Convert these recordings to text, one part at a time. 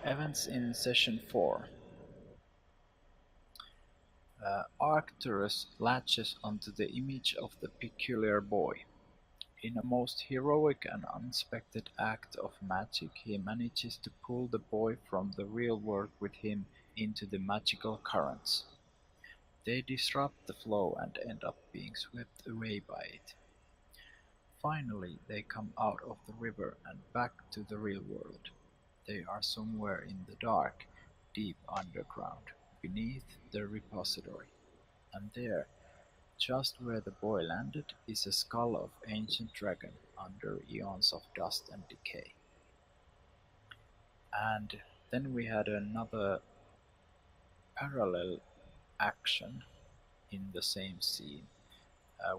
Events in Session 4. Arcturus latches onto the image of the peculiar boy. In a most heroic and unexpected act of magic he manages to pull the boy from the real world with him into the magical currents. They disrupt the flow and end up being swept away by it. Finally they come out of the river and back to the real world. They are somewhere in the dark, deep underground, beneath the repository. And there, just where the boy landed, is a skull of ancient dragon under eons of dust and decay. And then we had another parallel action in the same scene,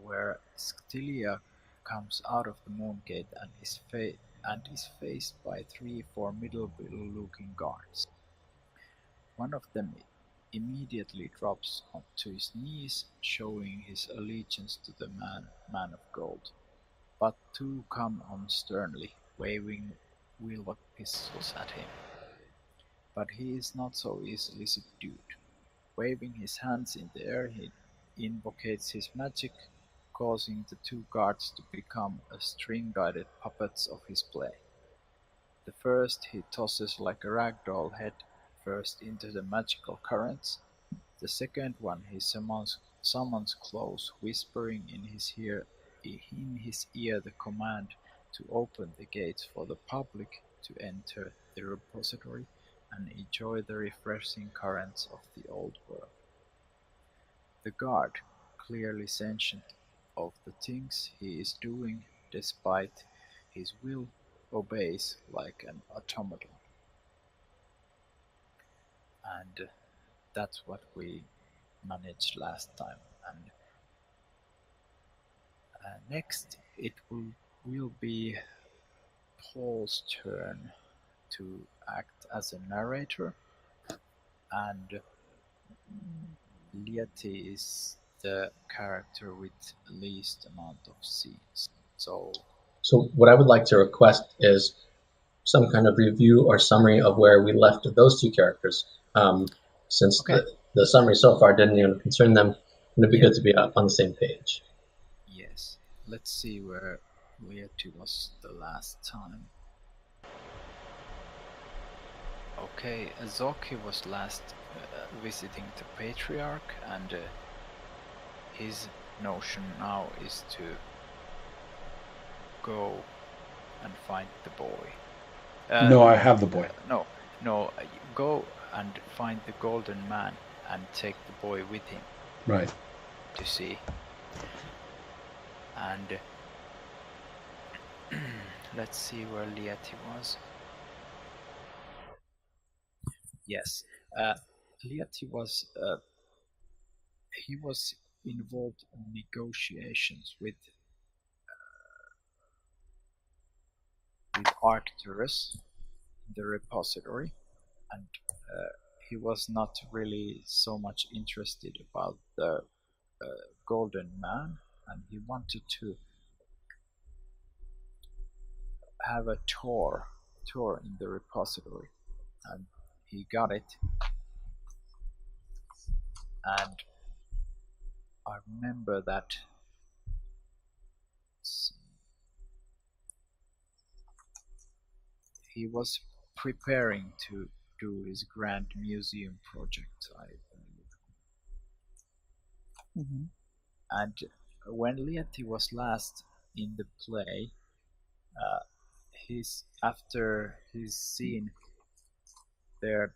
where Scylla comes out of the moon gate and is faced by three formidable-looking guards. One of them immediately drops to his knees, showing his allegiance to the man of gold. But two come on sternly, waving wheellock pistols at him. But he is not so easily subdued. Waving his hands in the air, he invocates his magic, causing the two guards to become string-guided puppets of his play. The first he tosses like a ragdoll head first into the magical currents, the second one he summons close, whispering in his ear the command to open the gates for the public to enter the repository and enjoy the refreshing currents of the old world. The guard, clearly sentient of the things he is doing despite his will, obeys like an automaton. And that's what we managed last time. And next it will be Paul's turn to act as a narrator, and Lieti is the character with least amount of scenes. So what I would like to request is some kind of review or summary of where we left those two characters. Since okay. the summary so far didn't even concern them, it would be good to be up on the same page. Yes. Let's see where Lieti was the last time. Okay, Zoki was last visiting the Patriarch, and his notion now is to go and find the boy. No, I have the boy. No, go and find the golden man and take the boy with him. Right. To see. And let's see where Lieti was. Yes, Lieti was he was involved in negotiations with Arcturus in the repository, and he was not really so much interested about the golden man, and he wanted to have a tour in the repository, and he got it. And I remember that he was preparing to do his grand museum project, I believe. Mm-hmm. And when Lieti was last in the play, after his scene, there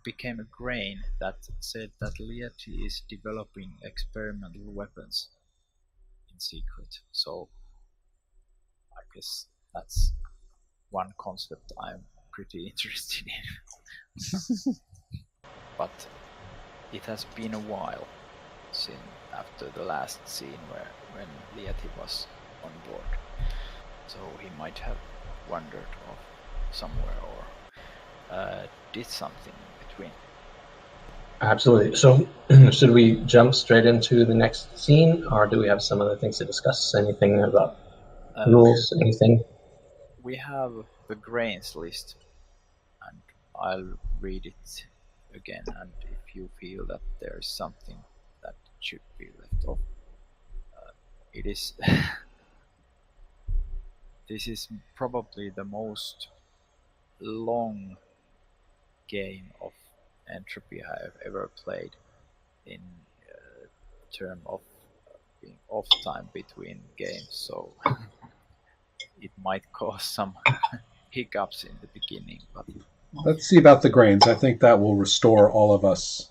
became a grain that said that Lieti is developing experimental weapons in secret. So I guess that's one concept I'm pretty interested in. But it has been a while since after the last scene when Lieti was on board. So he might have wandered off somewhere or did something in between. Absolutely. So should we jump straight into the next scene, or do we have some other things to discuss? Anything about rules, anything? We have the grains list, and I'll read it again, and if you feel that there is something that should be left off, it is. This is probably the most long game of Entropy I have ever played in term of being off time between games, so it might cause some hiccups in the beginning, but Let's see about the grains. I think that will restore all of us.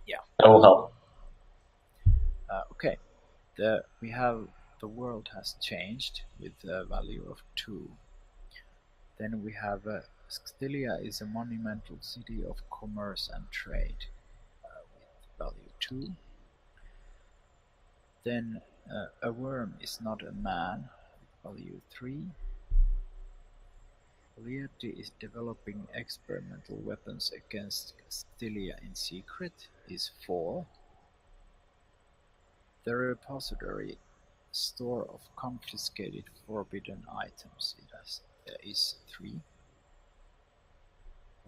yeah. That will help. Okay, we have the world has changed with a value of 2. Then we have Stylia is a monumental city of commerce and trade with value 2. Then a worm is not a man with value 3. Lieti is developing experimental weapons against Stylia in secret is 4. The repository store of confiscated forbidden items is 3.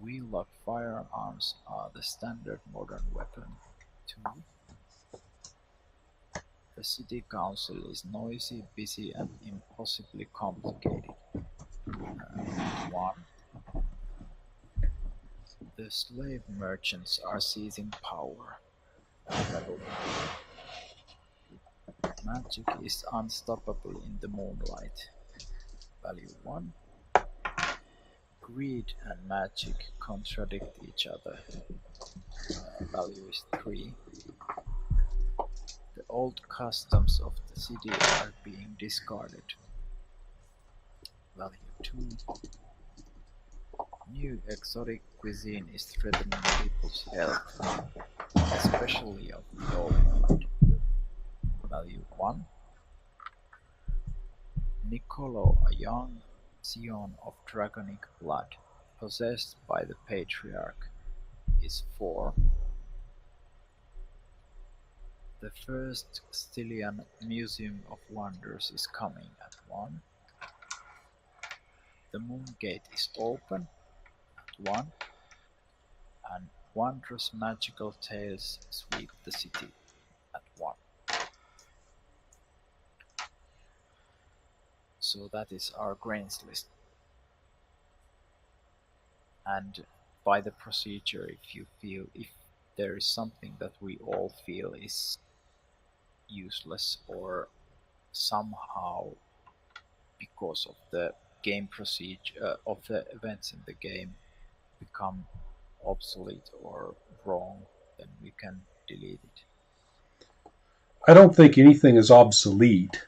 Wheel-lock firearms are the standard modern weapon 2. The city council is noisy, busy and impossibly complicated 1. The slave merchants are seizing power level 1. Magic is unstoppable in the moonlight value 1. Greed and magic contradict each other value is 3. The old customs of the city are being discarded value 2. New exotic cuisine is threatening people's health, especially of the old. Value 1. Niccolo, a young scion of draconic blood, possessed by the Patriarch, is 4. The first Stylian Museum of Wonders is coming at 1. The Moon Gate is open at 1. And wondrous magical tales sweep the city at 1. So that is our grains list. And by the procedure, if there is something that we all feel is useless or somehow because of the game procedure of the events in the game become obsolete or wrong, then we can delete it. I don't think anything is obsolete,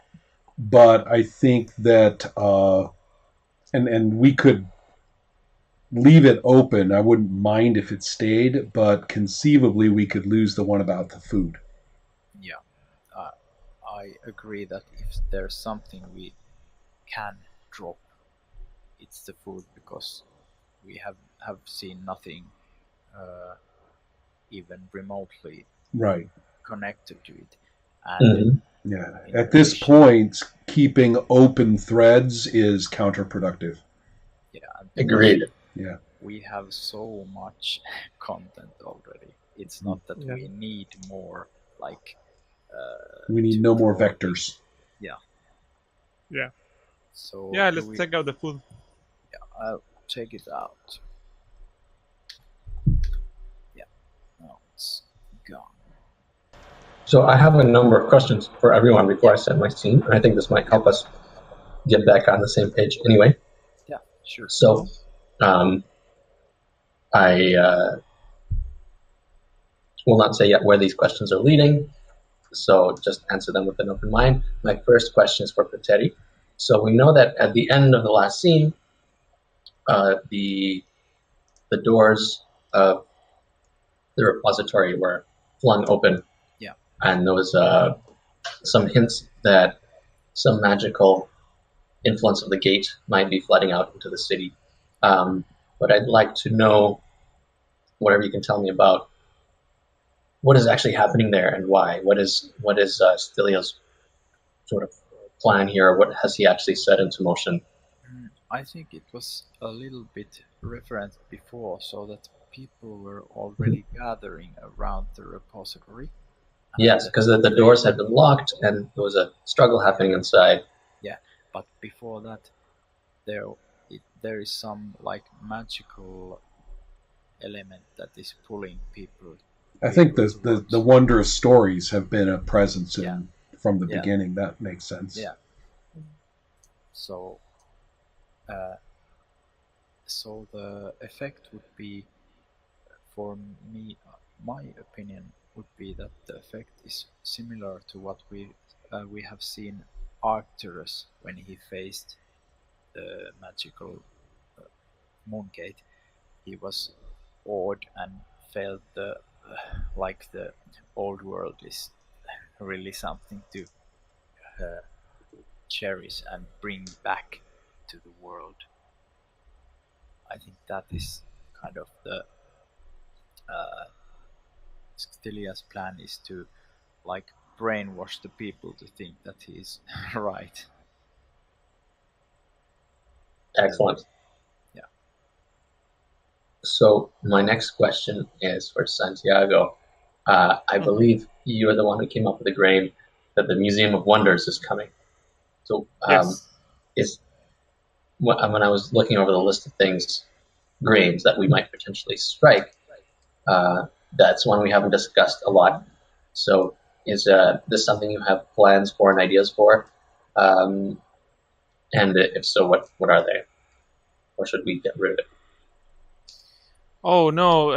but I think that and we could leave it open. I wouldn't mind if it stayed, but conceivably we could lose the one about the food. Yeah, I agree that if there's something we can drop, it's the food, because we have seen nothing even remotely Right. connected to it. And yeah, at this point, keeping open threads is counterproductive. Yeah, agreed. Yeah, we have so much content already. It's not that we need more, like we need no more vectors. Yeah. So yeah, let's check out the food. Yeah, I'll check it out. Yeah, now it's gone. So I have a number of questions for everyone before I set my scene, and I think this might help us get back on the same page anyway. Yeah, sure. So I will not say yet where these questions are leading, so just answer them with an open mind. My first question is for Petteri. So we know that at the end of the last scene, the doors of the repository were flung open. Yeah. And there was some hints that some magical influence of the gate might be flooding out into the city. But I'd like to know whatever you can tell me about what is actually happening there and why. What is Stylia's sort of plan here? What has he actually set into motion? I think it was a little bit referent before, so that people were already gathering around the repository, and Yes, because the they doors had been locked and there was a struggle happening inside. yeah. But before that, there there is some like magical element that is pulling I think people the towards. wondrous stories have been a presence Yeah, in from the yeah, beginning. That makes sense. yeah. So uh, so the effect would be, for me, my opinion would be that the effect is similar to what we have seen Arcturus when he faced the magical Mooncade. He was awed and felt like the old world is really something to uh, cherish and bring back to the world. I think that is kind of the uh, Stilia's plan, is to like brainwash the people to think that he's right. Excellent. Yeah. So my next question is for Santiago. I Mhm. believe you are the one who came up with the grain that the Museum of Wonders is coming. So Yes. is when I was looking over the list of things, grains that we might potentially strike, uh, that's one we haven't discussed a lot. So is this something you have plans for and ideas for? Um, and if so, what are they? Or should we get rid of Oh no.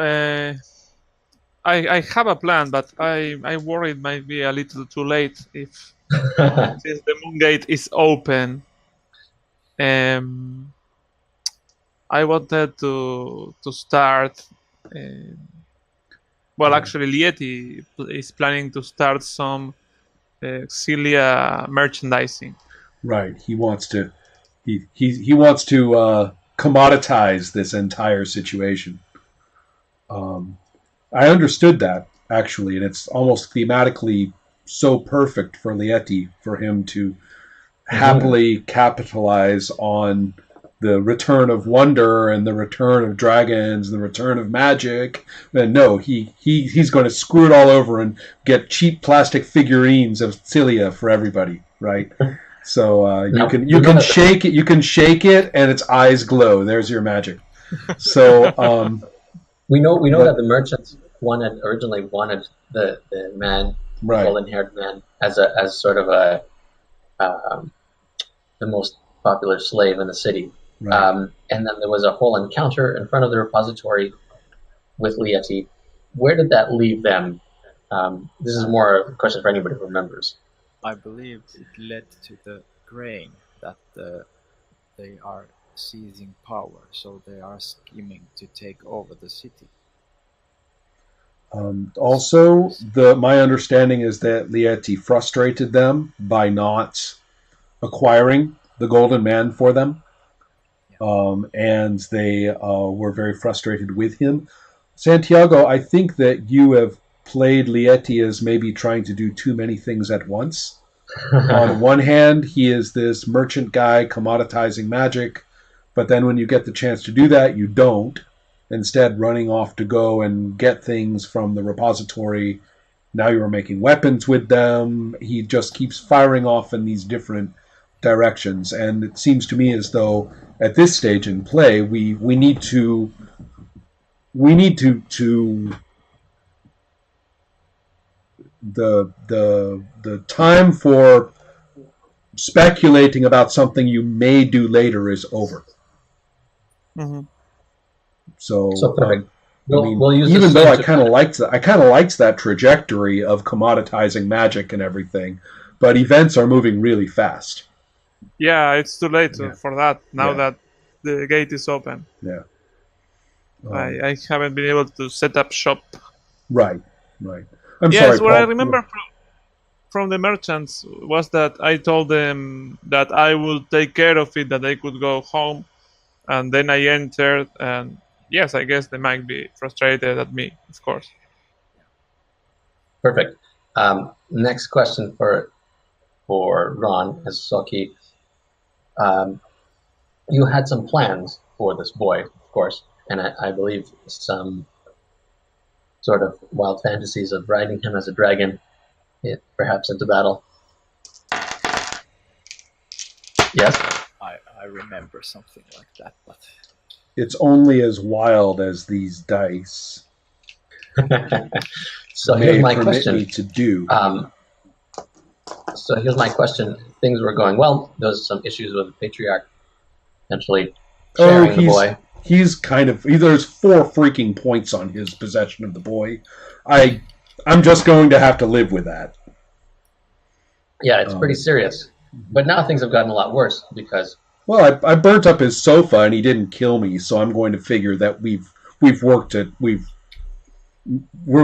I have a plan, but I worry it might be a little too late if it? since the moon gate is open. Um, I wanted to start. Um, well, Yeah. actually, Lieti is planning to start some Cilia merchandising. Right. He wants to he wants to commoditize this entire situation. Um, I understood that actually, and it's almost thematically so perfect for Lieti for him to Mhm. happily capitalize on the return of wonder and the return of dragons and the return of magic. And no, he's going to screw it all over and get cheap plastic figurines of Cilia for everybody, right? So you Now can we know that the you can shake it and its eyes glow. There's your magic. So we know that but the merchants originally wanted the man, the right, golden haired man, as sort of a um, the most popular slave in the city. right. And then there was a whole encounter in front of the repository with Lieti. Where did that leave them? This is more a question for anybody who remembers. I believe it led to the grain that they are seizing power, so they are scheming to take over the city. This Also, is the my understanding is that Lieti frustrated them by not acquiring the Golden Man for them, yeah. and they were very frustrated with him. Santiago, I think that you have played Lieti as maybe trying to do too many things at once. On one hand, he is this merchant guy commoditizing magic, but then when you get the chance to do that, you don't. Instead, running off to go and get things from the repository. Now you're making weapons with them. He just keeps firing off in these different directions, and it seems to me as though at this stage in play, we need to the time for speculating about something you may do later is over. Hmm. So So, perfect. I We'll mean, we'll use this even though swing to kind of I kind of liked that trajectory of commoditizing magic and everything, but events are moving really fast. Yeah, it's too late Yeah, for that. Now yeah, that the gate is open, yeah. Um, I haven't been able to set up shop. right, right. I'm sorry, Yes, what I Paul. remember from the merchants was that I told them that I will take care of it, that they could go home, and then I entered, and yes, I guess they might be frustrated at me, of course. perfect. Next question for Ron as Soki. Um, you had some plans for this boy, of course, and I believe some sort of wild fantasies of riding him as a dragon, perhaps into battle. Yes? I remember something like that, but It's only as wild as these dice So may here's my permit question. me to do. So here's my question. Things were going well. There was some issues with the patriarch potentially sharing the boy. He's kind of. There's 4 freaking points on his possession of the boy. I'm just going to have to live with that. Yeah, it's pretty serious. But now things have gotten a lot worse because. Well, I burnt up his sofa and he didn't kill me, so I'm going to figure that we're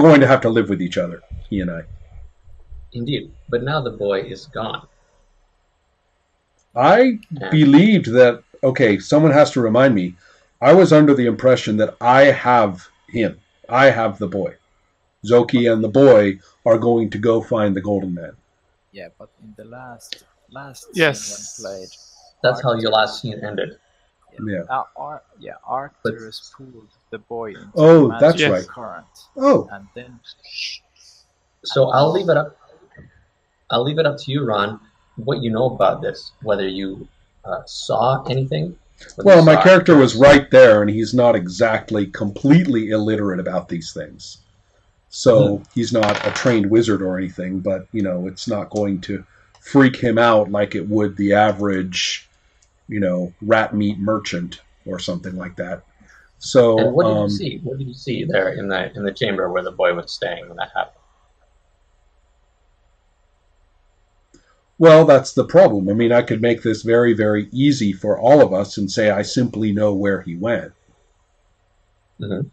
going to have to live with each other, he and I. Indeed, but now the boy is gone. I believed that. Okay, someone has to remind me. I was under the impression that I have him. I have the boy. Zoki and the boy are going to go find the Golden Man. yeah, but in the last Yes. scene when played, That's how your last scene ended. Arcturus pulled the boy into Oh, the that's magic right. current, Oh, and then So I'll leave it up. I'll leave it up to you, Ron, what you know about this. Whether you saw anything. well, my character was right there, and he's not exactly completely illiterate about these things. So he's not a trained wizard or anything, but, it's not going to freak him out like it would the average, rat meat merchant or something like that. So, and what did you see? What did you see there in the chamber where the boy was staying when that happened? Well, that's the problem. I mean, I could make this very, very easy for all of us and say I simply know where he went. Mm-hmm.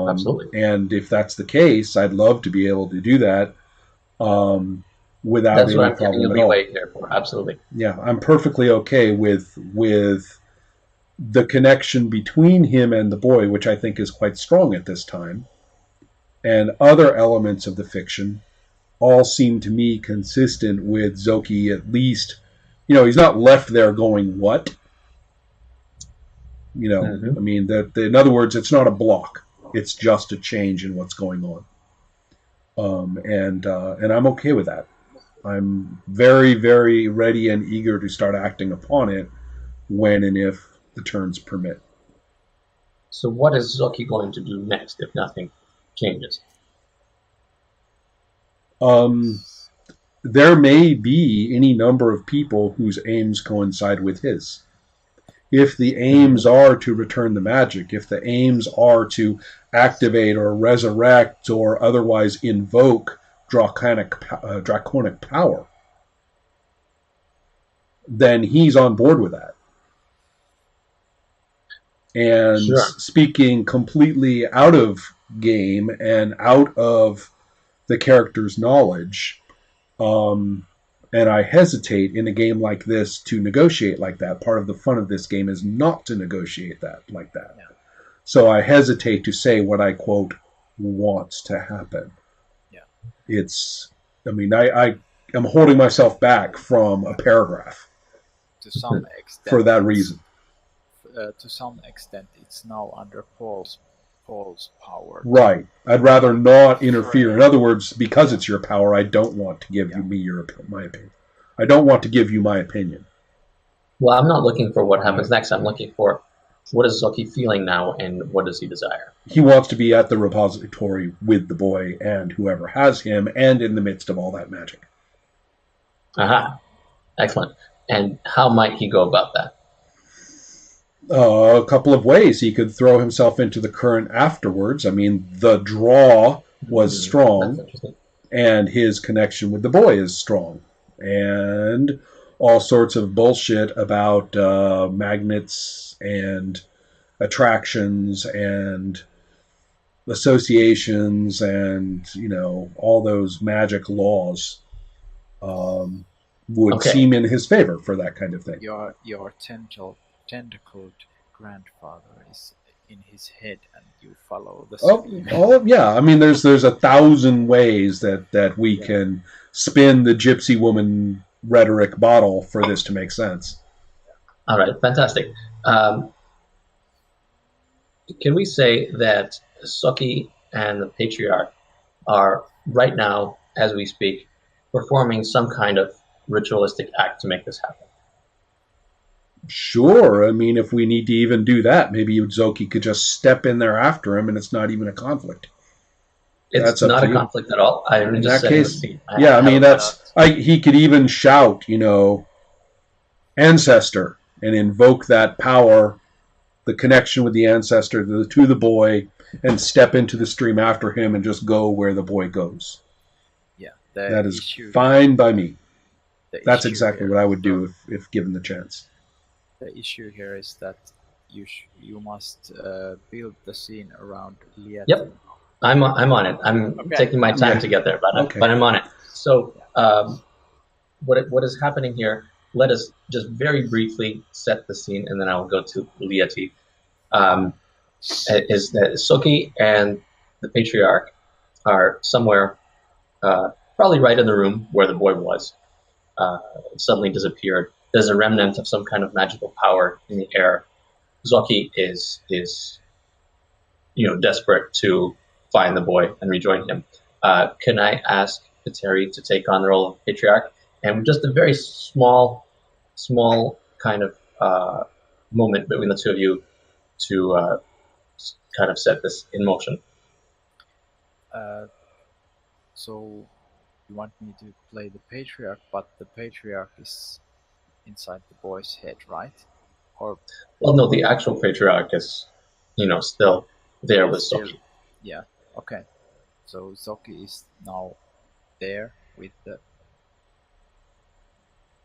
Absolutely. And if that's the case, I'd love to be able to do that without That's any what I'm problem giving you at all. leeway here for. Absolutely. Yeah, I'm perfectly okay with the connection between him and the boy, which I think is quite strong at this time, and other elements of the fiction all seem to me consistent with Zoki. At least, he's not left there going, what? Mm-hmm. I mean, in other words, it's not a block. It's just a change in what's going on. And I'm okay with that. I'm very, very ready and eager to start acting upon it when and if the turns permit. So what is Zoki going to do next if nothing changes? There may be any number of people whose aims coincide with his. If the aims are to return the magic, if the aims are to activate or resurrect or otherwise invoke draconic power, then he's on board with that. And speaking completely out of game and out of the character's knowledge, and I hesitate in a game like this to negotiate like that. Part of the fun of this game is not to negotiate that like that. Yeah. So I hesitate to say what I, quote, wants to happen. Yeah. I am holding myself back from a paragraph. To some extent. For that reason. To some extent, it's now under Paul's power. Right. I'd rather not interfere. In other words, because it's your power, I don't want to give you my opinion. I don't want to give you my opinion. Well, I'm not looking for what happens next. I'm looking for what is Zoki feeling now and what does he desire? He wants to be at the repository with the boy and whoever has him and in the midst of all that magic. Aha. Excellent. And how might he go about that? A couple of ways. He could throw himself into the current afterwards. I mean, the draw was strong, and his connection with the boy is strong. And all sorts of bullshit about magnets and attractions and associations and, all those magic laws would seem in his favor for that kind of thing. Your tentacled grandfather is in his head and you follow the stream. Oh yeah. I mean, there's 1,000 ways that we can spin the gypsy woman rhetoric bottle for this to make sense. All right, fantastic. Can we say that Soki and the patriarch are right now, as we speak, performing some kind of ritualistic act to make this happen? Sure. I mean, if we need to even do that, maybe Udzoki could just step in there after him, and it's not even a conflict. It's That's up not to a you. conflict at all. I'm In just that setting the case, scene. yeah. I mean, I that's. He could even shout, ancestor, and invoke that power, the connection with the ancestor to the boy, and step into the stream after him and just go where the boy goes. Yeah, That is fine by me. That's exactly what I would do if given the chance. The issue here is that you must build the scene around Liet. Yep, I'm on it. I'm taking my time to get there, but I'm on it. So, what is happening here? Let us just very briefly set the scene, and then I will go to Lieti. Is that Soki and the patriarch are somewhere, probably right in the room where the boy was. Suddenly disappeared. There's a remnant of some kind of magical power in the air. Zoki is desperate to find the boy and rejoin him. Can I ask Kateri to take on the role of patriarch, and just a very small kind of moment between the two of you to kind of set this in motion? So you want me to play the patriarch, but the patriarch is inside the boy's head, right? Or well, no, the actual patriarch is, still there with Zoki. Yeah. Okay. So Zoki is now there with the.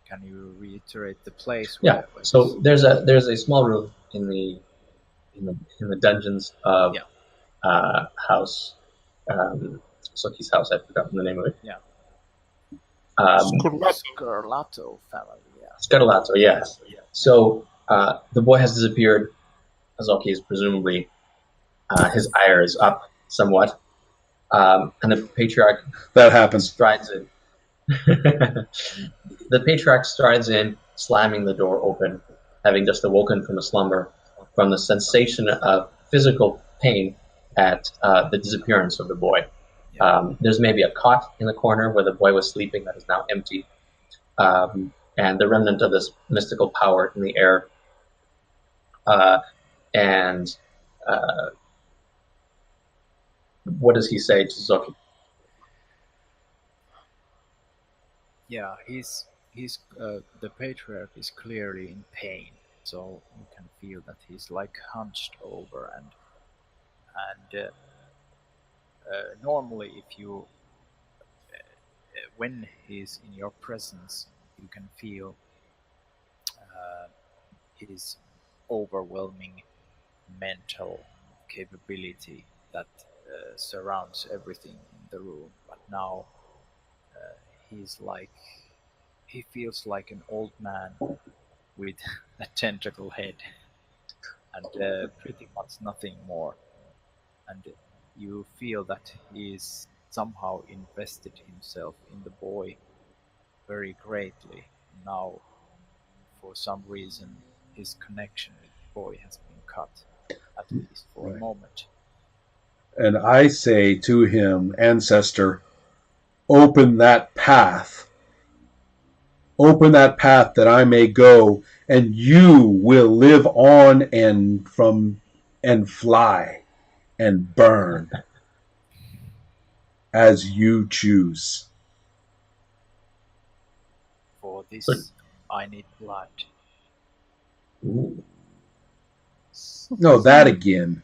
Can you reiterate the place? Yeah. So there's a small room in the dungeons of house. Soki's house. I've forgotten the name of it. Yeah. Scarlato family. Yeah. Scarlato. Yes. Yeah. So the boy has disappeared. Zoki is presumably his ire is up somewhat, and the patriarch that happens strides in. The patriarch strides in, slamming the door open, having just awoken from a slumber, from the sensation of physical pain at the disappearance of the boy. There's maybe a cot in the corner where the boy was sleeping that is now empty, and the remnant of this mystical power in the air. And what does he say to Zoki? Yeah, the patriarch is clearly in pain, so you can feel that he's like hunched over, and normally if you when he's in your presence, you can feel his overwhelming mental capability that surrounds everything in the room, but now he feels like an old man with a tentacle head and pretty much nothing more. And you feel that he's somehow invested himself in the boy very greatly. Now, for some reason, his connection with the boy has been cut, at least for a moment. And I say to him, ancestor, open that path. Open that path that I may go, and you will live on and fly and burn as you choose. For this, I need blood. Ooh. No, that again.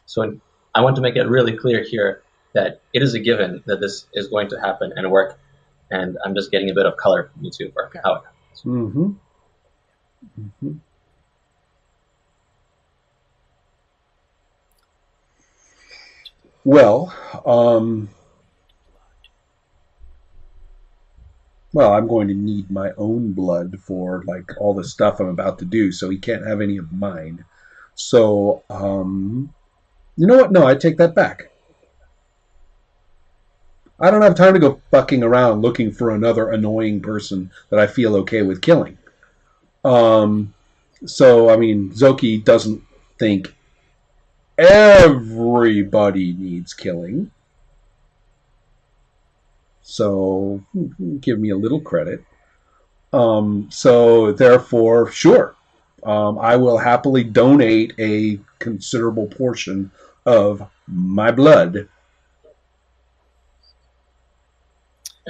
So I want to make it really clear here that it is a given that this is going to happen and work, and I'm just getting a bit of color from you two for how it happens. Mm-hmm. Mm-hmm. Well, I'm going to need my own blood for like all the stuff I'm about to do, so he can't have any of mine. So, you know what? No, I take that back. I don't have time to go fucking around looking for another annoying person that I feel okay with killing. So, I mean, Zoki doesn't think everybody needs killing. So, give me a little credit. So, therefore, sure, I will happily donate a considerable portion of my blood.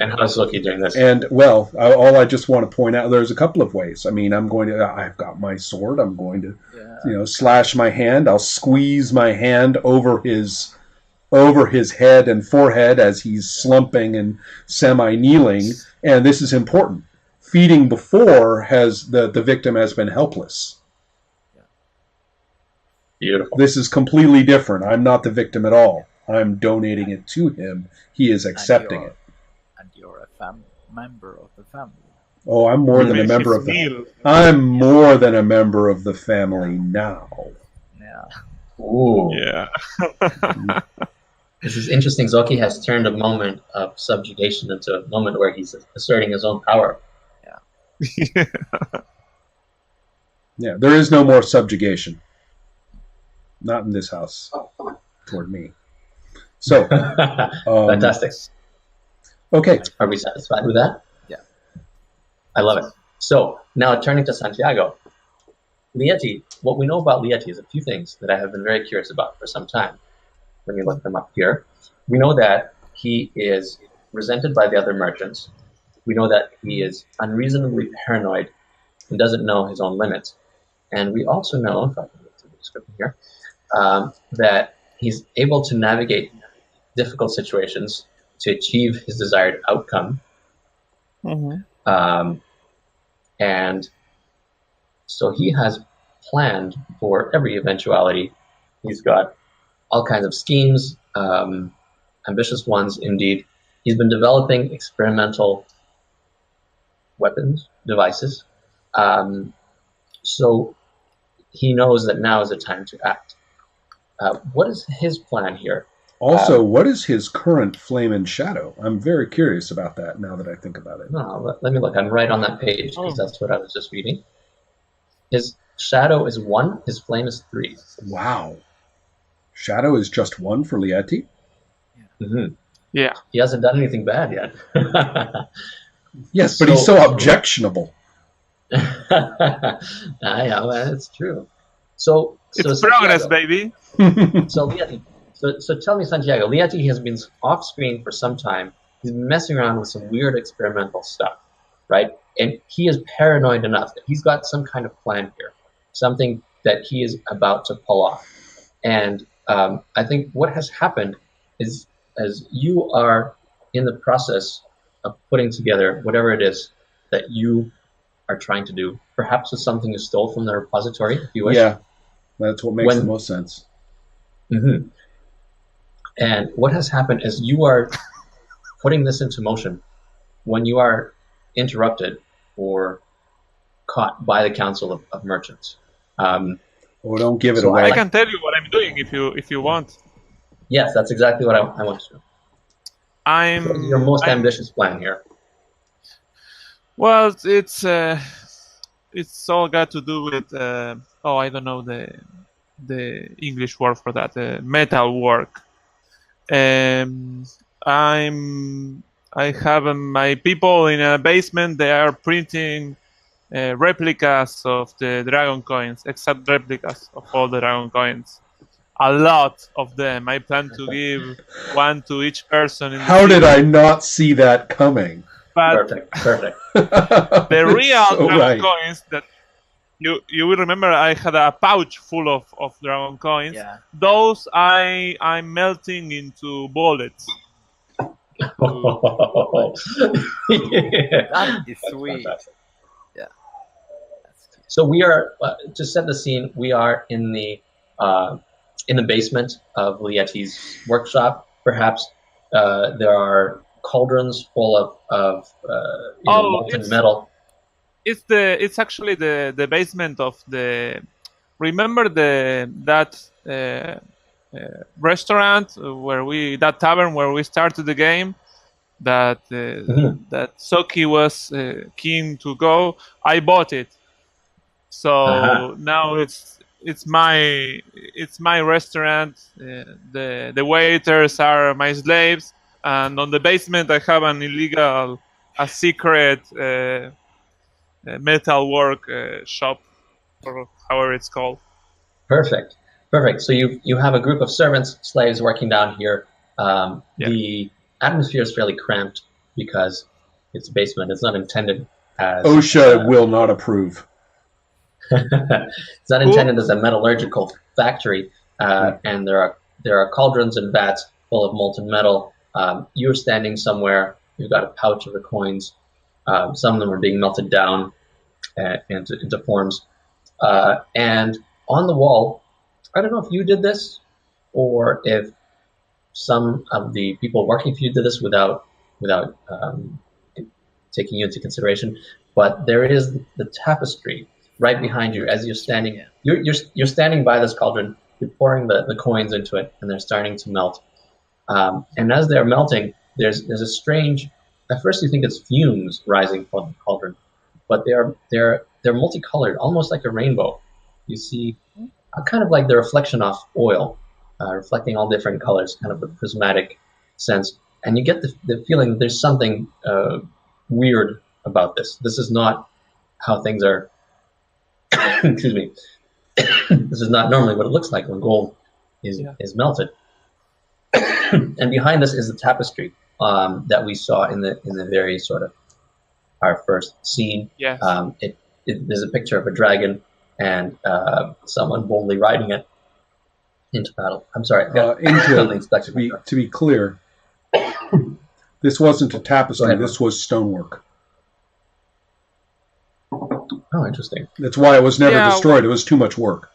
And how's Loki doing this? And, well, all I just want to point out, there's a couple of ways. I mean, I've got my sword. I'm going to, slash my hand. I'll squeeze my hand over his head and forehead as he's slumping and semi-kneeling. And this is important. Feeding before the victim has been helpless. Beautiful. This is completely different. I'm not the victim at all. I'm donating it to him. He is accepting it. And you're a member of the family. Oh, I'm more than a member of the. I'm more than a member of the family now. Yeah. Ooh. Yeah. This is interesting. Zoki has turned a moment of subjugation into a moment where he's asserting his own power. Yeah. Yeah, there is no more subjugation. Not in this house. Toward me. So. Fantastic. Okay. Are we satisfied with that? Yeah. I love it. So, now turning to Santiago. Lieti, what we know about Lieti is a few things that I have been very curious about for some time. Let me look them up here. We know that he is resented by the other merchants. We know that he is unreasonably paranoid and doesn't know his own limits. And we also know, if I can get to the description here, that he's able to navigate difficult situations to achieve his desired outcome. Mm-hmm. And so he has planned for every eventuality. He's got all kinds of schemes, ambitious ones indeed. He's been developing experimental weapons, devices. So he knows that now is the time to act. What is his plan here? Also, what is his current flame and shadow? I'm very curious about that now that I think about it. No, let me look. I'm right on that page because that's what I was just reading. His shadow is 1, his flame is 3. Wow. Shadow is just 1 for Lieti? Mm-hmm. Yeah. He hasn't done anything bad yet. Yes, but he's so objectionable. Yeah, well, that's true. So it's progress, baby. So Lieti, so tell me, Santiago, Lieti has been off screen for some time. He's been messing around with some weird experimental stuff, right? And he is paranoid enough that he's got some kind of plan here, something that he is about to pull off. And I think what has happened is, as you are in the process of putting together whatever it is that you are trying to do, perhaps it's something you stole from the repository, if you wish. Yeah, that's what makes the most sense. Mm-hmm. And what has happened is you are putting this into motion when you are interrupted or caught by the Council of Merchants. Don't give it away. I can tell you what I'm doing if you want. Yes, that's exactly what I want to do. What's your most ambitious plan here? Well, it's all got to do with I don't know the English word for that, metal work. I have my people in a basement. They are printing replicas of the dragon coins, exact replicas of all the dragon coins. A lot of them. I plan to give one to each person. How did I not see that coming? But perfect. The real dragon coins that you will remember, I had a pouch full of dragon coins. Yeah. Those I'm melting into bullets. That is sweet. Yeah. So we are, to set the scene, we are in the basement of Lieti's workshop. Perhaps there are cauldrons full of molten metal. It's actually the basement of the. Remember that restaurant that tavern where we started the game? Mhm. that Soki was keen to go. I bought it, Aha. so now it's my restaurant. The waiters are my slaves, and on the basement I have an illegal, a secret metal work shop, or however it's called. Perfect. Perfect. So you have a group of servants, slaves working down here. Yeah. The atmosphere is fairly cramped because it's a basement. It's not intended as OSHA will not approve. it's not Who? intended as a metallurgical factory, Yeah. and there are cauldrons and vats full of molten metal. You're standing somewhere. You've got a pouch of the coins. Some of them are being melted down into forms. And on the wall, I don't know if you did this or if some of the people working for you did this without taking you into consideration. But there is the tapestry right behind you as you're standing. Yeah. You're standing by this cauldron. You're pouring the coins into it, and they're starting to melt. And as they're melting, there's a strange. At first, you think it's fumes rising from the cauldron, but they're multicolored, almost like a rainbow. You see, kind of like the reflection off oil, reflecting all different colors, kind of a prismatic sense. And you get the feeling there's something weird about this. This is not how things are. Excuse me. This is not normally what it looks like when gold is melted. And behind us is the tapestry that we saw in the very sort of our first scene. Yes. There's a picture of a dragon and someone boldly riding it into battle. I'm sorry, I've got something stuck in my throat. To be clear, this wasn't a Go tapestry. ahead, This was stonework. Oh, interesting. That's why it was never Yeah, destroyed. It was too much work.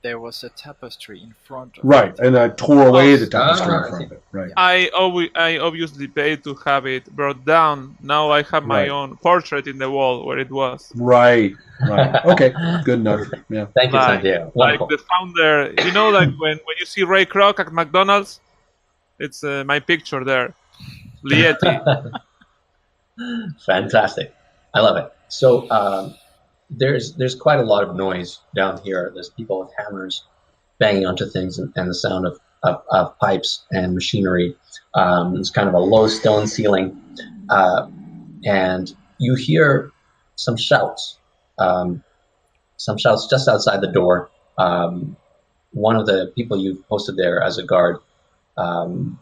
There was a tapestry in front of Right, it. and I tore away Oh, the tapestry ah, in front of it. Right. I obviously paid to have it brought down. Now I have my Right. own portrait in the wall where it was. Right. Okay. Good enough. Yeah. Thank you, Like, Santiago. like Wonderful. the founder, like when you see Ray Kroc at McDonald's, it's my picture there. Lieti. Fantastic. I love it. So there's quite a lot of noise down here. There's people with hammers banging onto things and the sound of pipes and machinery. It's kind of a low stone ceiling. And you hear some shouts just outside the door. One of the people you've posted there as a guard, kind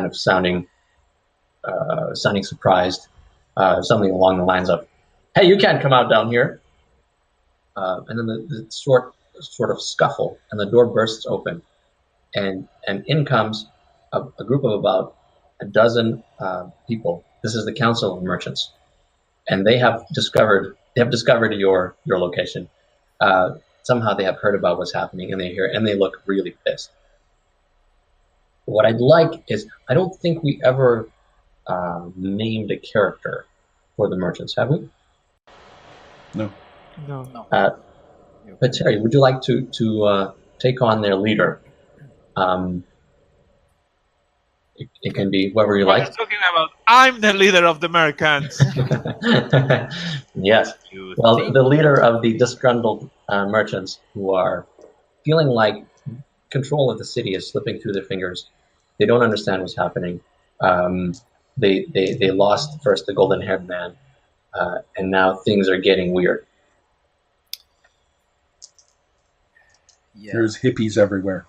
of sounding surprised, something along the lines of, "Hey, you can't come out down here!" And then the sort of scuffle, and the door bursts open, and in comes a group of about a dozen people. This is the Council of Merchants, and they have discovered your location. Somehow they have heard about what's happening, and they look really pissed. What I'd like is, I don't think we ever named a character for the merchants, have we? No. No. But Terry, would you like to take on their leader? It can be whoever you What are like. you talking about? I'm the leader of the Americans. Yes. You Well, think? the leader of the disgruntled merchants who are feeling like control of the city is slipping through their fingers. They don't understand what's happening. They lost first the golden-haired man, and now things are getting weird. Yeah. There's hippies everywhere.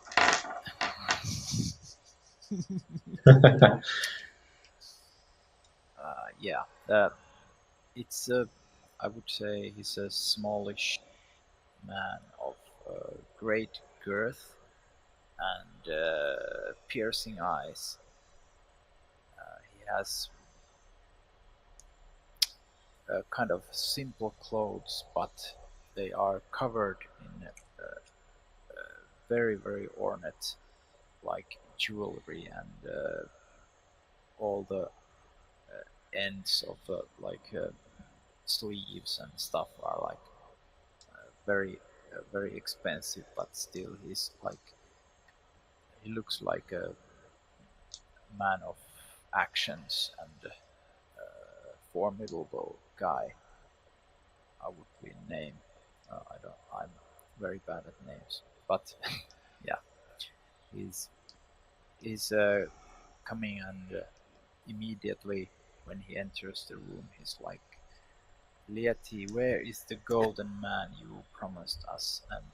Yeah. It's I would say he's a smallish man of great girth and piercing eyes. He has kind of simple clothes, but they are covered in very, very ornate, like jewelry, and all the ends of sleeves and stuff are like very expensive, but still he looks like a man of actions and formidable guy. I would we name? I don't. I'm very bad at names, but yeah, he's he's coming and immediately when he enters the room, he's like, "Lieti, where is the golden man you promised us? And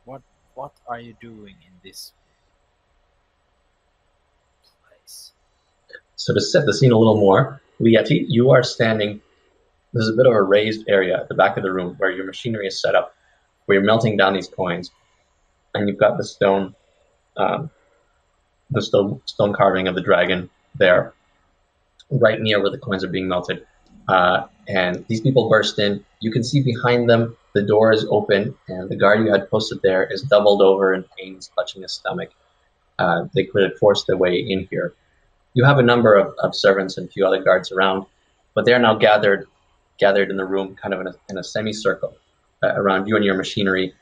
what what are you doing in this place?" So to set the scene a little more, Lieti, you are standing. There's a bit of a raised area at the back of the room where your machinery is set up, where you're melting down these coins, and you've got um, the stone carving of the dragon there, right near where the coins are being melted. And these people burst in. You can see behind them the door is open, and the guard you had posted there is doubled over in pains, clutching his stomach. They could have forced their way in here. You have a number of servants and a few other guards around, but they're now gathered in the room, kind of in a semicircle around you and your machinery.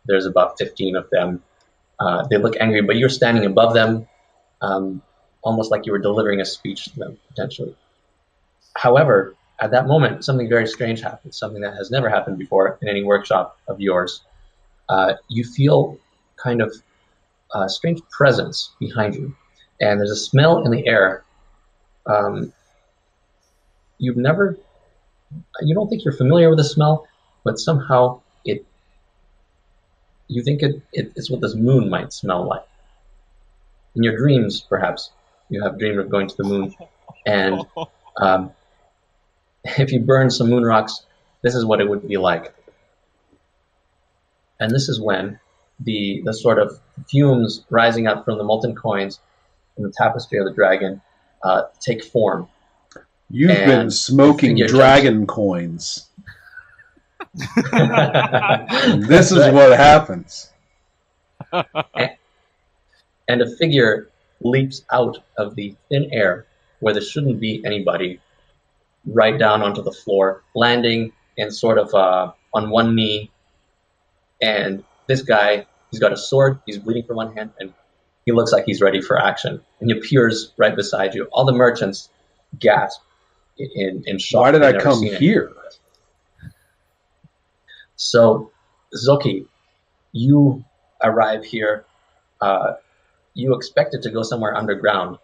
There's about 15 of them. They look angry, but you're standing above them, almost like you were delivering a speech to them, potentially. However, at that moment, something very strange happens, something that has never happened before in any workshop of yours. You feel kind of a strange presence behind you, and there's a smell in the air. You don't think you're familiar with the smell, but somehow you think it's what this moon might smell like. In your dreams, perhaps, you have dreamed of going to the moon, and if you burn some moon rocks, this is what it would be like. And this is when the sort of fumes rising up from the molten coins and the tapestry of the dragon take form. You've been smoking dragon coins. This is what happens. And a figure leaps out of the thin air where there shouldn't be anybody, right down onto the floor, landing in sort of on one knee. And this guy, he's got a sword, he's bleeding from one hand, and he looks like he's ready for action. And he appears right beside you. All the merchants gasp in shock. Why did I come here? So, Zoki, you arrive here. You expected to go somewhere underground,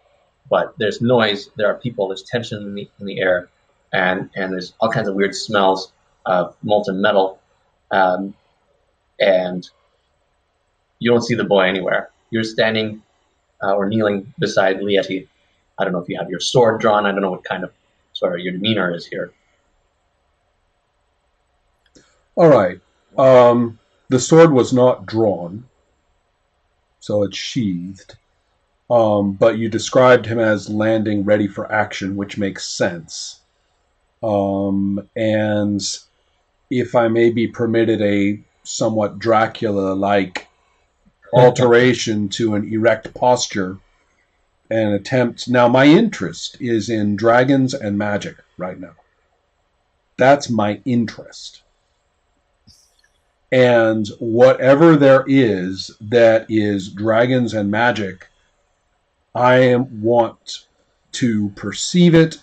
but there's noise, there are people, there's tension in the air, and there's all kinds of weird smells of molten metal, and you don't see the boy anywhere. You're standing or kneeling beside Lieti. I don't know if you have your sword drawn. I don't know what kind of sort of your demeanor is here. All right. The sword was not drawn, so it's sheathed. But you described him as landing ready for action, which makes sense. And if I may be permitted a somewhat Dracula-like alteration to an erect posture, an attempt. Now, my interest is in dragons and magic right now. That's my interest. And whatever there is that is dragons and magic, I want to perceive it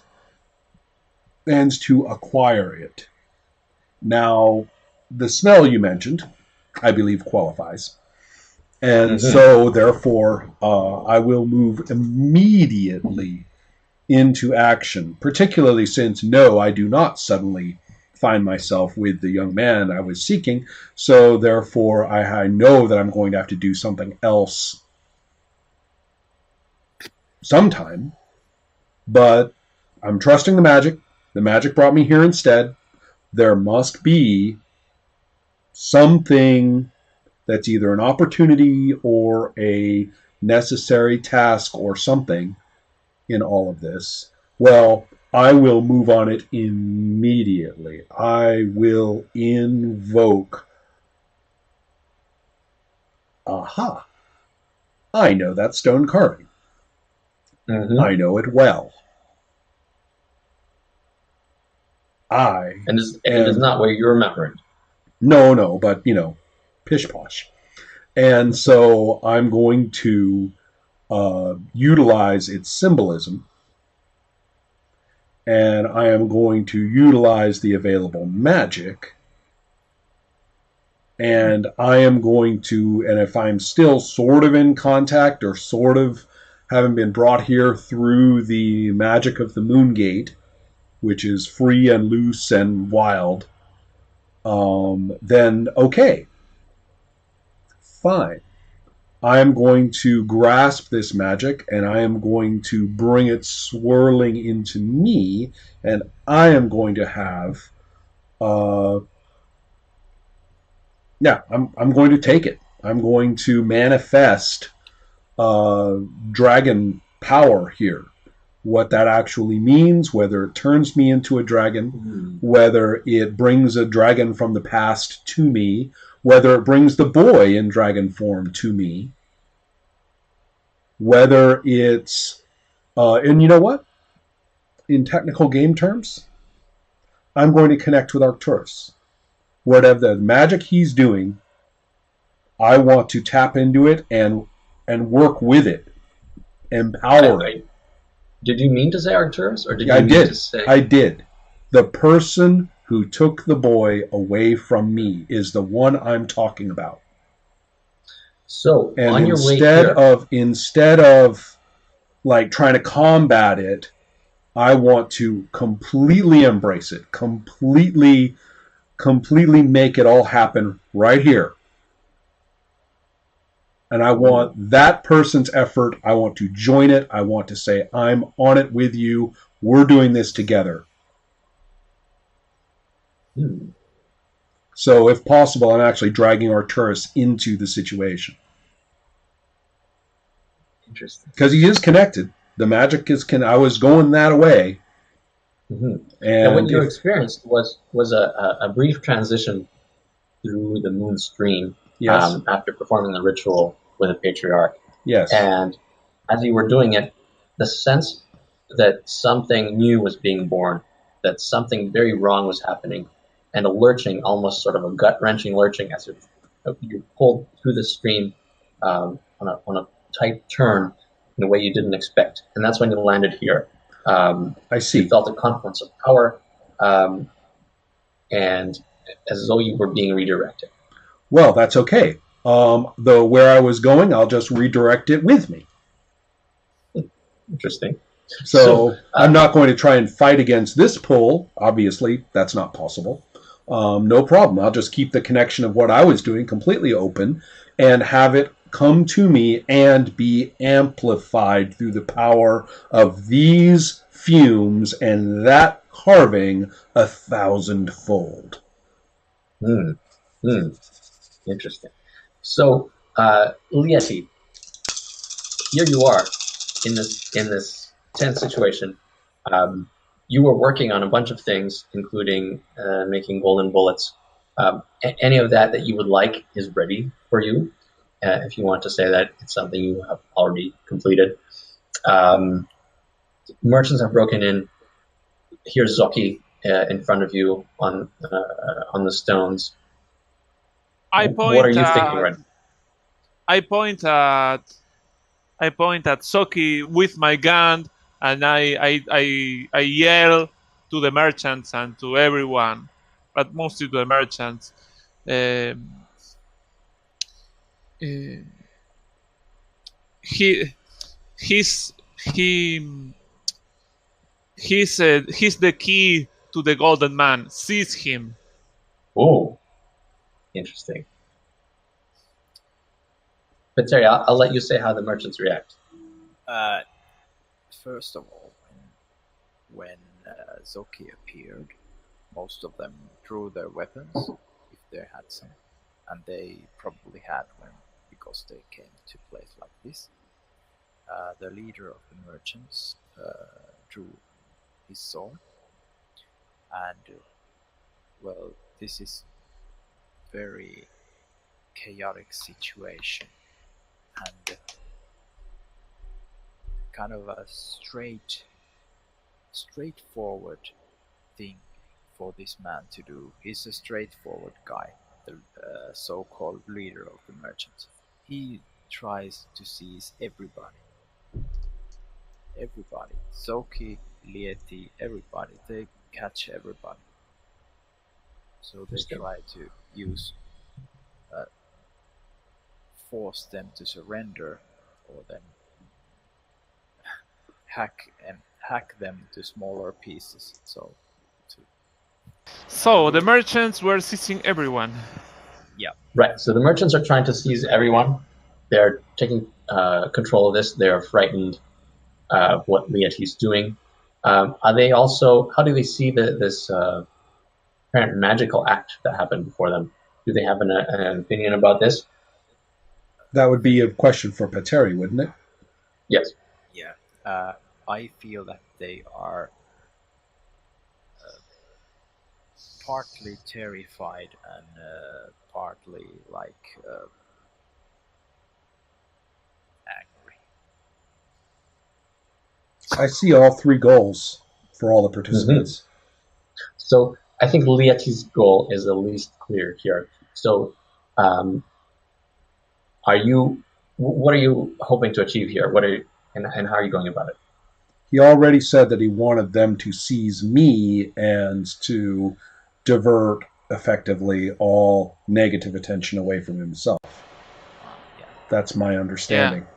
and to acquire it. Now, the smell you mentioned, I believe, qualifies. And so, therefore, I will move immediately into action, particularly since, no, I do not suddenly find myself with the young man I was seeking. So, therefore, I know that I'm going to have to do something else sometime. But I'm trusting the magic. The magic brought me here instead. There must be something that's either an opportunity or a necessary task or something in all of this. Well, I will move on it immediately. I will invoke. Aha! I know that stone carving. I know it well. And it is not where you remember it. No, but, pish-posh. And so I'm going to utilize its symbolism, and I am going to utilize the available magic, and I am going to, and if I'm still sort of in contact or sort of having been brought here through the magic of the Moon Gate, which is free and loose and wild, then okay, fine. I am going to grasp this magic and I am going to bring it swirling into me, and I am going to have, I'm going to take it. I'm going to manifest dragon power here. What that actually means, whether it turns me into a dragon, whether it brings a dragon from the past to me, whether it brings the boy in dragon form to me, whether it's, and you know what? In technical game terms, I'm going to connect with Arcturus. Whatever the magic he's doing, I want to tap into it and work with it, empower it. Did you mean to say Arcturus, or did you I mean did. to say? I did. The person who took the boy away from me is the one I'm talking about. So And on your way here, instead of like trying to combat it, I want to completely embrace it, completely make it all happen right here. And I want that person's effort. I want to join it. I want to say, I'm on it with you. We're doing this together. So if possible, I'm actually dragging Arcturus into the situation. Interesting. Because he is connected. The magic is I was going that way. And what you experienced was a brief transition through the moon stream. Yes. After performing the ritual with a patriarch. Yes. And as you were doing it, the sense that something new was being born, that something very wrong was happening, and a lurching, almost sort of a gut-wrenching lurching as you pulled through the stream on a tight turn in a way you didn't expect. And that's when you landed here. I see. You felt a confluence of power, and as though you were being redirected. Well, that's okay. Though where I was going, I'll just redirect it with me. Interesting. So I'm not going to try and fight against this pull. Obviously, that's not possible. No problem. I'll just keep the connection of what I was doing completely open and have it come to me and be amplified through the power of these fumes and that carving 1,000-fold. Interesting. So, Lieti, here you are in this tense situation. You were working on a bunch of things, including making golden bullets. Any of that you would like is ready for you. If you want to say that it's something you have already completed. Merchants have broken in. Here's Zoki in front of you on the stones. What are you thinking right now? I point at Soki with my gun, and I yell to the merchants and to everyone, but mostly to the merchants. He's the key to the golden man. Seize him. Oh, interesting. But Terry, I'll let you say how the merchants react. First of all, when Zoki appeared, most of them drew their weapons, if they had some, and they probably had one because they came to a place like this. The leader of the merchants drew his sword, and well, this is very chaotic situation, and kind of a straightforward thing for this man to do. He's a straightforward guy, the so-called leader of the merchants. He tries to seize everybody, everybody. Soki, Lieti, everybody. They catch everybody. So they Interesting. try to use uh, force them to surrender, or then hack them to smaller pieces. So to So the rule. merchants were seizing everyone. Yeah. Right. So the merchants are trying to seize everyone. They're taking control of this. They're frightened of what Lieti's doing. Are they also? How do they see this apparent magical act that happened before them? Do they have an opinion about this? That would be a question for Pateri, wouldn't it? Yes. Yeah. I feel that they are partly terrified and partly like angry. I see all three goals for all the participants. So I think Lieti's goal is the least clear here. So, what are you hoping to achieve here? And how are you going about it? He already said that he wanted them to seize me and to divert effectively all negative attention away from himself. Yeah. That's my understanding.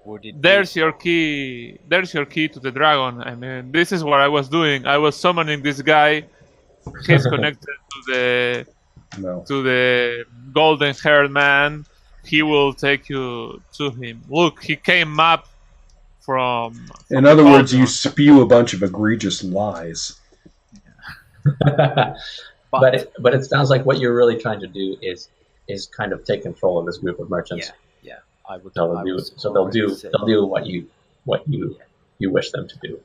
Would it There's be your key. There's your key to the dragon. I mean, this is what I was doing. I was summoning this guy. He's connected No. to the golden-haired man. He will take you to him. Look, he came up from In the other words, you cauldron. spew a bunch of egregious lies. but it sounds like what you're really trying to do is kind of take control of this group of merchants. yeah. I would. So I was they'll already saying, do what you wish them to do.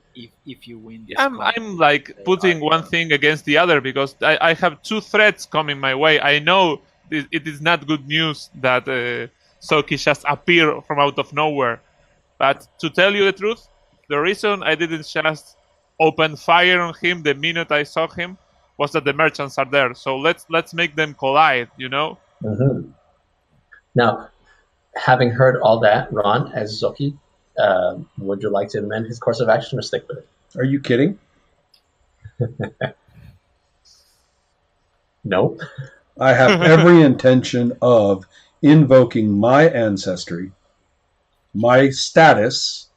if you win this, I'm like putting one thing against the other because I have two threats coming my way. I know it is not good news that Soki just appeared from out of nowhere. But to tell you the truth, the reason I didn't just open fire on him the minute I saw him was that the merchants are there. So let's make them collide, you know? Mm-hmm. Now, having heard all that, Ron, as Zoki, would you like to amend his course of action or stick with it? Are you kidding? Nope. I have every intention of invoking my ancestry, my status.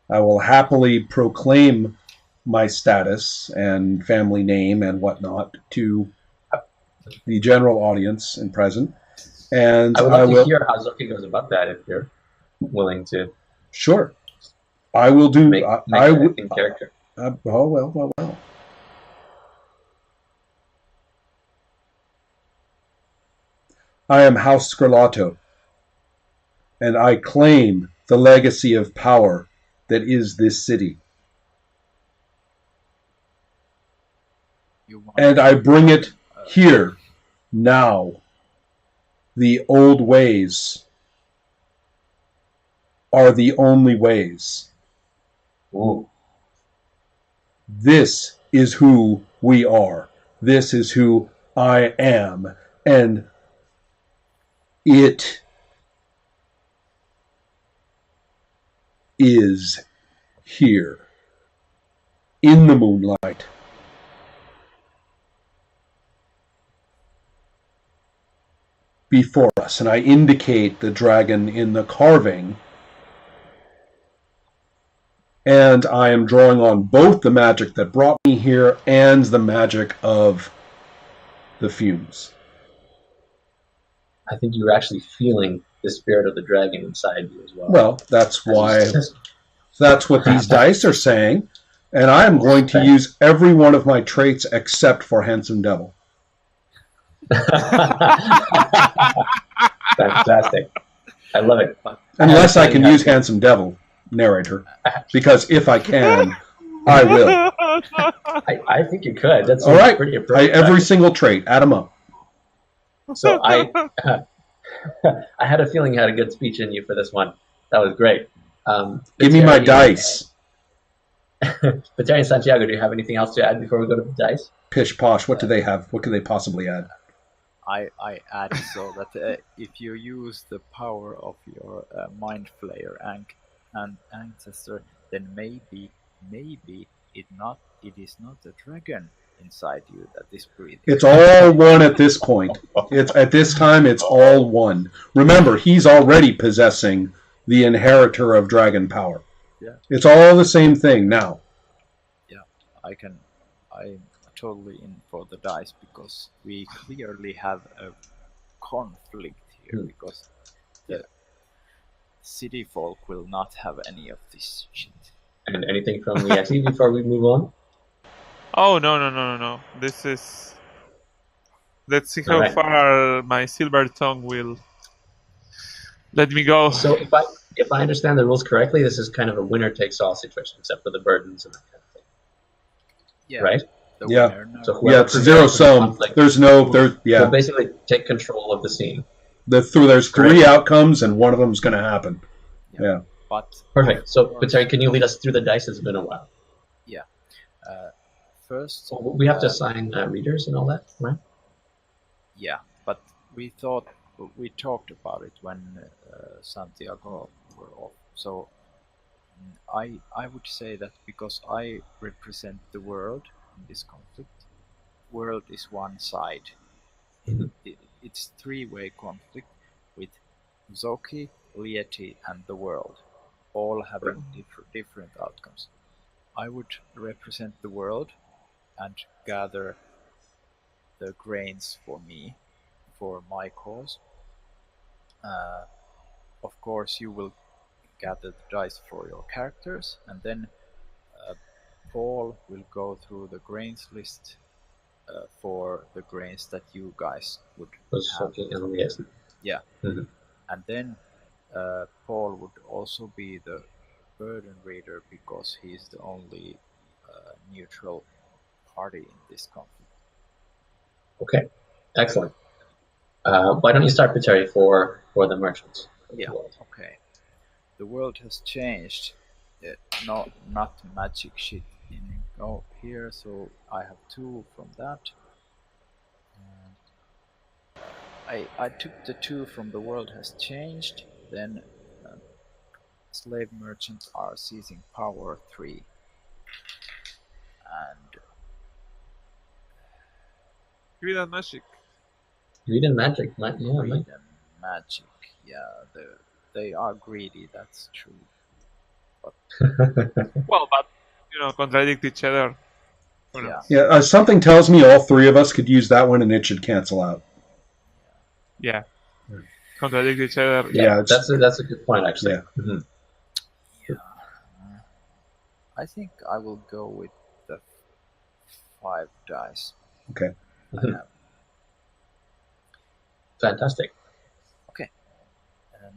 I will happily proclaim my status and family name and whatnot to the general audience and present. And I would like to hear how Zoki goes about that if you're willing to. Sure. I will do. Make I would. in character. Well. I am House Scarlato, and I claim the legacy of power that is this city. And I bring it here, now. The old ways are the only ways. Ooh. This is who we are. This is who I am. And it is here in the moonlight. Before us, and I indicate the dragon in the carving, and I am drawing on both the magic that brought me here and the magic of the fumes. I think you're actually feeling the spirit of the dragon inside you as well. Well, that's why. That's what these dice are saying, and I am going to use every one of my traits except for Handsome Devil. Fantastic. I love it. Unless I can use Handsome Devil, narrator, because if I can, I will. I think you could. That's all right. Pretty appropriate. Every single trait, add them up. So I had a feeling you had a good speech in you for this one. That was great. Give me my dice. Pateri and Santiago, do you have anything else to add before we go to the dice? Pish posh. What do they have? What could they possibly add? I added so that if you use the power of your mind flayer and ancestor, then maybe it is not a dragon inside you that is breathing. It's all one at this point. It's at this time. It's all one. Remember, he's already possessing the inheritor of dragon power. Yeah. It's all the same thing now. I'm totally in for the dice because we clearly have a conflict here because the city folk will not have any of this shit. And anything from the Yeti before we move on? Oh, no. This is... Let's see how Alright. far my silver tongue will let me go. So if I understand the rules correctly, this is kind of a winner-takes-all situation, except for the burdens and that kind of thing. Yeah. Right? The Yeah. winner knows. So Yeah, whoever it's zero prevails in the sum. conflict There's no there. Yeah, will basically take control of the scene. there's three outcomes, and one of them's going to happen. Yeah. But Perfect. So, Pateri, can you lead us through the dice? It's been a while. first, We have to assign readers and all that, right? yeah, but we talked about it when Santiago were off. So I would say that because I represent the world in this conflict, world is one side. Mhm. It's three-way conflict with Zoki, Lieti, and the world, all having different outcomes. I would represent the world and gather the grains for me, for my cause. Of course, you will gather the dice for your characters, and then Paul will go through the grains list for the grains that you guys would have. Okay, and yes. Yeah. Mhm. And then Paul would also be the burden reader because he's the only neutral party in this conflict. Okay, excellent. Why don't you start, Pateri, for the merchants? Yeah. Okay. The world has changed. Not magic shit in here, so I have 2 from that. I took the 2 from the world has changed. Then slave merchants are seizing power 3, and Greed and magic. Greed and magic. Yeah, greed and magic. Yeah, they are greedy. That's true. Well, but contradict each other. Yeah. Yeah, something tells me all three of us could use that one, and it should cancel out. Yeah. Contradict each other. Yeah, that's a good point, actually. Yeah. Mhm. Yeah. I think I will go with the 5 dice. Okay. I Mhm. have. Fantastic.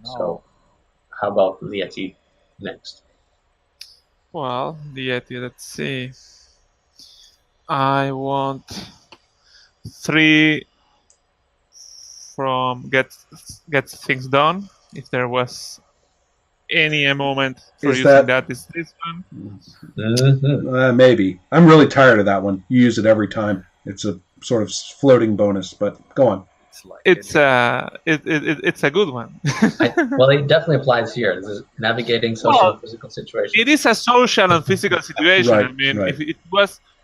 Now, So, how about Lieti next? Well, the Yeti, let's see. I want 3 from get things done. If there was any moment for Is using that- is this one. Mhm. Maybe. I'm really tired of that one. You use it every time. It's a sort of floating bonus, but go on. it's like It's a good one. Well, it definitely applies here. This is navigating social Well, and physical situations. It is a social and physical situation. Right, I mean, right.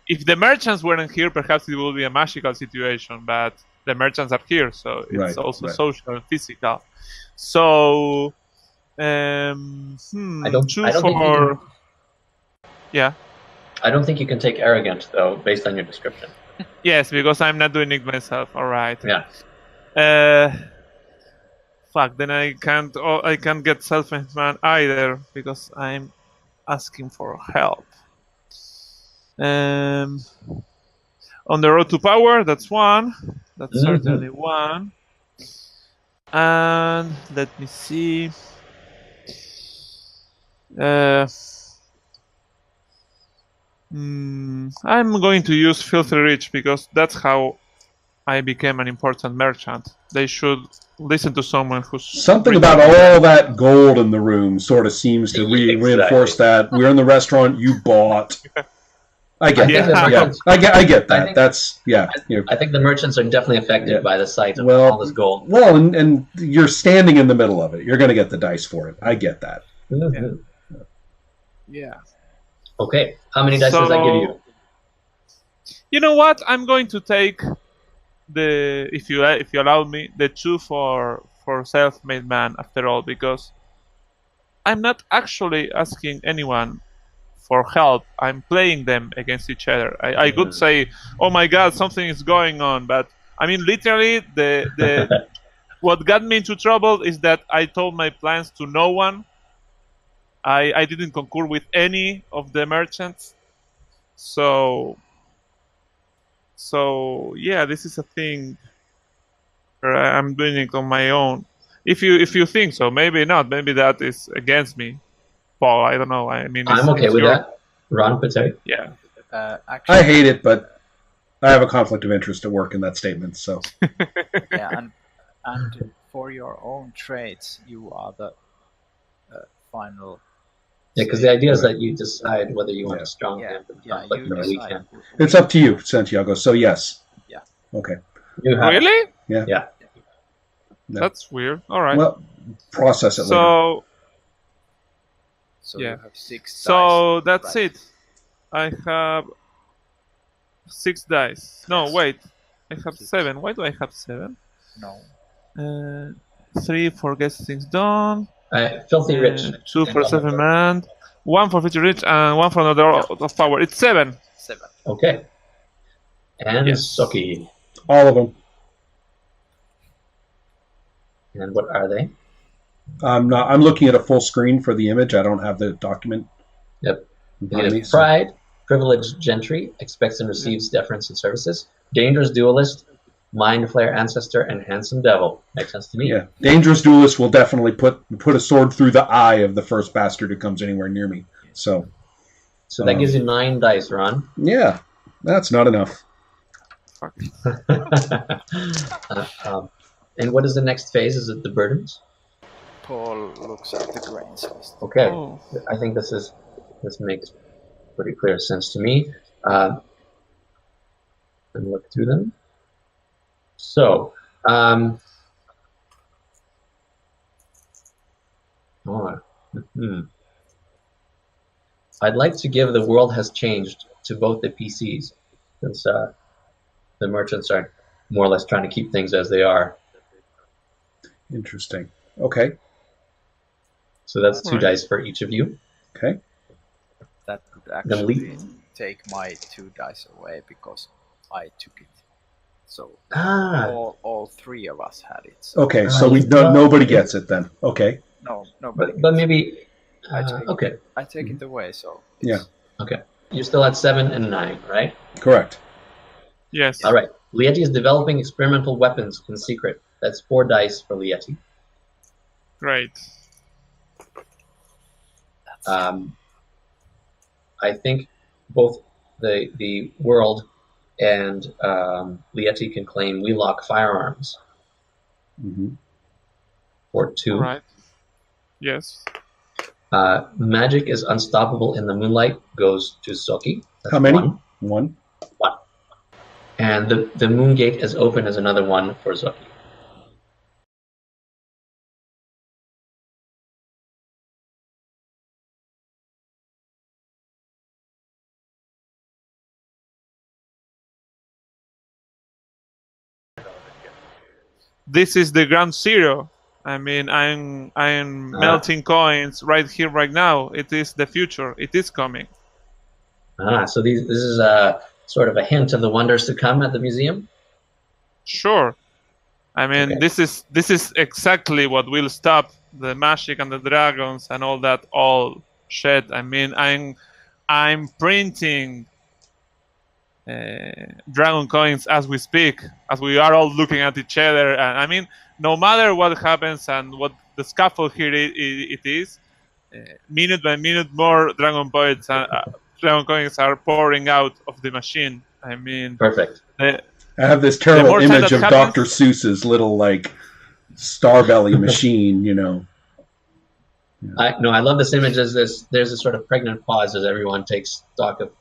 if the merchants weren't here, perhaps it would be a magical situation. But the merchants are here, so it's Right, also right. social and physical. So, I don't 2 think you for yeah. I don't think you can take arrogant, though, based on your description. Yes, because I'm not doing it myself. All right. Yeah. Fuck. Then I can't. I can't get self-man either because I'm asking for help. On the road to power, that's 1. That's Mhm. certainly 1. And let me see. I'm going to use Filthy Rich because that's how I became an important merchant. They should listen to someone who's Something about all that gold in the room sort of seems to Exactly. reinforce that. We're in the restaurant. You bought. I get Yeah. that. Yeah, I get that. think- That's yeah. You know, I think the merchants are definitely affected Yeah. by the sight of Well- all this gold. well, and you're standing in the middle of it. You're going to get the dice for it. I get that. Mhm. Yeah. Okay. How many dice does that give you? You know what? I'm going to take the if you allow me the 2 for self-made man after all, because I'm not actually asking anyone for help. I'm playing them against each other. I could say, "Oh my God, something is going on," but I mean, literally, the what got me into trouble is that I told my plans to no one. I didn't concur with any of the merchants. So yeah, this is a thing where I'm doing it on my own. If you think so, maybe not. Maybe that is against me, Paul. I don't know. I mean, I'm okay it's with your that. Ron Pateri? yeah. I Actually, hate it, but I have a conflict of interest at work in that statement. So yeah, and for your own traits, you are the final. Yeah, because say, the idea is right? that you decide whether you want Yeah. a strong Yeah, hand and yeah, conflict you or a weak decide. hand. it's up to you, Santiago. So yes. Yeah. Okay. You have it. Really? Yeah. Yeah. No. That's weird. All right. Well, process it later. So Yeah. you have 6 So dice. that's right? it. I have 6 dice. No, Yes. wait. I have 6. 7. Why do I have 7? No. 3 for get things done. Filthy Rich. 2 for seven man. 1 for feature rich and 1 for another of power. It's 7. 7. Okay. And Yes. Soki. All of them. And what are they? I'm not. I'm looking at a full screen for the image. I don't have the document. Yep. in front of me, so- Pride, privileged gentry, expects and receives deference and services. Dangerous duelist, mind flayer ancestor, and handsome devil. Makes sense to me. Yeah, dangerous duelist will definitely put a sword through the eye of the first bastard who comes anywhere near me. So that gives you 9 dice, Ron. yeah, that's not enough. And what is the next phase? Is it the burdens? Paul looks at the grains list. Okay. Oh. I think this makes pretty clear sense to me. And look through them. So, I'd like to give the world has changed to both the PCs, since the merchants are more or less trying to keep things as they are. Interesting. Okay. So that's 2 Alright. dice for each of you. Okay. That could Gonna actually take my 2 dice away because I took it. So all 3 of us had it. So Okay. So nobody gets it then. Okay. no, nobody. But maybe. Okay. Okay. I take it away. So Yeah. Okay. You're still at 7 and 9, right? Correct. Yes. All right. Lieti is developing experimental weapons in secret. That's 4 dice for Lieti. Great. I think both the world and Lieti can claim we lock firearms for 2. All right. Yes. Magic is unstoppable in the moonlight goes to Soki. That's How many? 1. 1. And the moon gate is open as another 1 for Soki. This is the ground zero. I mean, I'm melting coins right here, right now. It is the future. It is coming. So this is sort of a hint of the wonders to come at the museum? Sure. I mean, Okay. this is exactly what will stop the magic and the dragons and all that all shit. I mean, I'm printing dragon coins as we speak, as we are all looking at each other. And I mean, no matter what happens and what the scaffold here it is, minute by minute more dragon poets dragon coins are pouring out of the machine. I mean, Perfect. I have this terrible more time image that of happens- Dr. Seuss's little like Starbelly machine, you know. I love this image as there's a sort of pregnant pause as everyone takes stock of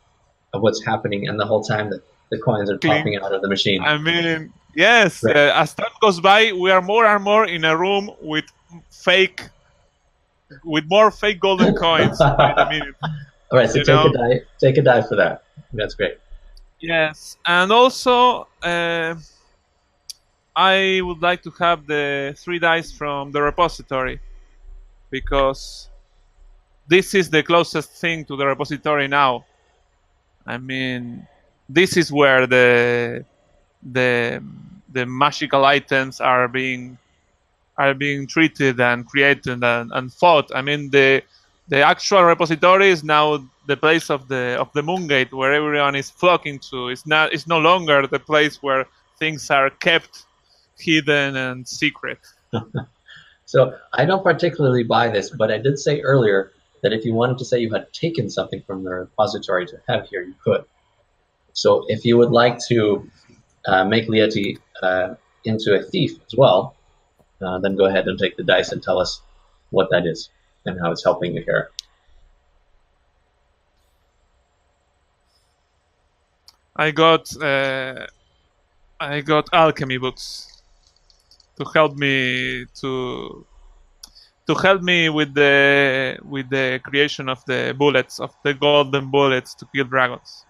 what's happening, and the whole time that the coins are popping out of the machine. I mean, yes, Right. as time goes by, we are more and more in a room with fake with more fake golden coins in a minute. All right, so You take know? a die. Take a die for that. That's great. Yes, and also I would like to have the 3 dice from the repository because this is the closest thing to the repository now. I mean, this is where the the magical items are being treated and created and fought. I mean, the actual repository is now the place of the Moongate where everyone is flocking to. It's no longer the place where things are kept hidden and secret. So I don't particularly buy this, but I did say earlier that if you wanted to say you had taken something from the repository to have here, you could. So if you would like to make Lieti into a thief as well, then go ahead and take the dice and tell us what that is and how it's helping you here. I got alchemy books to help me with the creation of the bullets, of the golden bullets to kill dragons.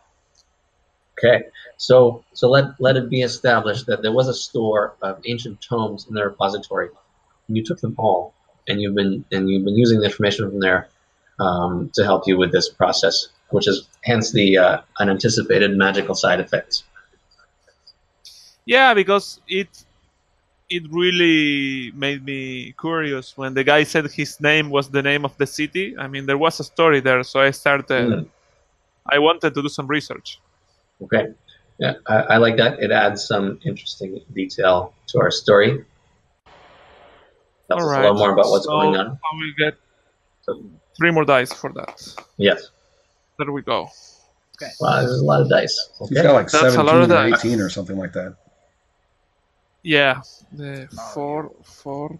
Okay, so let it be established that there was a store of ancient tomes in the repository, and you took them all, and you've been using the information from there to help you with this process, which is hence the unanticipated magical side effects. Yeah, because it really made me curious when the guy said his name was the name of the city. I mean, there was a story there, so I started. I wanted to do some research. Okay, yeah, I like that. It adds some interesting detail to our story. Tells us a lot more about what's going on. I will get 3 more dice for that. Yes. There we go. Okay. Wow, there's a lot of dice. Okay. He's got like That's 17 or 18 or something like that. Yeah, the 4, 4,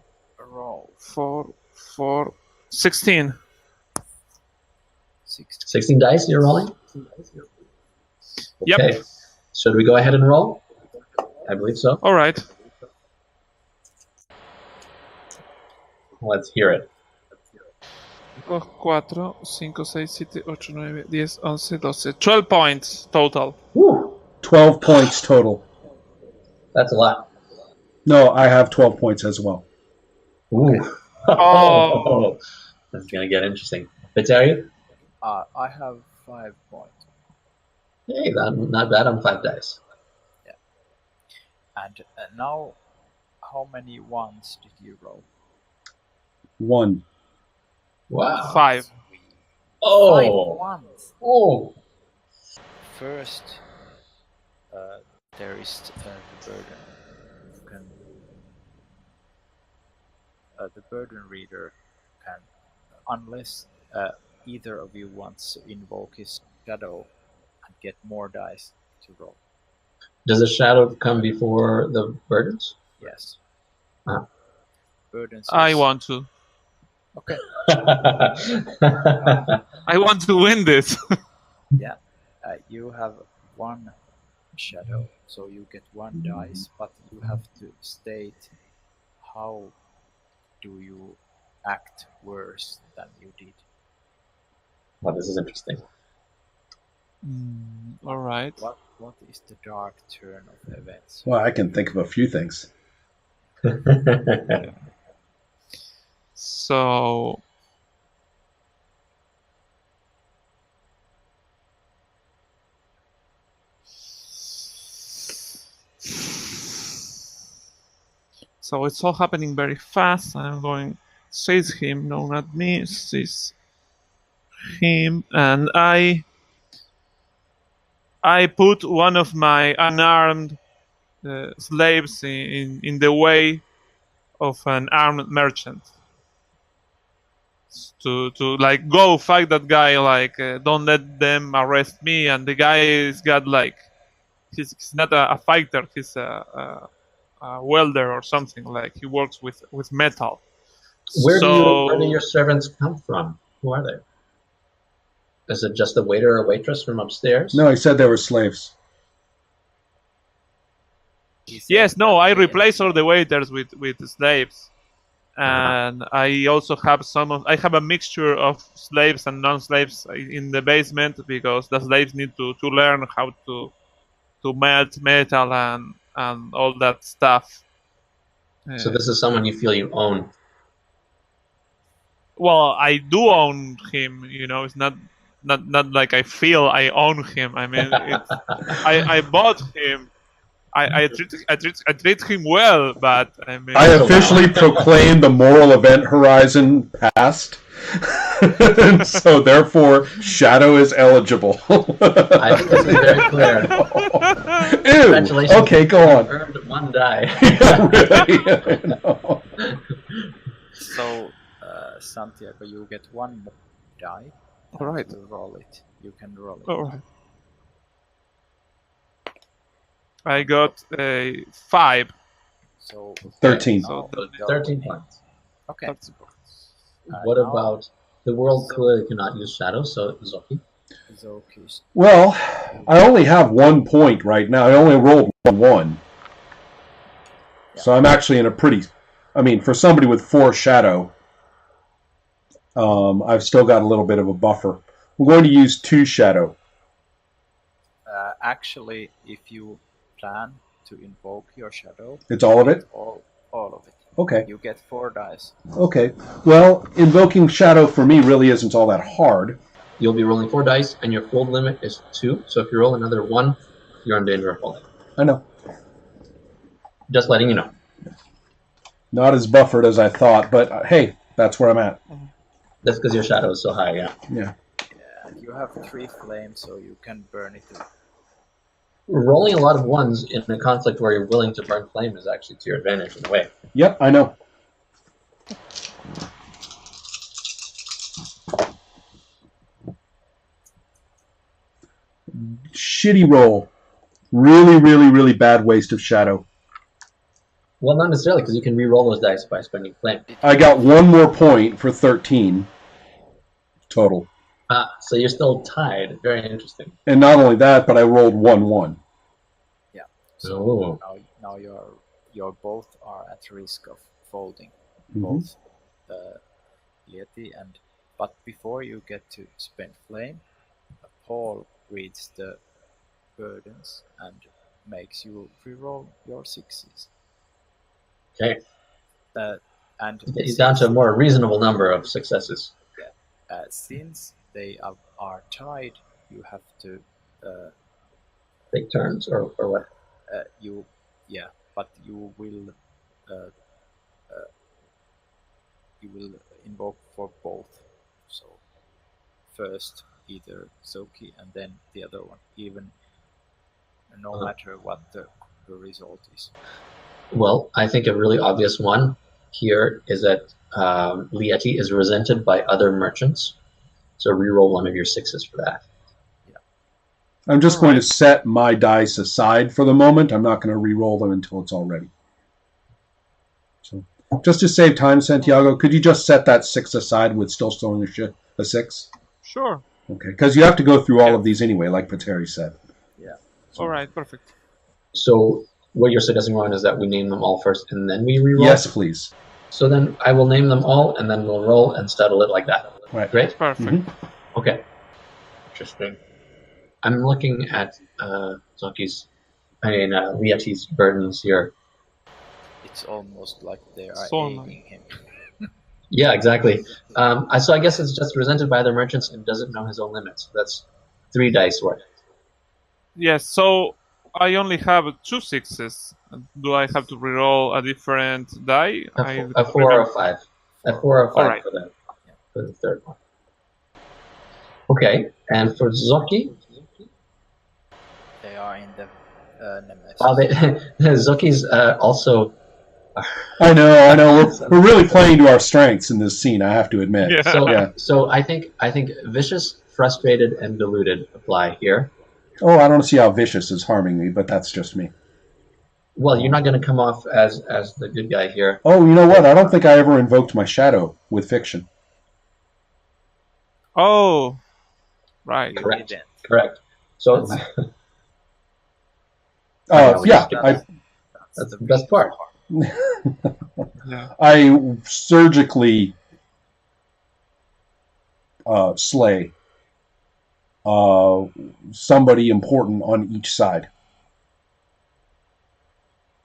Roll. 4, 4, 16. 16 dice you're rolling? Yep. Okay. Should we go ahead and roll? I believe so. All right. Let's hear it. 4, 5, 6, 7, 8, 9, 10, 11, 12. 12 points total. Woo! 12 points total. That's a lot. No, I have 12 points as well. Ooh. Oh. That's going to get interesting. Vitaria? I have 5 points. Hey, not bad on 5 dice. Yeah. And now, how many ones did you roll? 1. Wow. 5. Oh. 5 ones. Oh. First, there is the burden. The burden reader can, unless either of you wants to invoke his shadow and get more dice to roll. Does the shadow come before the burdens? Yes. Burdens. I want to. Okay. I want to win this. Yeah. You have 1 shadow, so you get 1 dice, but you have to state how do you act worse than you did. Well, this is interesting. All right. What is the dark turn of events? Well, I can think of a few things. So it's all happening very fast. I'm going, says him, no, not me, says him, and I put one of my unarmed slaves in the way of an armed merchant to like go fight that guy, like don't let them arrest me. And the guy is got like he's not a fighter, he's a welder or something, like he works with metal. Where do your servants come from? Who are they? Is it just a waiter or waitress from upstairs? No, he said they were slaves. Yes, no, I replace all the waiters with slaves. and I also have I have a mixture of slaves and non-slaves in the basement because the slaves need to learn how to melt metal and all that stuff. So this is someone you feel you own. Well, I do own him. It's not like I feel I own him. I mean, I bought him. I treat him well, but I mean, I officially proclaim the moral event horizon passed. And so therefore Shadow is eligible. I think this is very clear. Ew. Congratulations. Okay, go on. You earned 1 die. Yeah, really. No. So, Santiago, you get 1 more die. All right. To roll it. You can roll it. All right. I got a 5. So 13. now So you're 13 winning. points. Okay. That's What now about the world clearly cannot use shadow, so Zoki. Zoki's. Well, I only have 1 point right now. I only rolled 1. So I'm actually in a pretty... I mean, for somebody with 4 shadow, I've still got a little bit of a buffer. I'm going to use 2 shadow. Actually, if you plan to invoke your shadow, It's all of it? all of it. Okay. You get 4 dice. Okay. Well, invoking shadow for me really isn't all that hard. You'll be rolling 4 dice, and your fold limit is 2. So if you roll another 1, you're in danger of falling. I know. Just letting you know. Not as buffered as I thought, but hey, that's where I'm at. That's because your shadow is so high, yeah. Yeah. Yeah, you have 3 flames, so you can burn it. Rolling a lot of 1s in a conflict where you're willing to burn flame is actually to your advantage in a way. Yep, I know. Shitty roll. Really, really, really bad waste of shadow. Well, not necessarily, because you can re-roll those dice by spending flame. I got 1 more point for 13 total. So you're still tied. Very interesting. And not only that, but I rolled 1-1. So Ooh. now you're both are at risk of folding, Mhm. both Lieti but before you get to spend flame, Paul reads the burdens and makes you reroll your 6s. Okay. And He's down to a more reasonable number of successes. since they are tied, you have to Take turns, or what? but you will invoke for both. So first either Zoki and then the other one, even no matter what the result is. Well, I think a really obvious one here is that Lieti is resented by other merchants. So reroll one of your 6s for that. I'm just going to set my dice aside for the moment. I'm not going to re-roll them until it's all ready. So, just to save time, Santiago, could you just set that 6 aside with still showing a 6? Sure. Okay, because you have to go through all of these anyway, like Pateri said. Yeah. All right. Perfect. So what you're suggesting, Ron, is that we name them all first and then we reroll? Yes, please. So then I will name them all and then we'll roll and settle it like that. Right. Great? Perfect. Mm-hmm. Okay. Interesting. I'm looking at Lieti's burdens here. It's almost like they are So aiming him. Yeah, exactly. So I guess it's just resented by other merchants and doesn't know his own limits. That's 3 dice worth. Yes. So I only have 2 6s. Do I have to reroll a different die? A 4 or a 5. A 4 or a 5 Alright. for the third one. Okay, and for Zoki, They are in the Nemesis. Zoki's also. I know. We're really playing to our strengths in this scene, I have to admit. Yeah. So, Yeah. so I think vicious, frustrated, and deluded apply here. Oh, I don't see how vicious is harming me, but that's just me. Well, you're not going to come off as the good guy here. Oh, you know what? I don't think I ever invoked my shadow with fiction. Oh, right. You Correct. didn't. Correct. So Yeah, that's the best part. Yeah. I surgically slay somebody important on each side.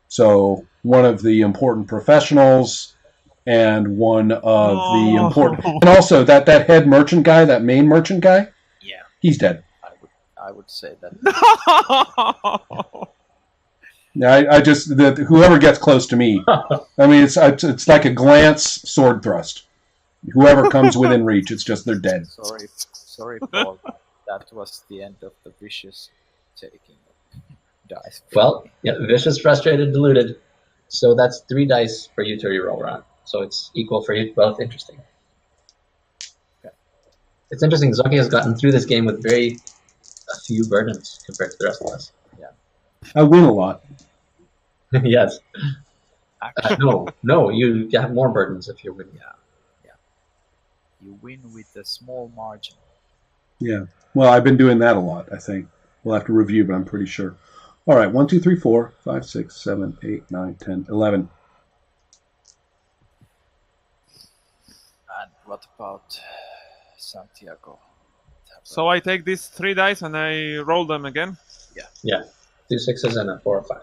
So one of the important professionals and one of the important, No. and also that head merchant guy, that main merchant guy, Yeah, he's dead. I would say that. Yeah, I just that whoever gets close to me, I mean, it's like a glance sword thrust. Whoever comes within reach, it's just they're dead. Sorry, Paul. That was the end of the vicious taking dice. Well, yeah, vicious, frustrated, deluded. So that's 3 dice for you to reroll, Ron. So it's equal for you both. Interesting. Okay. It's interesting. Zoki has gotten through this game with a few burdens compared to the rest of us. I win a lot. Yes. Actually, No, you have more burdens if you're winning. you win with a small margin. Yeah. Well, I've been doing that a lot, I think. We'll have to review, but I'm pretty sure. All right. 1, 2, 3, 4, 5, 6, 7, 8, 9, 10, 11. And what about Santiago? So I take these 3 dice and I roll them again. Yeah. 2 6s and a 4 or 5.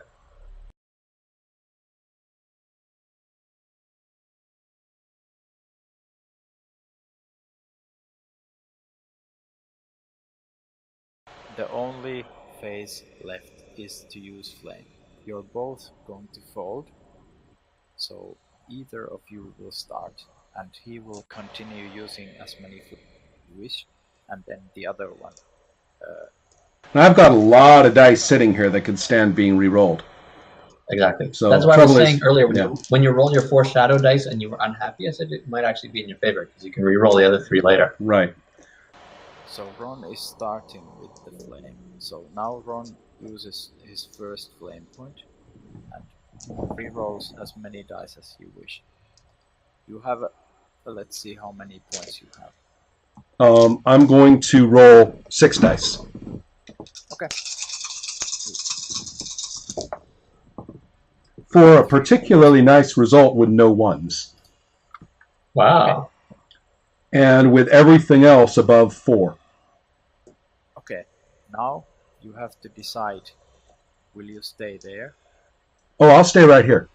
The only phase left is to use flame. You're both going to fold, so either of you will start, and he will continue using as many flames as you wish, and then the other one. Now, I've got a lot of dice sitting here that could stand being re-rolled. Exactly. So that's why I was trouble is- saying earlier yeah. when you roll your 4 shadow dice and you were unhappy, I said it might actually be in your favor because you can re-roll the other 3 later. Right. So Ron is starting with the flame. So now Ron uses his first flame point and re-rolls as many dice as you wish. You have let's see how many points you have. I'm going to roll 6 dice. Okay. For a particularly nice result with no ones. Wow. And with everything else above 4. Okay. Now you have to decide, will you stay there? Oh, I'll stay right here.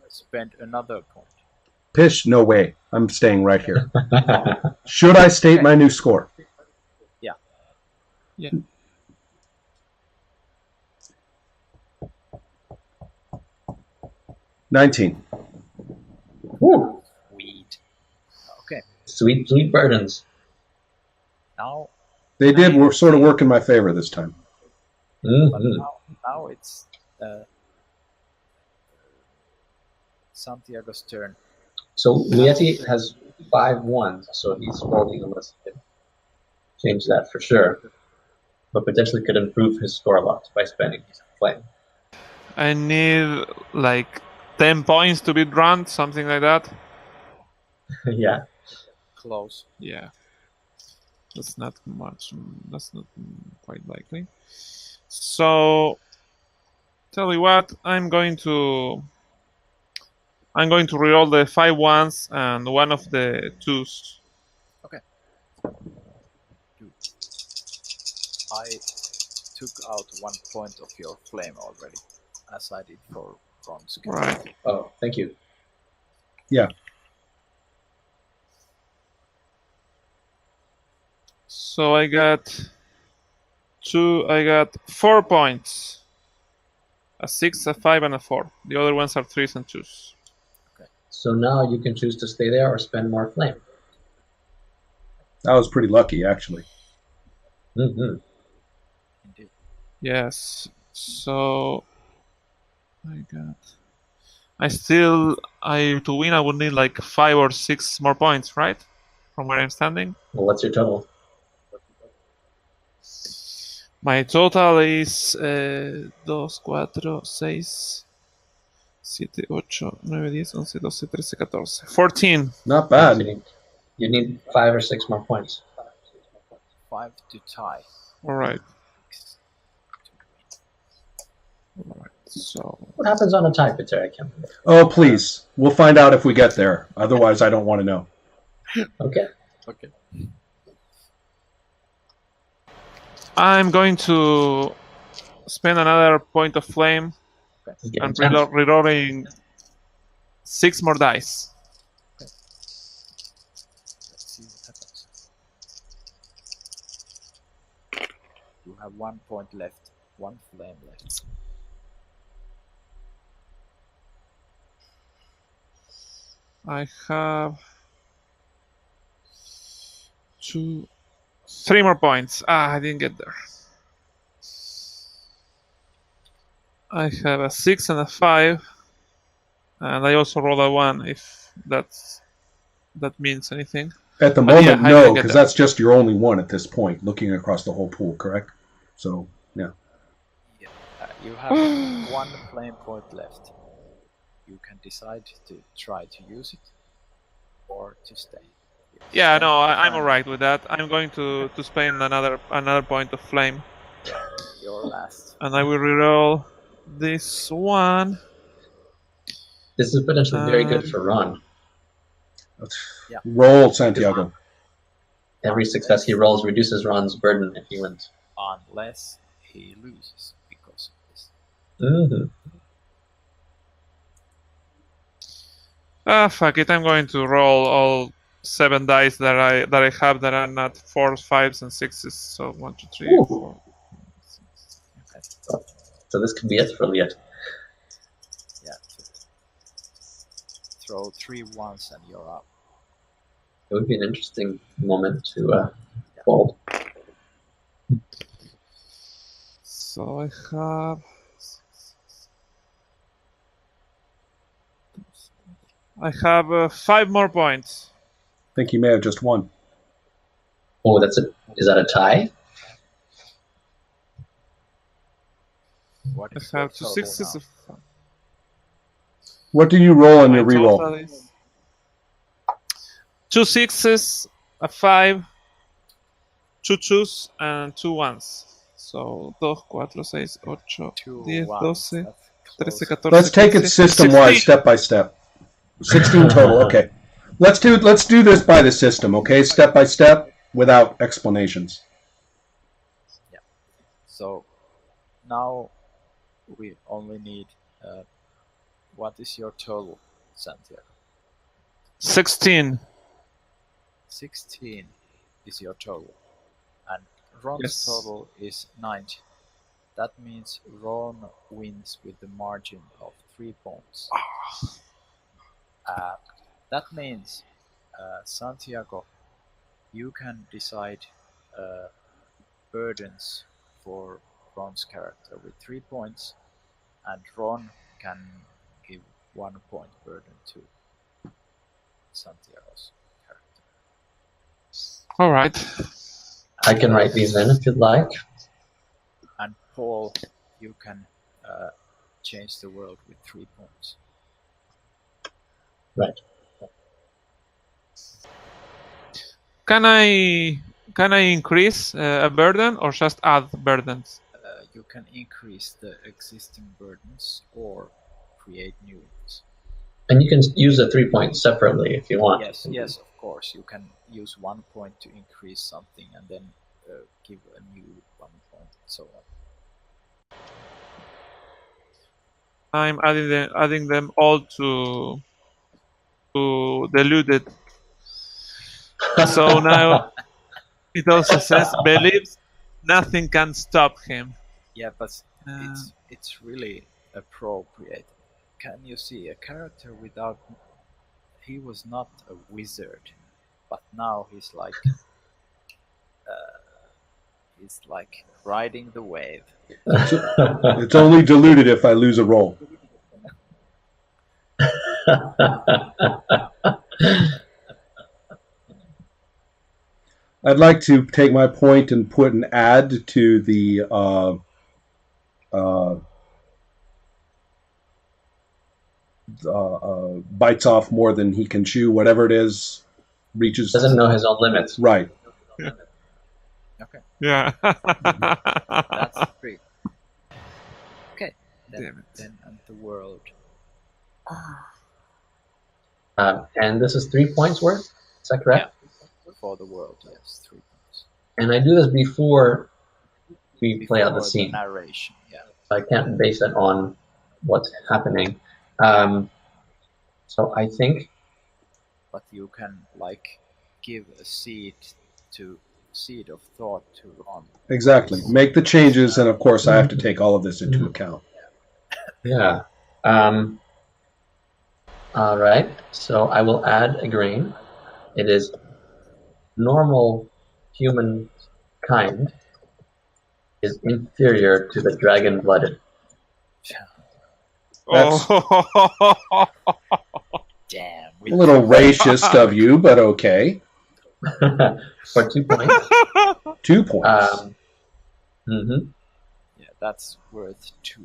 Spend another point. Pish, no way. I'm staying right here. Should I state my new score? Yeah. Yeah. $19. Woo. Sweet. Okay. Sweet, sweet burdens. Now. They did sort of work in my favor this time. But Mm-hmm. now it's Santiago's turn. So Lieti has 5 1s, so he's folding unless he can change that for sure. But potentially could improve his score a lot by spending his flame. I need like 10 points to be drawn, something like that. Yeah. Close. Yeah. That's not much. That's not quite likely. So, tell you what, I'm going to reroll the 5 ones and one of the 2s. Okay. I took out 1 point of your flame already, as I did for Ron's. Right. Oh, thank you. Yeah. So I got 4 points. A 6, a 5, and a 4. The other ones are 3s and 2s. So now you can choose to stay there or spend more flame. That was pretty lucky, actually. Mm-hmm. Indeed. Yes. So to win I would need like 5 or 6 more points, right? From where I'm standing. Well, what's your total? My total is 2, 4, 6, 7, 8, 9, 10, 11, 12, 13, 14. 14. Not So bad. you need 5 or 6 more points. 5 to tie. All right. 6 to win. All right. So What happens on a tie, Peter? I can't remember. Oh, please. We'll find out if we get there. Otherwise, I don't want to know. Okay. Okay. I'm going to spend another point of flame This is getting and tense. rerolling 6 more dice. Let's see what happens. You have 1 point left. 1 flame left. I have 3 more points. I didn't get there. I have a 6 and a 5, and I also roll a 1 if that means anything. At the But moment, yeah, I no, didn't get because there. that's just your only one at this point, looking across the whole pool, correct? So, yeah. You have 1 flame point left. You can decide to try to use it or to stay. Yeah, Spend no, the I'm time. alright with that. I'm going to spend another point of flame, Your last. and I will reroll this one. This is potentially very good for Ron. Yeah. Roll, Santiago. Every success he rolls reduces Ron's burden if he wins. Unless he loses because of this. Mm-hmm. Fuck it. I'm going to roll all 7 dice that I have that are not 4s, 5s, and 6s. So 1, 2, 3, Ooh. 4. Okay. So this could be it for Liet. Yeah. Throw 3 ones and you're up. It would be an interesting moment to fold. So I have. I have 5 more points. I think he may have just won. Oh, that's it. Is that a tie? What I is your have 2 total 6s. now? What do you roll on My your total reroll? is 2 6s, a 5, 2 2s, and 2 1s. So 2, 4, 6, 8, 2 10, ones. 12, That's 13, close. 14, Let's take it 15, system-wise, 16. step by step. 16 total, okay. Let's do this by the system, okay? Step by step, without explanations. So now we only need. What is your total, Santiago? 16. 16 is your total, and Ron's Yes. total is 90. That means Ron wins with the margin of 3 points. That means, Santiago, you can decide burdens for Ron's character with 3 points, and Ron can give 1 point burden to Santiago's character. All right. I can write these in if you'd like. And Paul, you can change the world with 3 points. Right. Can I increase a burden or just add burdens? You can increase the existing burdens or create new ones. And you can use the 3 points separately if you want. Yes, of course. You can use 1 point to increase something and then give a new 1 point and so on. I'm adding them all to diluted. So now it also says believes nothing can stop him. Yeah, but it's really appropriate. Can you see a character without? He was not a wizard, but now he's like riding the wave. It's only diluted if I lose a roll. I'd like to take my point and put an add to the bites off more than he can chew, whatever it is, reaches. Doesn't know his own limits. Right. Okay, Yeah. that's 3. Okay, Damn it. then and the world. And this is 3 points worth. Is that correct? For the world, yes, 3 points. And I do this before we play out the Before scene. narration, yeah. So I can't base it on what's happening. So I think. But you can give a seed of thought to Ron. Exactly. Make the changes, and of course, I have to take all of this into account. Yeah. All right. So I will add a grain. It is normal human kind is inferior to the dragon-blooded. That's Damn. a little racist of you, but okay. For 2 points. 2 points. Yeah, that's worth 2.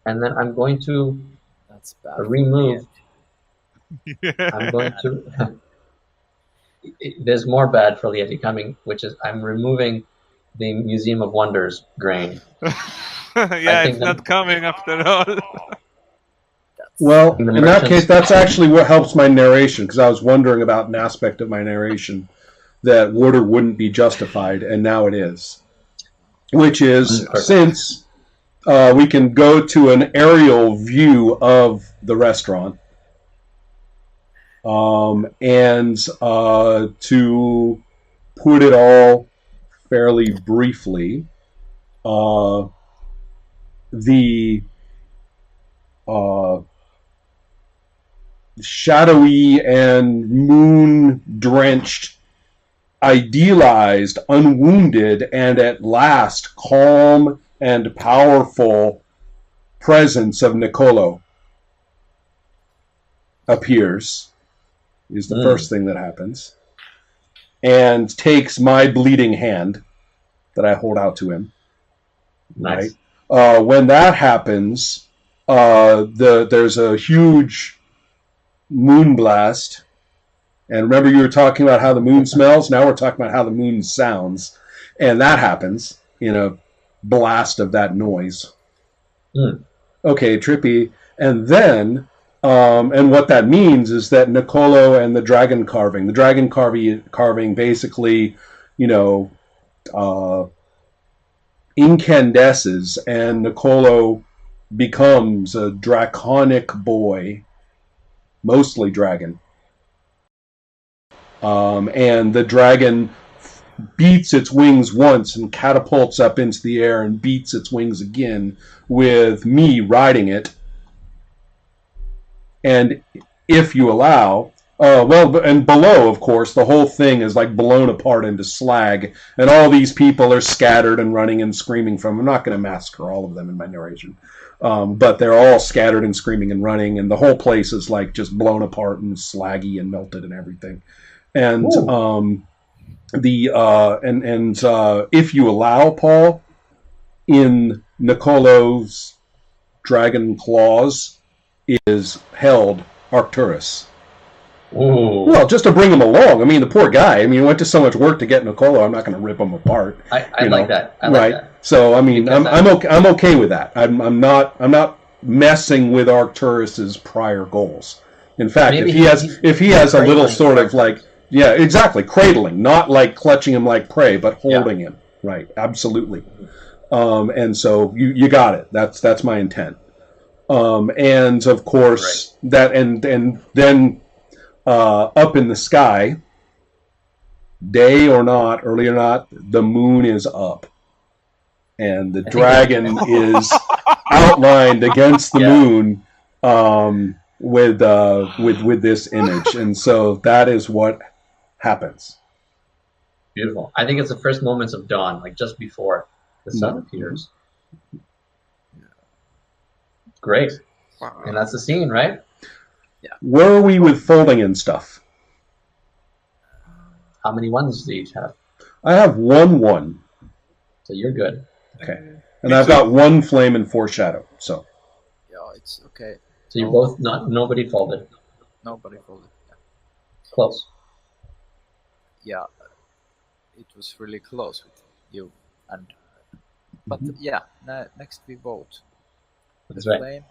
And then I'm going to That's bad. remove. I'm going to. There's more bad for Lieti coming, which is I'm removing the Museum of Wonders grain. It's not coming after all. Well, in that case, that's actually what helps my narration, because I was wondering about an aspect of my narration that water wouldn't be justified, and now it is. Which is, since we can go to an aerial view of the restaurant, and to put it all fairly briefly, the shadowy and moon-drenched, idealized, unwounded, and at last calm and powerful presence of Nicolo appears, is the first thing that happens, and takes my bleeding hand that I hold out to him. Nice. Right? When that happens, there's a huge moon blast. And remember, you were talking about how the moon smells? Now we're talking about how the moon sounds. And that happens in a blast of that noise. Okay, trippy. And then, and what that means is that Nicolo and the dragon carving basically, incandesces, and Nicolo becomes a draconic boy, mostly dragon. And the dragon beats its wings once and catapults up into the air and beats its wings again with me riding it. And if you allow, and below, of course, the whole thing is like blown apart into slag, and all these people are scattered and running and screaming from. I'm not going to massacre all of them in my narration, but they're all scattered and screaming and running, and the whole place is like just blown apart and slaggy and melted and everything. And if you allow, Paul, in Nicolo's dragon claws is held Arcturus. Ooh. Well, just to bring him along. I mean, the poor guy. I mean, he went to so much work to get Nicolo. I'm not going to rip him apart. I like that. I like that. So, I mean, I'm okay with that. I'm not messing with Arcturus's prior goals. In fact, Maybe if he has a little sort of Arcturus. exactly, cradling, not like clutching him like prey, but holding him. Right, absolutely. And so you got it. That's my intent. And of course that and then up in the sky, day or not, early or not, the moon is up, and the dragon is outlined against the moon with this image, and so that is what happens. Beautiful. I think it's the first moments of dawn, like just before the sun appears. Great. Wow. And that's the scene, right? Yeah. Where are we with folding and stuff? How many ones do you each have? I have 1/1. So you're good. Okay. And I've got 1 flame and 4 shadow. So. Yeah, it's okay. So you both nobody folded. Nobody folded. Yeah. Close. Yeah, it was really close with you, but next we vote. That's right. flame.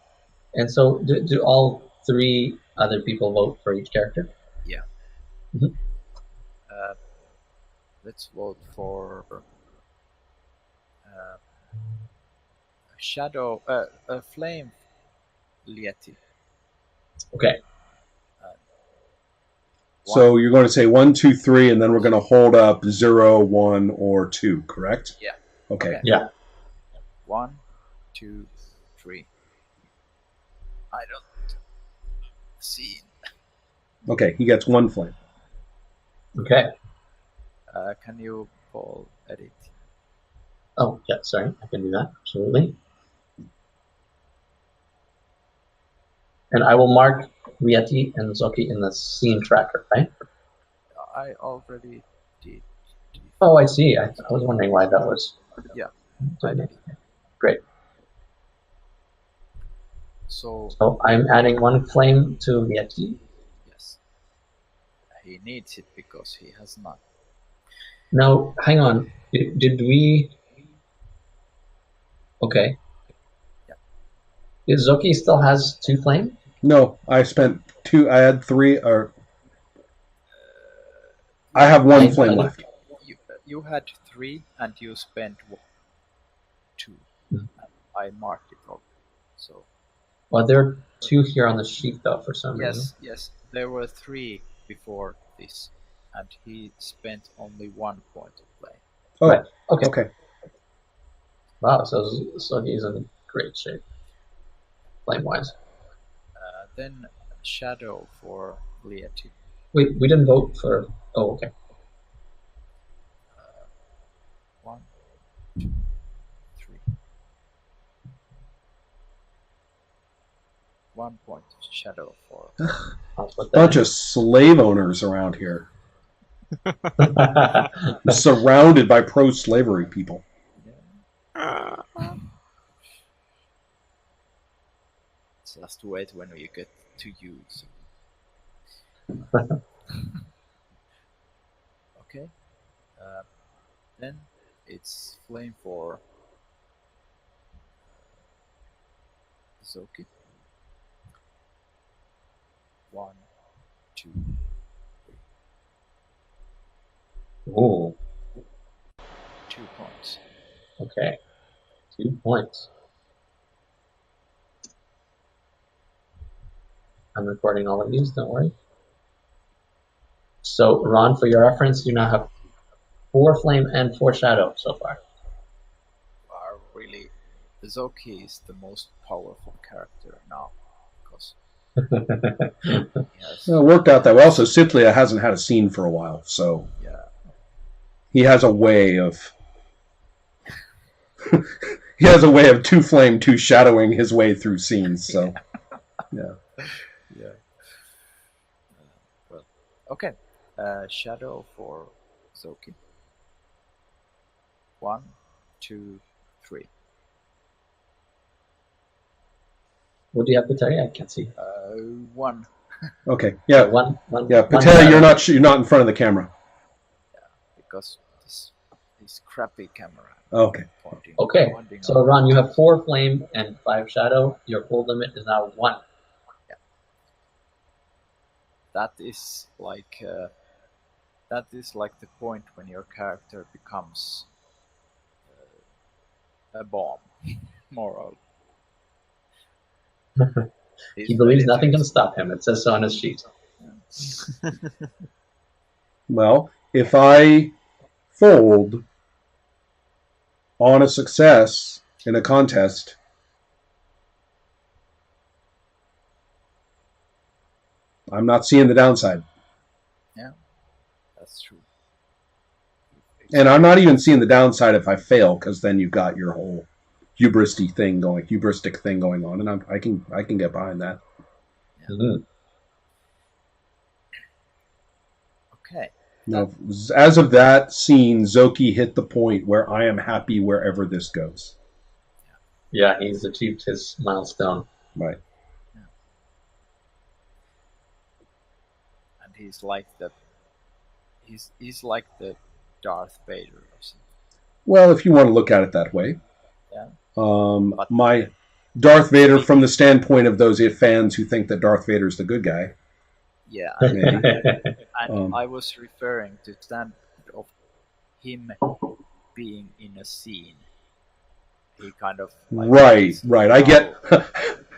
And so, do all 3 other people vote for each character? Yeah. Mhm. Let's vote for shadow, flame Lieti. Okay. So you're going to say 1, 2, 3, and then we're going to hold up 0, 1, or 2, correct? Yeah. Okay. Yeah. 1, 2, 3. I don't see. Okay, he gets 1 flame. Okay. Can you, Paul, edit? Oh, yeah, sorry. I can do that. Absolutely. And I will mark Rieti and Zoki in the scene tracker, right? I already did. Oh, I see. I was wondering why that was. Yeah, I did. Great. So, So I'm adding 1 flame to Rieti. yes. He needs it because he has not. Now, hang on. Did we... Okay. Yeah. Is Zoki still has 2 flame? No, I spent 2. I had 3, or I have 1 flame left. You had 3 and you spent 2. Hmm. I marked it all. So. Well, there are 2 here on the sheet, though, for some reason. Yes. There were 3 before this, and he spent only 1 point of play. Oh, Right. Okay. okay. Wow, so Zoki is in great shape, flame-wise. Then shadow for Lieti. Wait, we didn't vote for... Oh, okay. 1, 2, 3. 1 point shadow for. I'll put that Bunch in. of slave owners around here. Surrounded by pro-slavery people. Just wait when you get to use. Okay. Then it's flame for Zoki. 1, 2, 3. Ooh, 2 points. okay. 2 points. I'm recording all of these, don't worry. So, Ron, for your reference, you now have 4 flame and 4 shadow so far. Are really Zoki is the most powerful character now because It worked out that well. So Citlia hasn't had a scene for a while, so yeah, he has a way of 2 flame, 2 shadowing his way through scenes. So yeah. Well, okay. Shadow for Zoki. 1, 2, 3. What do you have, Pateri? I can't see. 1. Okay. Yeah. One. Yeah. one Patel, shadow. you're not in front of the camera. Because this crappy camera. Okay. Okay. Pointing So, out. Ron, you have 4 flame and 5 shadow. Your full limit is now 1. That is like the point when your character becomes a bomb, moral. He believes nothing can stop him. It says so on his sheet. Well, if I fold on a success in a contest, I'm not seeing the downside. Yeah, that's true. And I'm not even seeing the downside if I fail, because then you've got your whole hubristic thing going on, and I can get behind that. Yeah. Mm-hmm. Okay. Now, as of that scene, Zoki hit the point where I am happy wherever this goes. Yeah, he's achieved his milestone. Right. And he's like the Darth Vader or something. Well, if you want to look at it that way. Yeah. My Darth Vader from the standpoint of those fans who think that Darth Vader's the good guy. Yeah, Maybe. and I was referring to stand of him being in a scene. He kind of like Right. I get.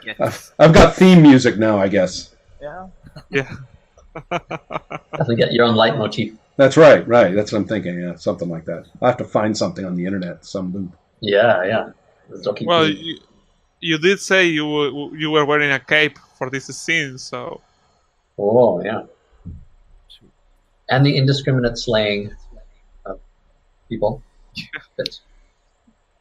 gets I've got theme music now, I guess. yeah. Yeah. Definitely get your own leitmotif. That's right. That's what I'm thinking. Yeah, something like that. I have to find something on the internet. Some loop. Yeah. Well, you did say you were wearing a cape for this scene, so Oh, yeah. And the indiscriminate slaying of people. Fits.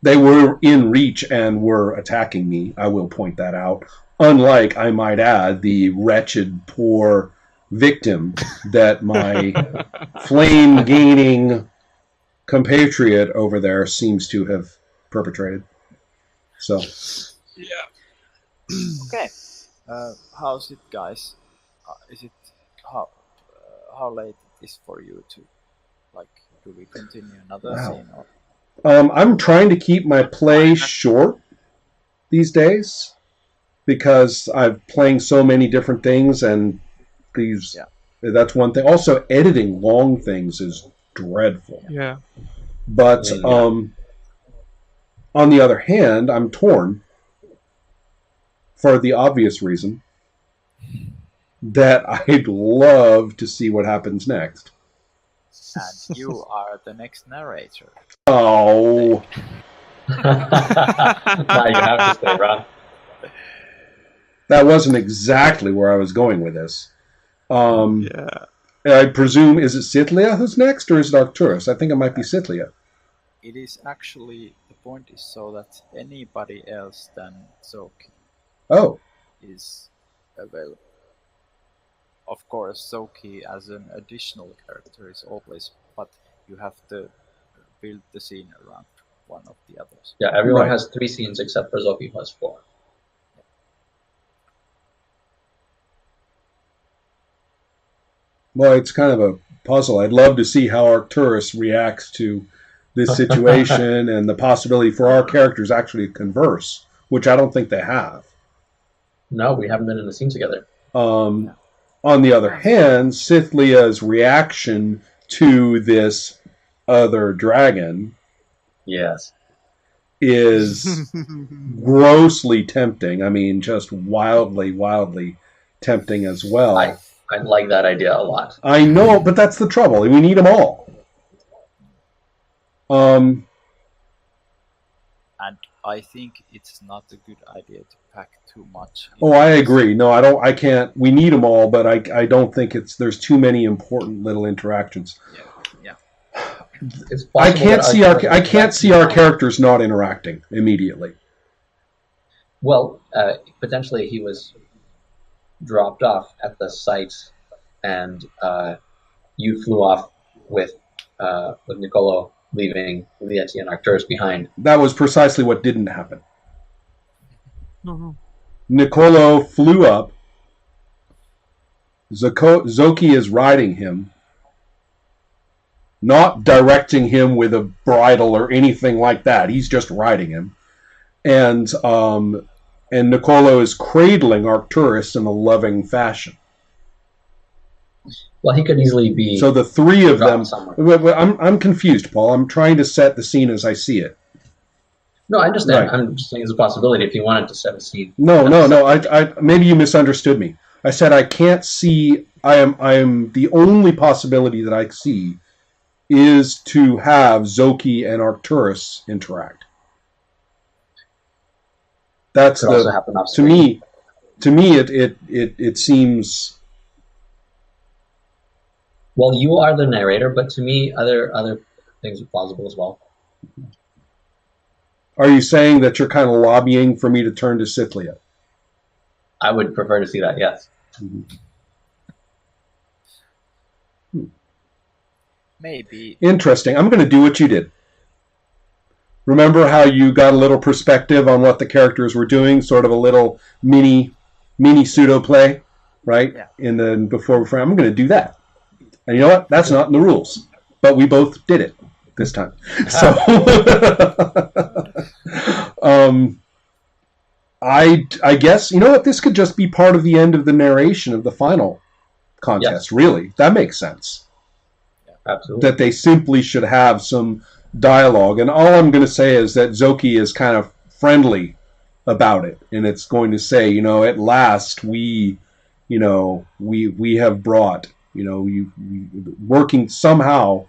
They were in reach and were attacking me. I will point that out. Unlike, I might add, the wretched, poor victim that my flame-gaining compatriot over there seems to have perpetrated. So, yeah. Okay. How's it, guys? Is it how late it is for you to like? Do we continue another scene? Or? I'm trying to keep my play short these days because I'm playing so many different things, and these. Yeah. That's one thing. Also, editing long things is dreadful. Yeah. But on the other hand, I'm torn for the obvious reason that I'd love to see what happens next. And you are the next narrator. Oh. Now you have to stay, Ron. That wasn't exactly where I was going with this. Yeah. I presume, is it Sithlia who's next, or is it Arcturus? I think it might be Sithlia. It is actually, the point is so that anybody else than Zoki Oh. is available. Of course, Zoki as an additional character is always, but you have to build the scene around one of the others. Yeah, everyone Right. has 3 scenes except for Zoki, who has 4. Well, it's kind of a puzzle. I'd love to see how Arcturus reacts to this situation and the possibility for our characters actually to converse, which I don't think they have. No, we haven't been in a scene together. On the other hand, Sithlia's reaction to this other dragon Yes. is grossly tempting. I mean, just wildly tempting as well. I like that idea a lot. I know, but that's the trouble. We need them all. And I think it's not a good idea to pack too much. Oh, I agree. No, I can't. We need them all, but I don't think there's too many important little interactions. Yeah. It's I possible that I can't see our characters not interacting immediately. Well, potentially he was dropped off at the site, and you flew off with Nicolo, leaving Lieti and Arcturus behind. That was precisely what didn't happen. Mm-hmm. Nicolo flew up. Zoki is riding him, not directing him with a bridle or anything like that. He's just riding him, and Nicolo is cradling Arcturus in a loving fashion. Well, he could easily be. So the three of them. somewhere. I'm confused, Paul. I'm trying to set the scene as I see it. No, I understand. Right. I'm just saying it's a possibility if you wanted to set a scene. No. I maybe you misunderstood me. I said I can't see. I am the only possibility that I see is to have Zoki and Arcturus interact. That's Could also happen off to screen. me it seems. Well, you are the narrator, but to me, other things are plausible as well. Are you saying that you're kind of lobbying for me to turn to Sithlia? I would prefer to see that. Yes. Maybe. Interesting. I'm going to do what you did. Remember how you got a little perspective on what the characters were doing, sort of a little mini pseudo play, right? Yeah. And then before I'm going to do that. And you know what? That's not in the rules, but we both did it this time. So I guess, you know what, this could just be part of the end of the narration of the final contest, really. That makes sense. Absolutely. That they simply should have some dialogue. And all I'm going to say is that Zoki is kind of friendly about it. And it's going to say, you know, at last we have brought, you know, working somehow,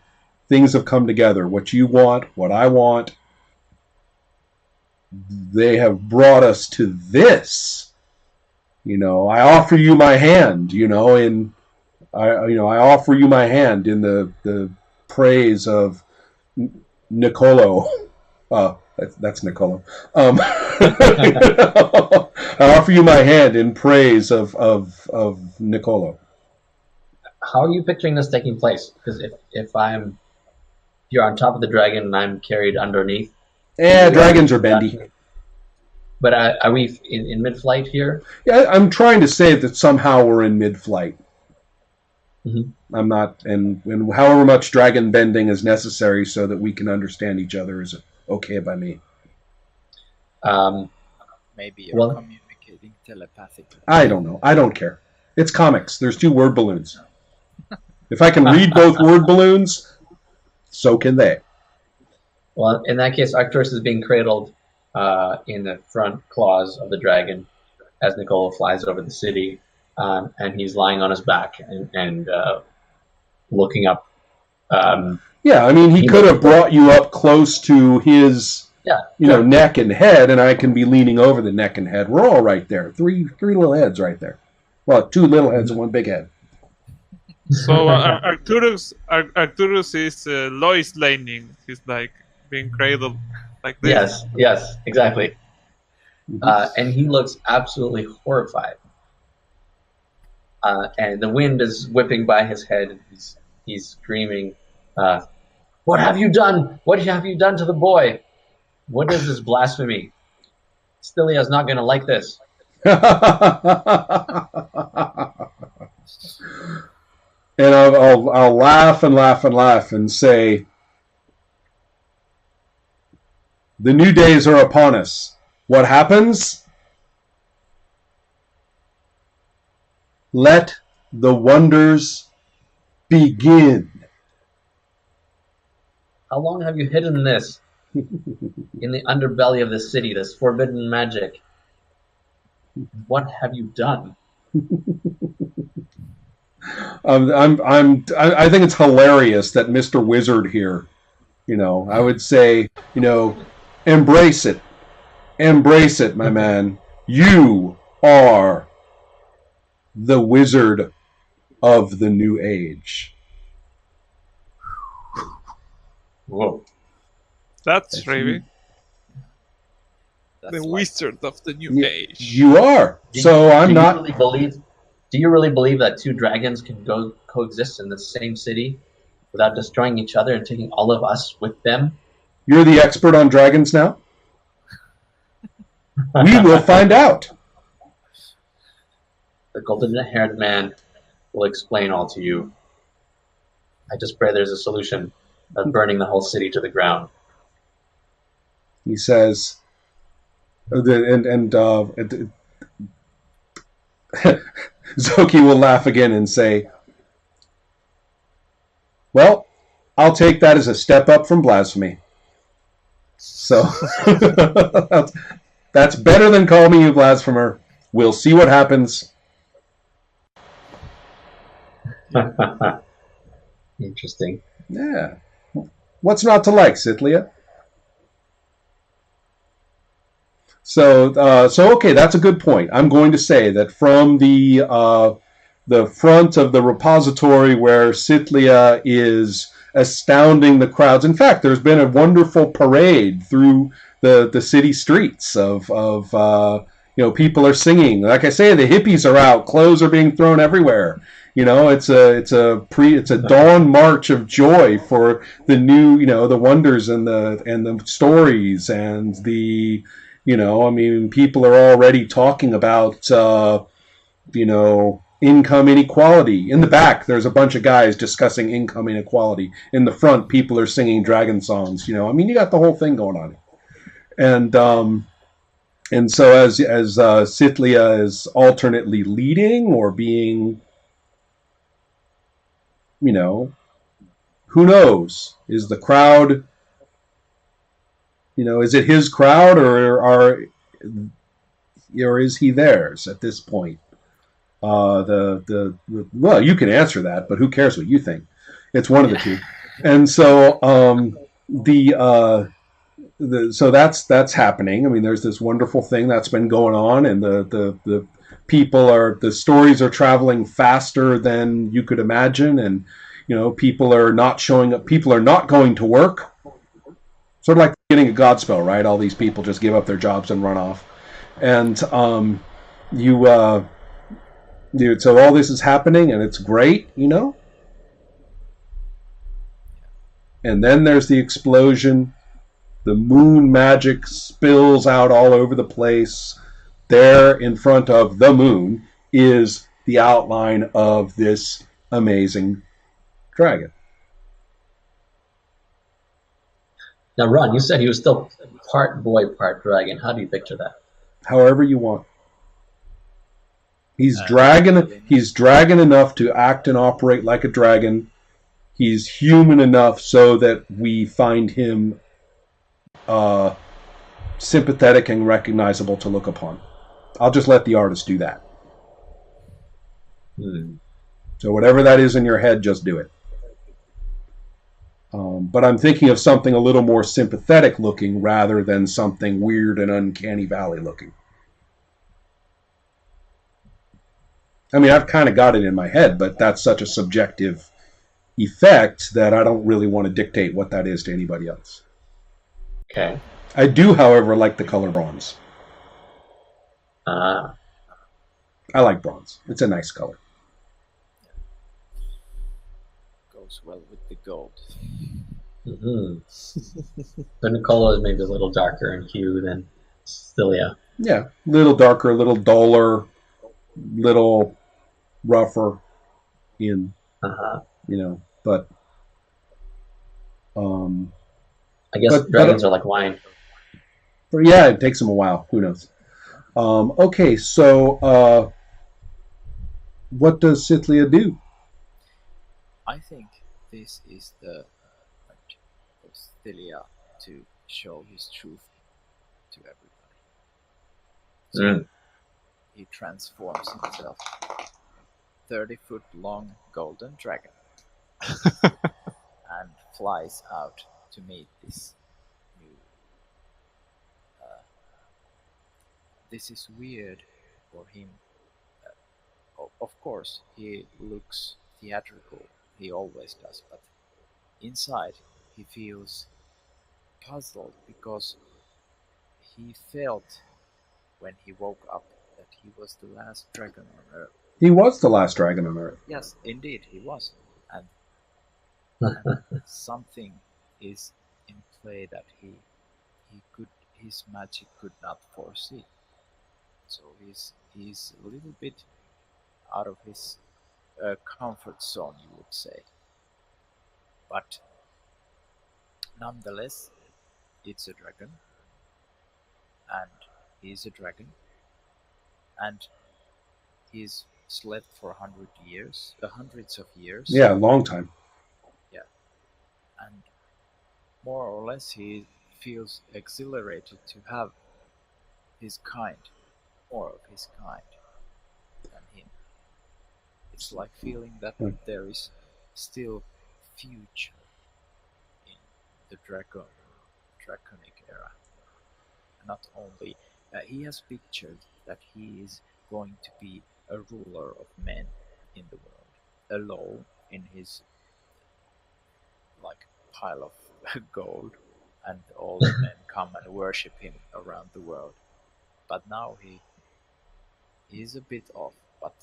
things have come together. What you want, what I want, they have brought us to this. You know, I offer you my hand, you know, I offer you my hand in the praise of Nicolo. That's Nicolo. I offer you my hand in praise of Nicolo. How are you picturing this taking place? Because if you're on top of the dragon and I'm carried underneath. Dragons are bendy. But are we in mid-flight here? Yeah, I'm trying to say that somehow we're in mid-flight. Mm-hmm. I'm not, and however much dragon bending is necessary so that we can understand each other is okay by me. Maybe you're communicating telepathically. I don't know. I don't care. It's comics. There's 2 word balloons. If I can read both word balloons, so can they. Well, in that case, Arcturus is being cradled in the front claws of the dragon as Nicola flies over the city, and he's lying on his back and looking up. Yeah, I mean, he could have brought you up close to his, neck and head, and I can be leaning over the neck and head. We're all right there. Three little heads right there. Well, 2 little heads and 1 big head. So Arcturus is Lois Laning. He's like being cradled like this. Yes, exactly. And he looks absolutely horrified. And the wind is whipping by his head. He's screaming, "What have you done? What have you done to the boy? What is this blasphemy? Stylia's not going to like this." And I'll laugh and laugh and laugh and say, the new days are upon us. What happens? Let the wonders begin. How long have you hidden this in the underbelly of the city, this forbidden magic? What have you done? I think it's hilarious that Mr. Wizard here, I would say, embrace it, my man. You are the wizard of the new age. Whoa. That's Ravy. The wizard of the new age. You are. Do you really believe that 2 dragons can coexist in the same city without destroying each other and taking all of us with them? You're the expert on dragons now? We will find out. The golden-haired man will explain all to you. I just pray there's a solution of burning the whole city to the ground. He says, Zoki will laugh again and say, well, I'll take that as a step up from blasphemy. So, that's better than calling me a blasphemer. We'll see what happens. Interesting. Yeah. What's not to like, Cythlia? So okay, that's a good point. I'm going to say that from the front of the repository where Cythlia is astounding the crowds. In fact, there's been a wonderful parade through the city streets of people are singing. Like I say, the hippies are out. Clothes are being thrown everywhere. It's a dawn march of joy for the new, the wonders and the stories and the. People are already talking about, income inequality. In the back, there's a bunch of guys discussing income inequality. In the front, people are singing dragon songs. You got the whole thing going on. And And so as Sithlia is alternately leading or being, who knows? Is the crowd, is it his crowd or is he theirs at this point? Well, you can answer that, but who cares what you think? It's one of the two. And so so that's happening. I mean, there's this wonderful thing that's been going on, and the the stories are traveling faster than you could imagine, and people are not showing up. People are not going to work. Sort of like getting a Godspell, right? All these people just give up their jobs and run off, and so all this is happening, and it's great, And then there's the explosion. The moon magic spills out all over the place. There in front of the moon is the outline of this amazing dragon. Now, Ron, you said he was still part boy, part dragon. How do you picture that? However you want. He's dragon enough to act and operate like a dragon. He's human enough so that we find him sympathetic and recognizable to look upon. I'll just let the artist do that. So whatever that is in your head, just do it. But I'm thinking of something a little more sympathetic looking rather than something weird and uncanny valley looking. I mean, I've kind of got it in my head, but that's such a subjective effect that I don't really want to dictate what that is to anybody else. Okay. I do, however, like the color bronze. I like bronze. It's a nice color. Goes well with the gold. Mm-hmm. So Nicolo is maybe a little darker in hue than Cilia. Yeah, a little darker, a little duller, little rougher in, but I guess dragons are like wine. But yeah, it takes them a while. Who knows? Okay, so what does Sithlia do? I think this is the point for Sithlia to show his truth to everybody. So he transforms himself. 30-foot long golden dragon and flies out to meet this new. This is weird for him. Of course, he looks theatrical. He always does, but inside he feels puzzled because he felt when he woke up that he was the last dragon on Earth. He was the last dragon on Earth. Yes, indeed, he was. And something is in play that his magic could not foresee. So he's a little bit out of his comfort zone, you would say. But nonetheless, it's a dragon, and he's a dragon, and he's slept for hundreds of years. Yeah, a long time. Yeah, and more or less he feels exhilarated to have more of his kind than him. It's like feeling that there is still future in the draconic era. Not only he has pictured that he is going to be a ruler of men in the world, alone in his pile of gold, and all the men come and worship him around the world. But now he is a bit off, but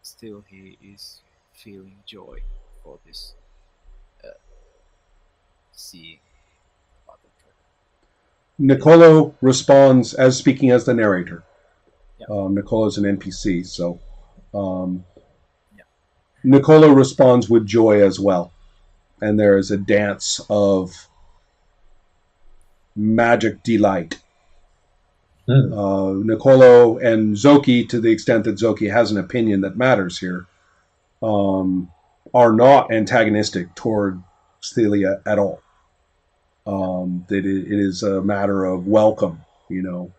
still he is feeling joy for this seeing about the dragon. Nicolo responds as speaking as the narrator. Yeah. Nicolo's an NPC, so Nicolo responds with joy as well. And there is a dance of magic delight. Nicolo and Zoki, to the extent that Zoki has an opinion that matters here, are not antagonistic toward Celia at all. That it is a matter of welcome. The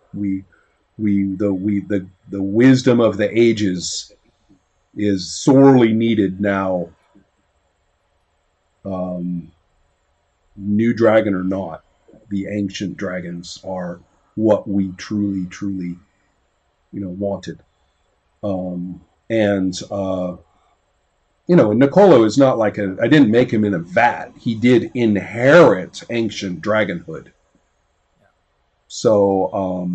wisdom of the ages is sorely needed now. New dragon or not, the ancient dragons are what we truly, truly, wanted. And Nicolo is not like I didn't make him in a vat. He did inherit ancient dragonhood. So,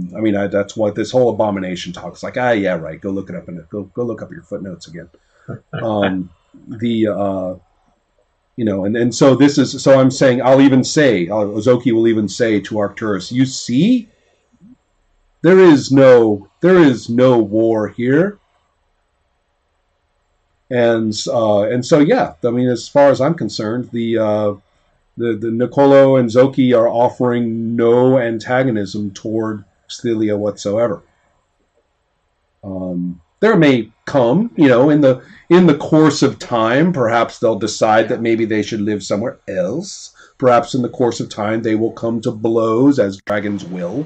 that's what this whole abomination talk is like. Yeah, right. Go look it up and go look up your footnotes again. And so this is, so I'm saying, Ozoki will even say to Arcturus, you see, there is no war here. And so, yeah, as far as I'm concerned, the Nicolo and Zoki are offering no antagonism toward Celia whatsoever. There may come, in the course of time, perhaps they'll decide that maybe they should live somewhere else. Perhaps in the course of time they will come to blows, as dragons will.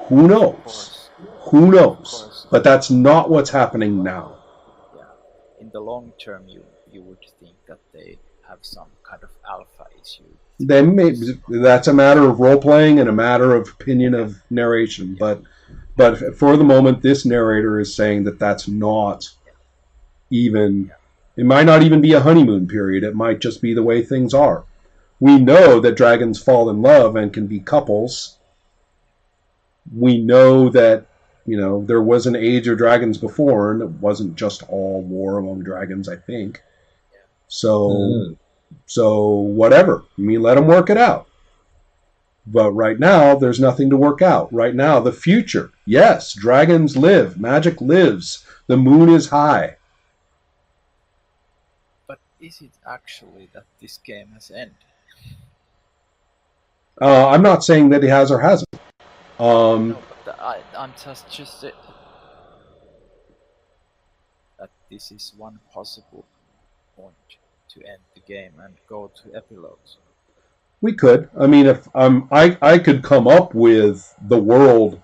Who knows? Who knows? But that's not what's happening now. Yeah. In the long term, you would think that they have some kind of alpha issue. That's a matter of role playing and a matter of opinion of narration. But for the moment, this narrator is saying that that's not even. It might not even be a honeymoon period. It might just be the way things are. We know that dragons fall in love and can be couples. We know that there was an age of dragons before, and it wasn't just all war among dragons, I think. So whatever. Let them work it out. But right now, there's nothing to work out. Right now, the future. Yes, dragons live. Magic lives. The moon is high. But is it actually that this game has ended? I'm not saying that it has or hasn't. No, but I'm just that this is one possible point to end the game and go to epilogues. We could. If I could come up with the world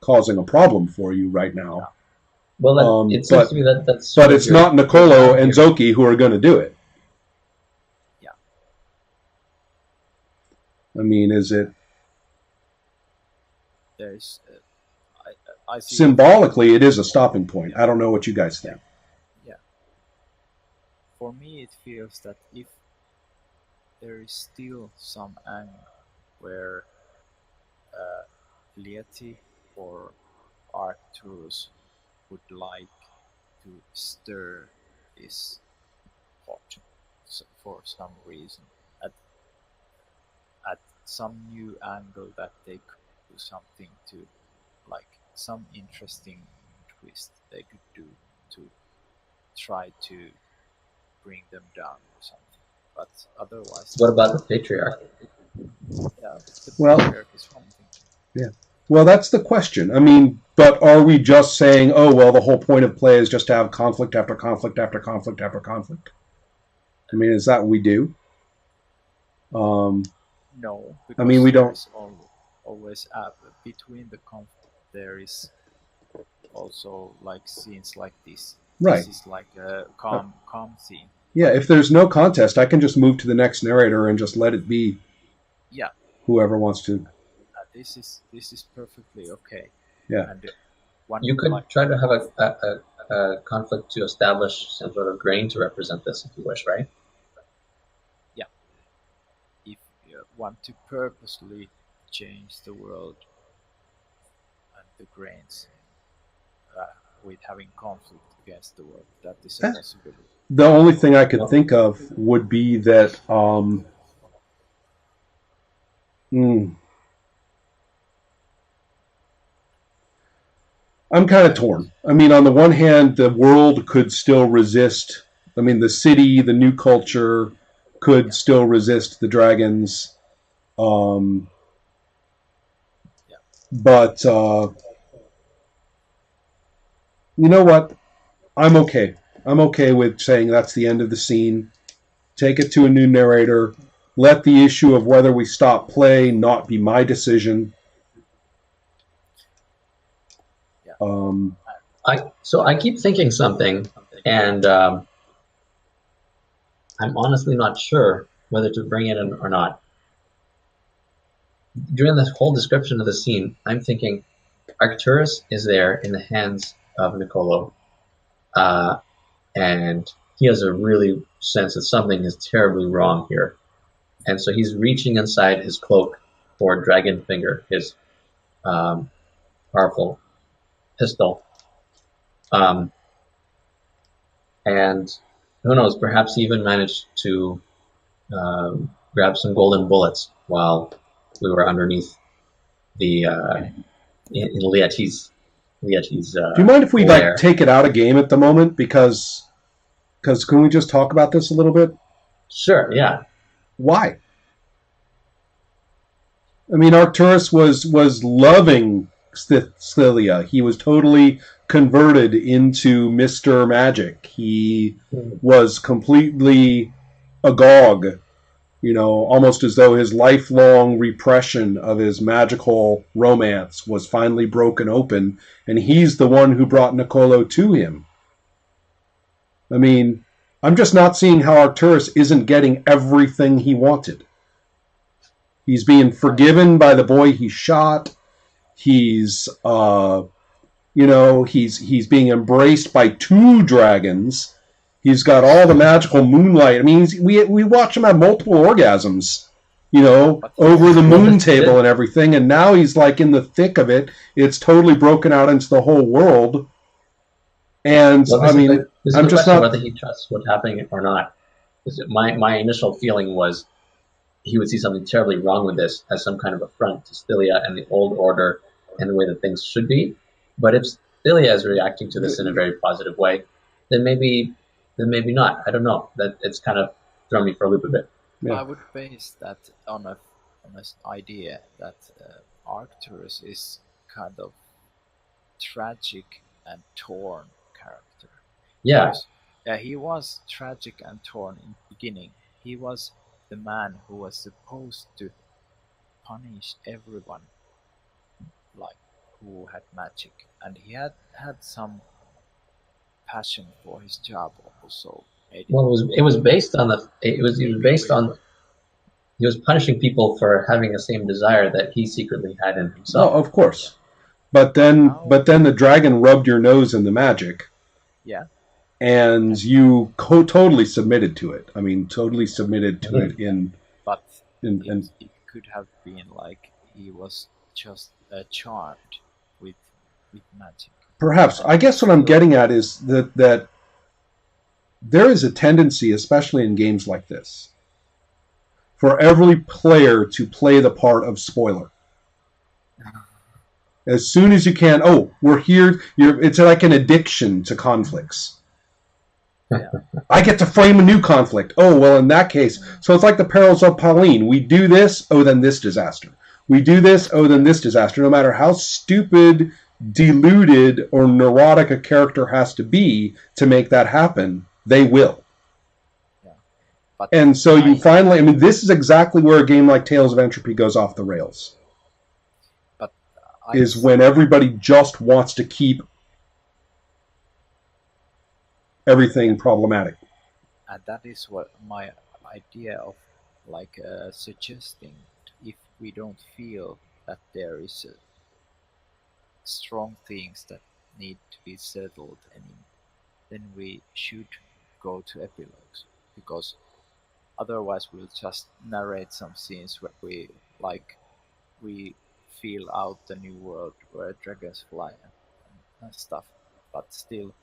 causing a problem for you right now. Well, it seems to me that's. But it's not Nicolo and Zoki who are going to do it. Yeah. Is it? There's. I see symbolically, it is a stopping point. I don't know what you guys think. Yeah. For me, it feels that if there is still some angle where Lieti or Arcturus would like to stir this pot for some reason at some new angle, that they could do something to, like, some interesting twist they could do to try to bring them down or something. But otherwise, what about the patriarch? Yeah, the patriarch is one thing. Yeah. Well, that's the question. But are we just saying, oh, well, the whole point of play is just to have conflict after conflict after conflict after conflict? Is that what we do? No, because we don't. Always between the conflict there is also like scenes like this. Right. This is like a calm scene. Yeah, if there's no contest, I can just move to the next narrator and just let it be. Yeah. Whoever wants to. This is perfectly okay. Yeah. And you could try to have a conflict to establish some sort of grain to represent this, if you wish, right? Yeah. If you want to purposely change the world and the grains with having conflict against the world, that is a possibility. The only thing I could think of would be that I'm kind of torn. On the one hand, the world could still resist. The city, the new culture could still resist the dragons. But you know what? I'm okay. I'm okay with saying that's the end of the scene. Take it to a new narrator. Let the issue of whether we stop play not be my decision. Yeah. I keep thinking something, and I'm honestly not sure whether to bring it in or not. During this whole description of the scene, I'm thinking Arcturus is there in the hands of Nicolo, and he has a really sense that something is terribly wrong here. And so he's reaching inside his cloak for Dragon Finger, his powerful pistol. And who knows, perhaps he even managed to grab some golden bullets while we were underneath the in Liati's Do you mind if we lair. take it out of game at the moment? Because can we just talk about this a little bit? Sure, yeah. Why? I mean, Arcturus was loving Scylla. He was totally converted into Mr. Magic. He was completely agog, almost as though his lifelong repression of his magical romance was finally broken open, and he's the one who brought Nicolo to him. I mean, I'm just not seeing how Arcturus isn't getting everything he wanted. He's being forgiven by the boy he shot. He's he's being embraced by two dragons. He's got all the magical moonlight. I mean, we watch him have multiple orgasms, over the moon table and everything. And now he's like in the thick of it. It's totally broken out into the whole world. And I'm just not whether he trusts what's happening or not. My initial feeling was he would see something terribly wrong with this as some kind of affront to Stylia and the old order and the way that things should be. But if Stylia is reacting to this in a very positive way, then maybe not. I don't know. That it's kind of thrown me for a loop a bit. Yeah. I would base that on an idea that Arcturus is kind of tragic and torn character. Yeah. He was tragic and torn in the beginning. He was the man who was supposed to punish everyone, like who had magic, and he had some passion for his job also. Well, it was based on he was punishing people for having the same desire that he secretly had in himself. Oh, of course. But then the dragon rubbed your nose in the magic. Yeah. And you totally submitted to it. I mean, totally submitted to it But it could have been like he was just charmed with magic. Perhaps. I guess what I'm getting at is that there is a tendency, especially in games like this, for every player to play the part of spoiler. As soon as you can, we're here. It's like an addiction to conflicts. Yeah. I get to frame a new conflict. Oh, well, in that case, so it's like the perils of Pauline. We do this, then this disaster. We do this, then this disaster. No matter how stupid, deluded, or neurotic a character has to be to make that happen, they will. Yeah. And so you finally, this is exactly where a game like Tales of Entropy goes off the rails. Is when everybody just wants to keep everything problematic. And that is what my idea of suggesting, if we don't feel that there is strong things that need to be settled, then we should go to epilogues, because otherwise we'll just narrate some scenes where we feel out the new world where dragons fly and stuff, but still,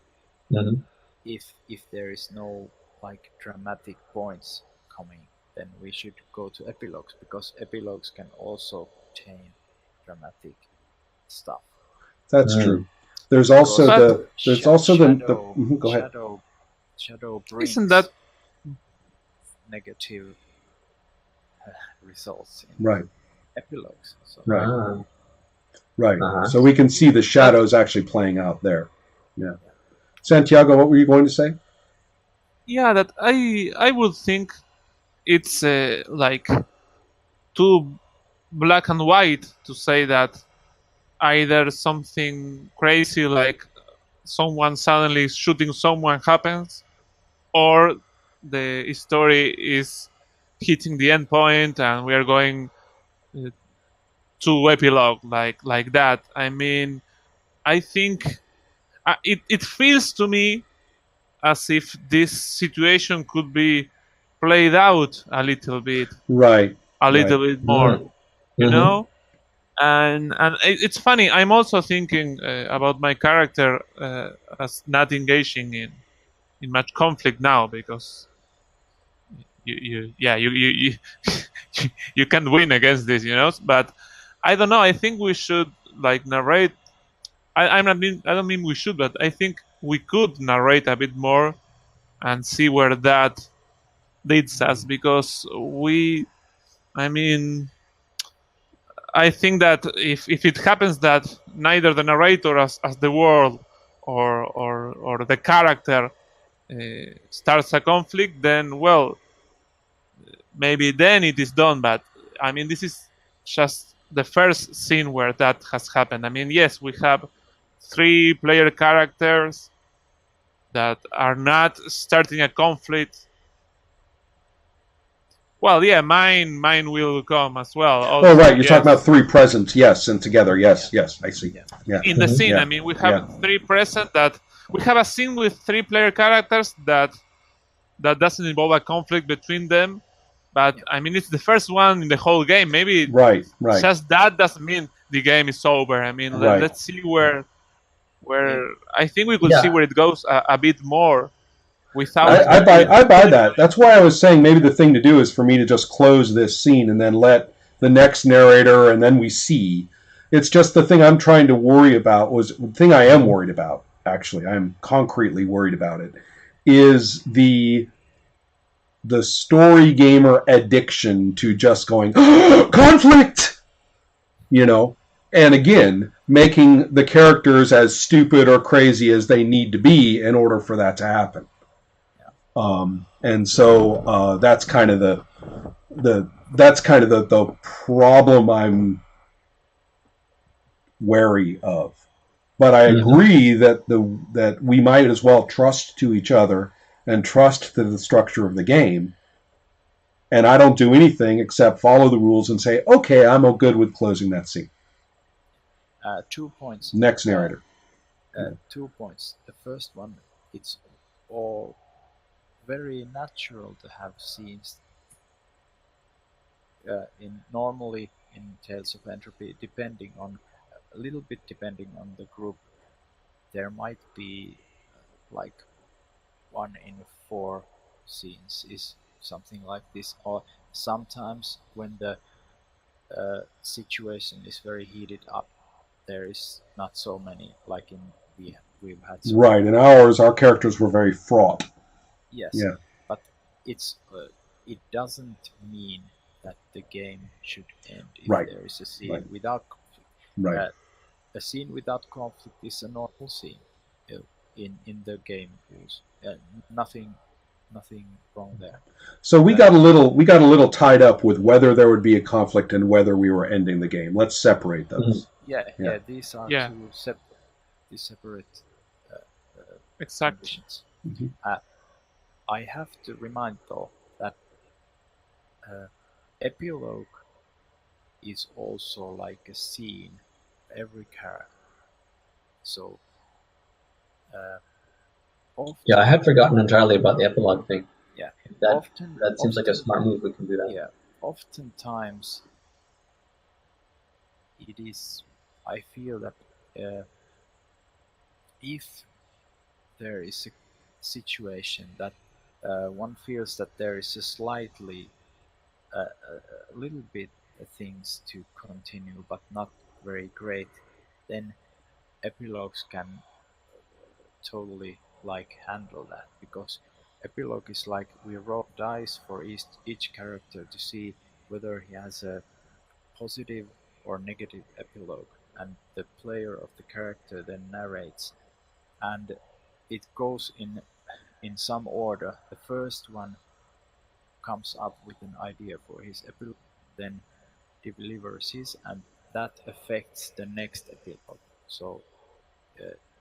if there is no dramatic points coming, then we should go to epilogues, because epilogues can also contain dramatic stuff. That's true. There's also go ahead. Shadow brings Isn't that negative results in right epilogues. So. Right. Right. Uh-huh. So we can see the shadows actually playing out there. Yeah. Santiago, what were you going to say? Yeah, that I would think it's like too black and white to say that either something crazy like someone suddenly shooting someone happens, or the story is hitting the end point and we are going uh, to epilogue like that. I mean, I think it feels to me as if this situation could be played out Right. a Right. little bit more, Mm. you Mm-hmm. know. And it's funny. I'm also thinking about my character as not engaging in much conflict now, because you you can't win against this, you know. But I don't know. I think we should like narrate. I don't mean we should, but I think we could narrate a bit more and see where that leads us, because I mean, I think that if it happens that neither the narrator as the world or the character starts a conflict, then well, maybe then it is done. But I mean, this is just the first scene where that has happened. I mean, yes, we have three player characters that are not starting a conflict. Well, yeah, mine will come as well. Oh, Also, right. You're talking about yes, three presents. Yes, and together. Yes. Yes. I see. Yeah. Yeah. in the scene. Yeah. I mean, we have Yeah. three present that we have a scene with three player characters that doesn't involve a conflict between them. But Yeah. I mean, it's the first one in the whole game. Maybe Right. Right. just that doesn't mean the game is over. I mean, Right. let's see where May- I think we could see Yeah. where it goes a bit more without I buy. it. I buy that. That's why I was saying maybe the thing to do is for me to just close this scene and then let the next narrator, and then we see. It's just the thing I'm trying to worry about was the thing I am worried about. Actually, I'm concretely worried about it. Is the story gamer addiction to just going conflict, you know, and again making the characters as stupid or crazy as they need to be in order for that to happen. And so that's kind of the problem I'm wary of. But I agree that we might as well trust to each other and trust to the structure of the game. And I don't do anything except follow the rules and say, okay, I'm good with closing that scene. 2 points. Next narrator. 2 points. The first one, it's all very natural to have scenes normally in Tales of Entropy, depending on a little bit depending on the group, there might be like 1 in 4 scenes is something like this, or sometimes when the situation is very heated up, there is not so many, like in we've had some. Right. In ours, our characters were very fraught. Yes, Yeah. but it doesn't mean that the game should end if Right. there is a scene Right. without conflict. Right. A scene without conflict is a normal scene in the game rules. Nothing wrong there. So we got a little tied up with whether there would be a conflict and whether we were ending the game. Let's separate those. Yeah. These are Yeah. two separate Exactly. conditions. Mhm. I have to remind though that epilogue is also like a scene for every character. So often, Yeah, I had forgotten entirely about the epilogue thing. yeah, That seems like a smart move. We can do that. Yeah, oftentimes it is. I feel that if there is a situation that one feels that there is a slightly a little bit things to continue, but not very great, then epilogues can totally like handle that, because epilogue is like we roll dice for each character to see whether he has a positive or negative epilogue, and the player of the character then narrates, and it goes in some order. The first one comes up with an idea for his epilogue, then delivers his, and that affects the next epilogue. So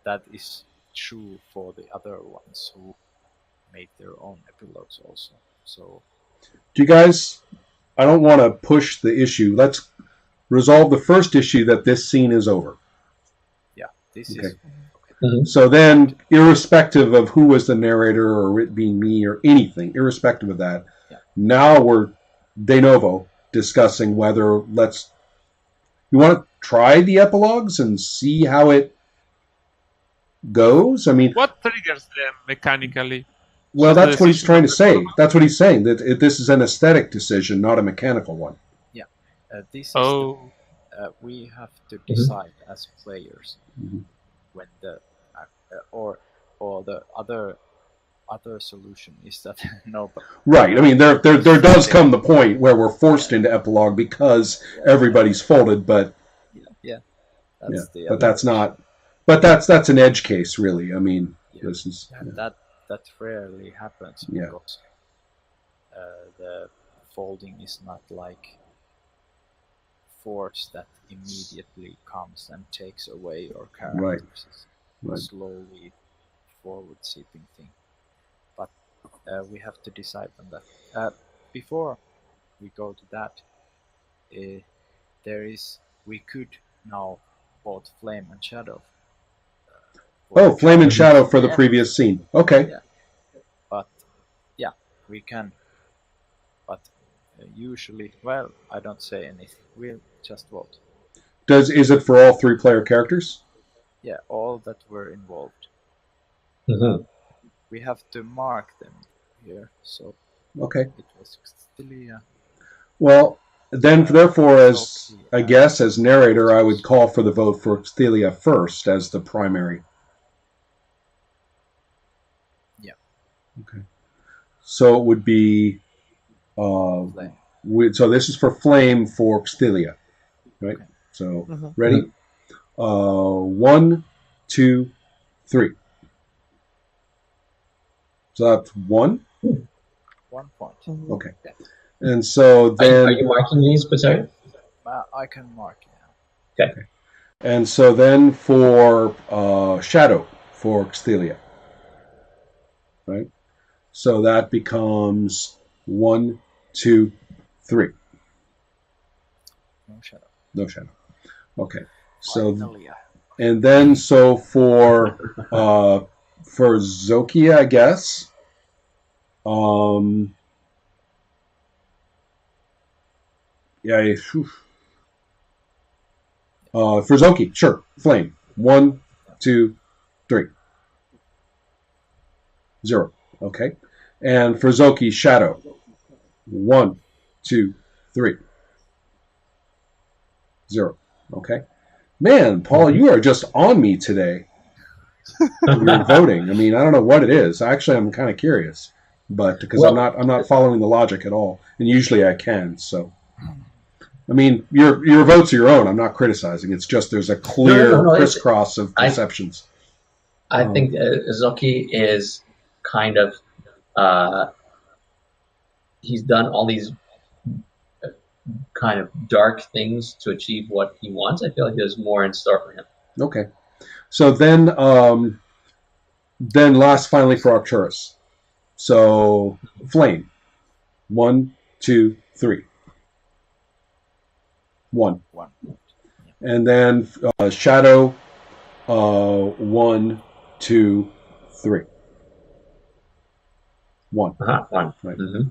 that is true for the other ones who make their own epilogues also. So Do you guys? I don't want to push the issue. Let's resolve the first issue that this scene is over. yeah, this Okay. is So then, irrespective of who was the narrator or it being me or anything, irrespective of that, Yeah. now we're de novo discussing whether you want to try the epilogues and see how it goes. I mean, What triggers them mechanically? well, Just the that's what he's decision trying of to the say. format? That's what he's saying, that this is an aesthetic decision, not a mechanical one. this is Oh, we have to decide as players Mhm. when the or the other solution is that no, but Right. I mean, there does come the point where we're forced into epilogue because everybody's folded, but that's the but other that's not. But that's an edge case, really. I mean, Yeah. this is that rarely happens Yeah. because the folding is not like force that immediately comes and takes away your characters. It's Right. slowly forward seeping thing. But we have to decide on that. Before we go to that, we could now both flame and shadow. Oh, flame and shadow for the previous scene. Okay. Yeah. But yeah, we can. But usually, well, I don't say anything. We'll just vote. Is it for all 3 player characters? Yeah, all that were involved. Mhm. We have to mark them here. So Okay. it was Stilia. Well, then therefore, as I guess as narrator, I would call for the vote for Celia first as the primary. Yeah. Okay. So it would be. Flame. So this is for flame for Celia, right? Okay. So Mhm. ready? 1, 2, 3. So that's 1. 1 point. Okay. And so then. Are you marking these, Pizarro? I can mark it now. Okay. And so then for shadow for Celia, right? So that becomes 1, 2, 3. No shadow. No shadow. Okay. So Finally, and then so for Zokia, I guess. Yeah. For Zoki, sure. Flame. 1, 2, 3. 0. Okay. And for Zoki, shadow. 1, 2, 3. 0. Okay. Man, Paul, you are just on me today. You're voting. I mean, I don't know what it is. Actually, I'm kind of curious, but because I'm not following the logic at all, and usually I can. So, I mean, your votes are your own. I'm not criticizing. It's just there's a clear crisscross of perceptions. I think Zoki is kind of he's done all these kind of dark things to achieve what he wants. I feel like there's more in store for him. Okay, so then last finally for Arcturus. So flame. 1, 2, 3. 1. And then shadow. 1, 2, 3. 1. 1. Right. Mm-hmm.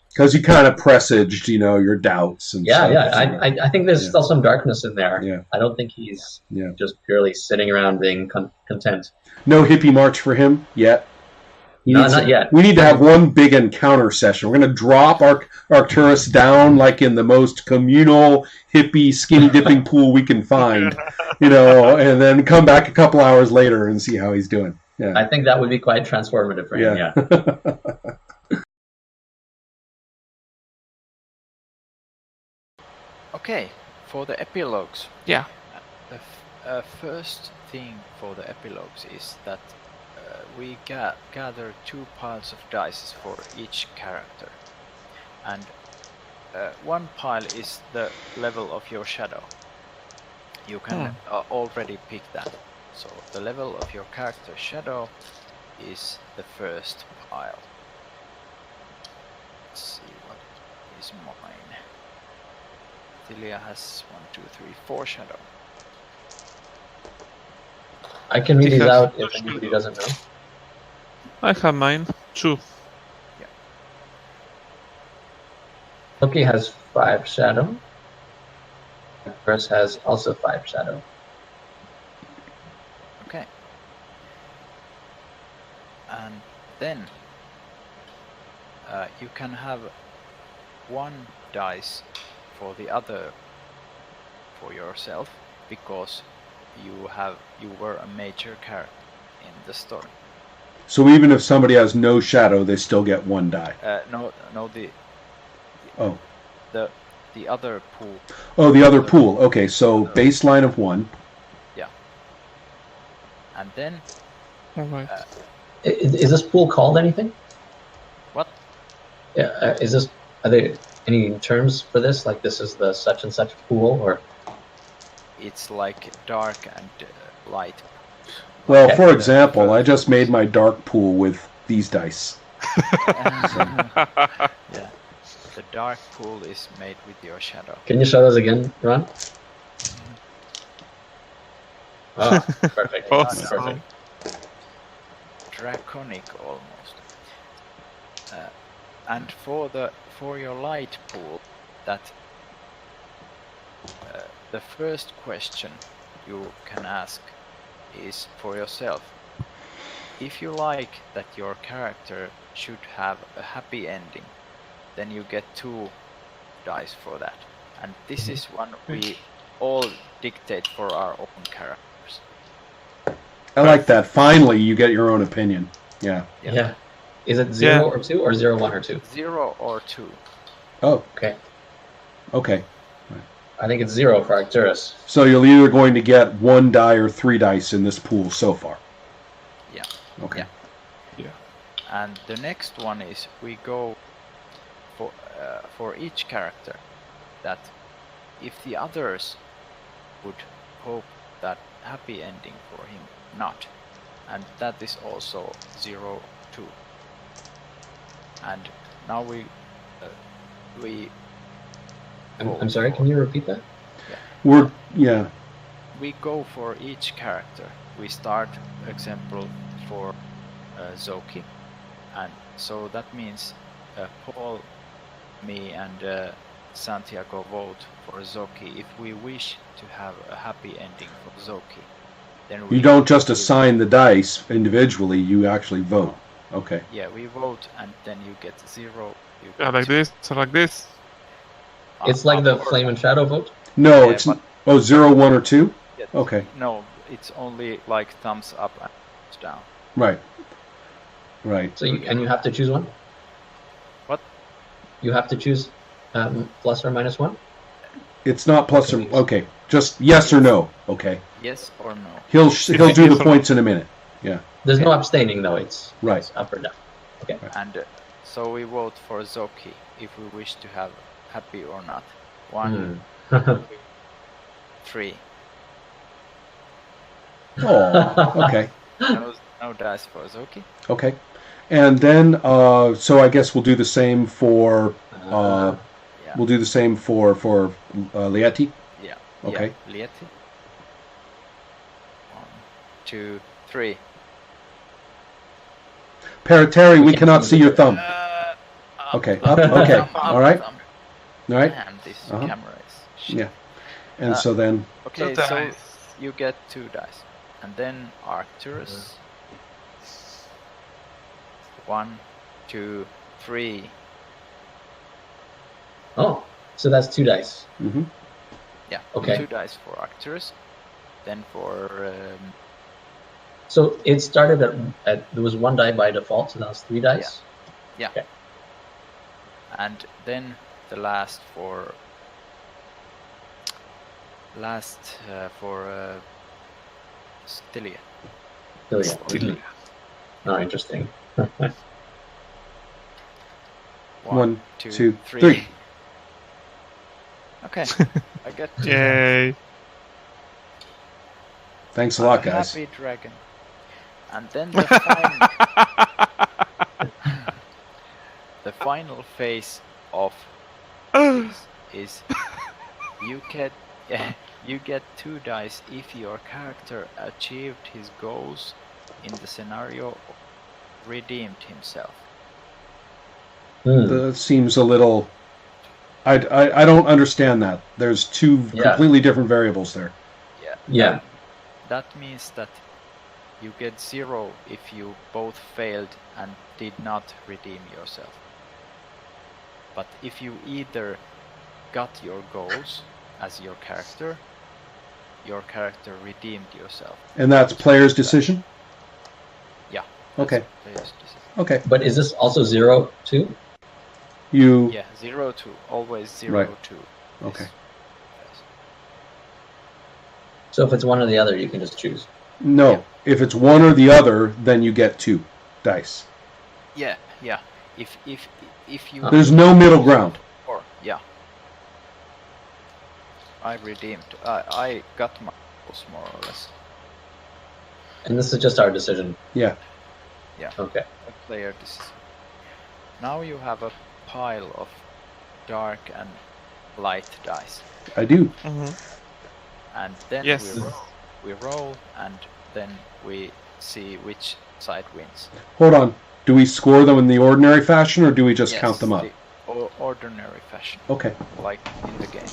Because you kind of presaged, your doubts and stuff. I think there's still some darkness in there. Yeah. I don't think he's just purely sitting around being content. No hippie march for him yet. Not yet. We need to have one big encounter session. We're going to drop Arcturus down like in the most communal, hippie, skinny dipping pool we can find, and then come back a couple hours later and see how he's doing. Yeah. I think that would be quite transformative for him. Yeah. Okay, for the epilogues. Yeah. The first thing for the epilogues is that we gather 2 piles of dice for each character, and one pile is the level of your shadow. You can already pick that. So the level of your character's shadow is the first pile. Let's see what is mine. Tilia has 1, 2, 3, 4 shadow. I can read He these has out no if anybody shadow. doesn't know. I have mine. 2. Loki has 5 shadow. Chris has also 5 shadow. Okay. And then you can have 1 dice for the other for yourself, because you were a major character in the story. So even if somebody has no shadow, they still get 1 die. No, Oh. the other pool. Oh, the other pool. Okay, so baseline of 1. Yeah. And then All right. Is this pool called anything? what? Yeah. Are there any terms for this? Like this is the such and such pool, or? It's like dark and light. Well, Okay. for example, I just made my dark pool with these dice. Yeah. The dark pool is made with your shadow. Can you show those again, Ron? Oh, perfect. Awesome. Perfect. Draconic almost. And for your light pool, that the first question you can ask is for yourself. If you like that your character should have a happy ending, then you get 2 dice for that. And this is one we all dictate for our own characters. I like that. Finally, you get your own opinion. Yeah. Yeah. Is it 0 or 2 or 0, 1 or 2? 0 or 2. Oh, Okay. okay. I think it's 0 for Arcturus. So you're either going to get 1 die or 3 dice in this pool so far. Yeah. Okay. Yeah. And the next one is we go for each character, that if the others would hope that happy ending for him, not, and that is also 0, 2. And now we I'm sorry, can you repeat that? we go for each character. We start, example, for Zoki, and so that means Paul, me, and Santiago vote for Zoki if we wish to have a happy ending for Zoki. Then You don't just assign the dice individually, you actually vote. Okay. Yeah, we vote, and then you get 0. You Yeah, get like 0. this, so like this. It's like the Flame and Shadow vote? No, Yeah, it's but- 0, 1, or 2? Yeah, Okay. No, it's only like thumbs up and thumbs down. Right. Right. So you have to choose one? What? You have to choose plus or minus 1? It's not plus or... Okay. Just yes or no. Okay. Yes or no? He'll do the points in a minute. Yeah. There's no abstaining though, it's Right. up or down. Okay. And so we vote for Zoki if we wish to have happy or not. 1, 3. Oh, okay. No dice for Zoki. Okay. And then, so I guess we'll do the same for... Yeah. We'll do the same for Lieti. Yeah. Okay. Yeah. Lieti. 1, 2, 3. Terry, we cannot see your thumb. Up, Okay. thumb, Up. Okay. thumb, up, All right. thumb. All right. Man, this Uh-huh. camera is shit. Yeah. And so then... Okay, Two so dice. you get 2 dice. And then Arcturus. 1, 2, 3. Oh, so that's 2 dice. Mm-hmm. Yeah, Okay. 2 dice for Arcturus. Then for So it started at there was 1 die by default, so that was 3 dice. yeah. Okay. And then the last for last for Stylia. So yeah. Still. Oh, interesting. One, two, two, three. three. Okay, I get two. Yay. Thanks a I'm lot, a guys. happy dragon. And then the final, the final phase of this is you get you get 2 dice if your character achieved his goals in the scenario or redeemed himself. That seems a little. I don't understand that. There's two Yeah. completely different variables there. Yeah. That means that you get 0 if you both failed and did not redeem yourself. But if you either got your goals as your character redeemed yourself. And that's player's decision? Yeah. Okay. Player's decision. Okay. But is this also 0 too? You. Yeah, 0 2. Always 0 Right. 2. Okay. Yes. So if it's one or the other, you can just choose. No. Yeah. If it's one or the other, then you get 2 dice. Yeah. If you There's no middle ground. Or yeah. I redeemed. I got my goals more or less. And this is just our decision. Yeah. Yeah. Okay. A player decision. Now you have a pile of dark and light dice, I do. and then Yes. we roll, and then we see which side wins. Hold on. Do we score them in the ordinary fashion, or do we just Yes, count them up? the ordinary fashion, Okay. like in the game.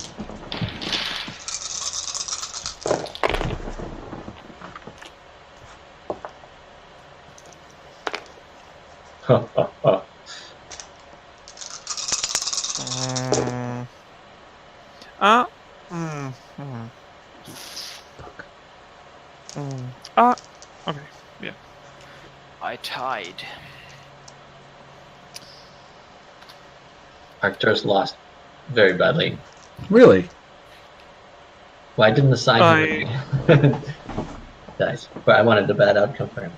Okay. Yeah. I tied. Arcturus lost very badly. Really? Well, I didn't assign him dice, but I wanted a bad outcome for him.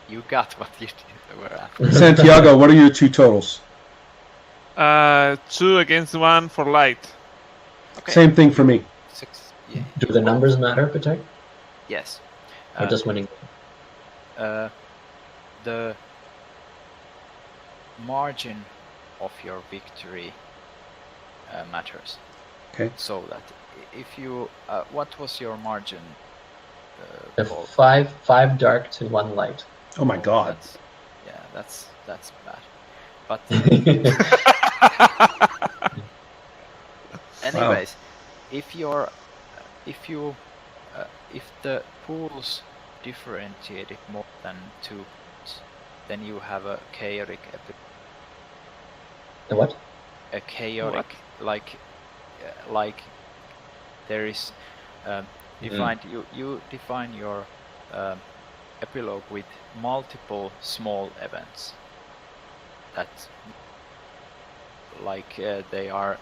You got what you were after. Santiago, what are your 2 totals? 2 against 1 for light. Okay. Same thing for me. 6. Yeah. Do the numbers matter, Patek? Yes. Or just winning? The margin of your victory matters. Okay. So that if you, what was your margin? Paul? 5 dark to 1 light. Oh my God. That's bad. But anyways, if the pools differentiated more than 2 points, then you have a chaotic The what? a chaotic like there is defined you define your epilogue with multiple small events that they are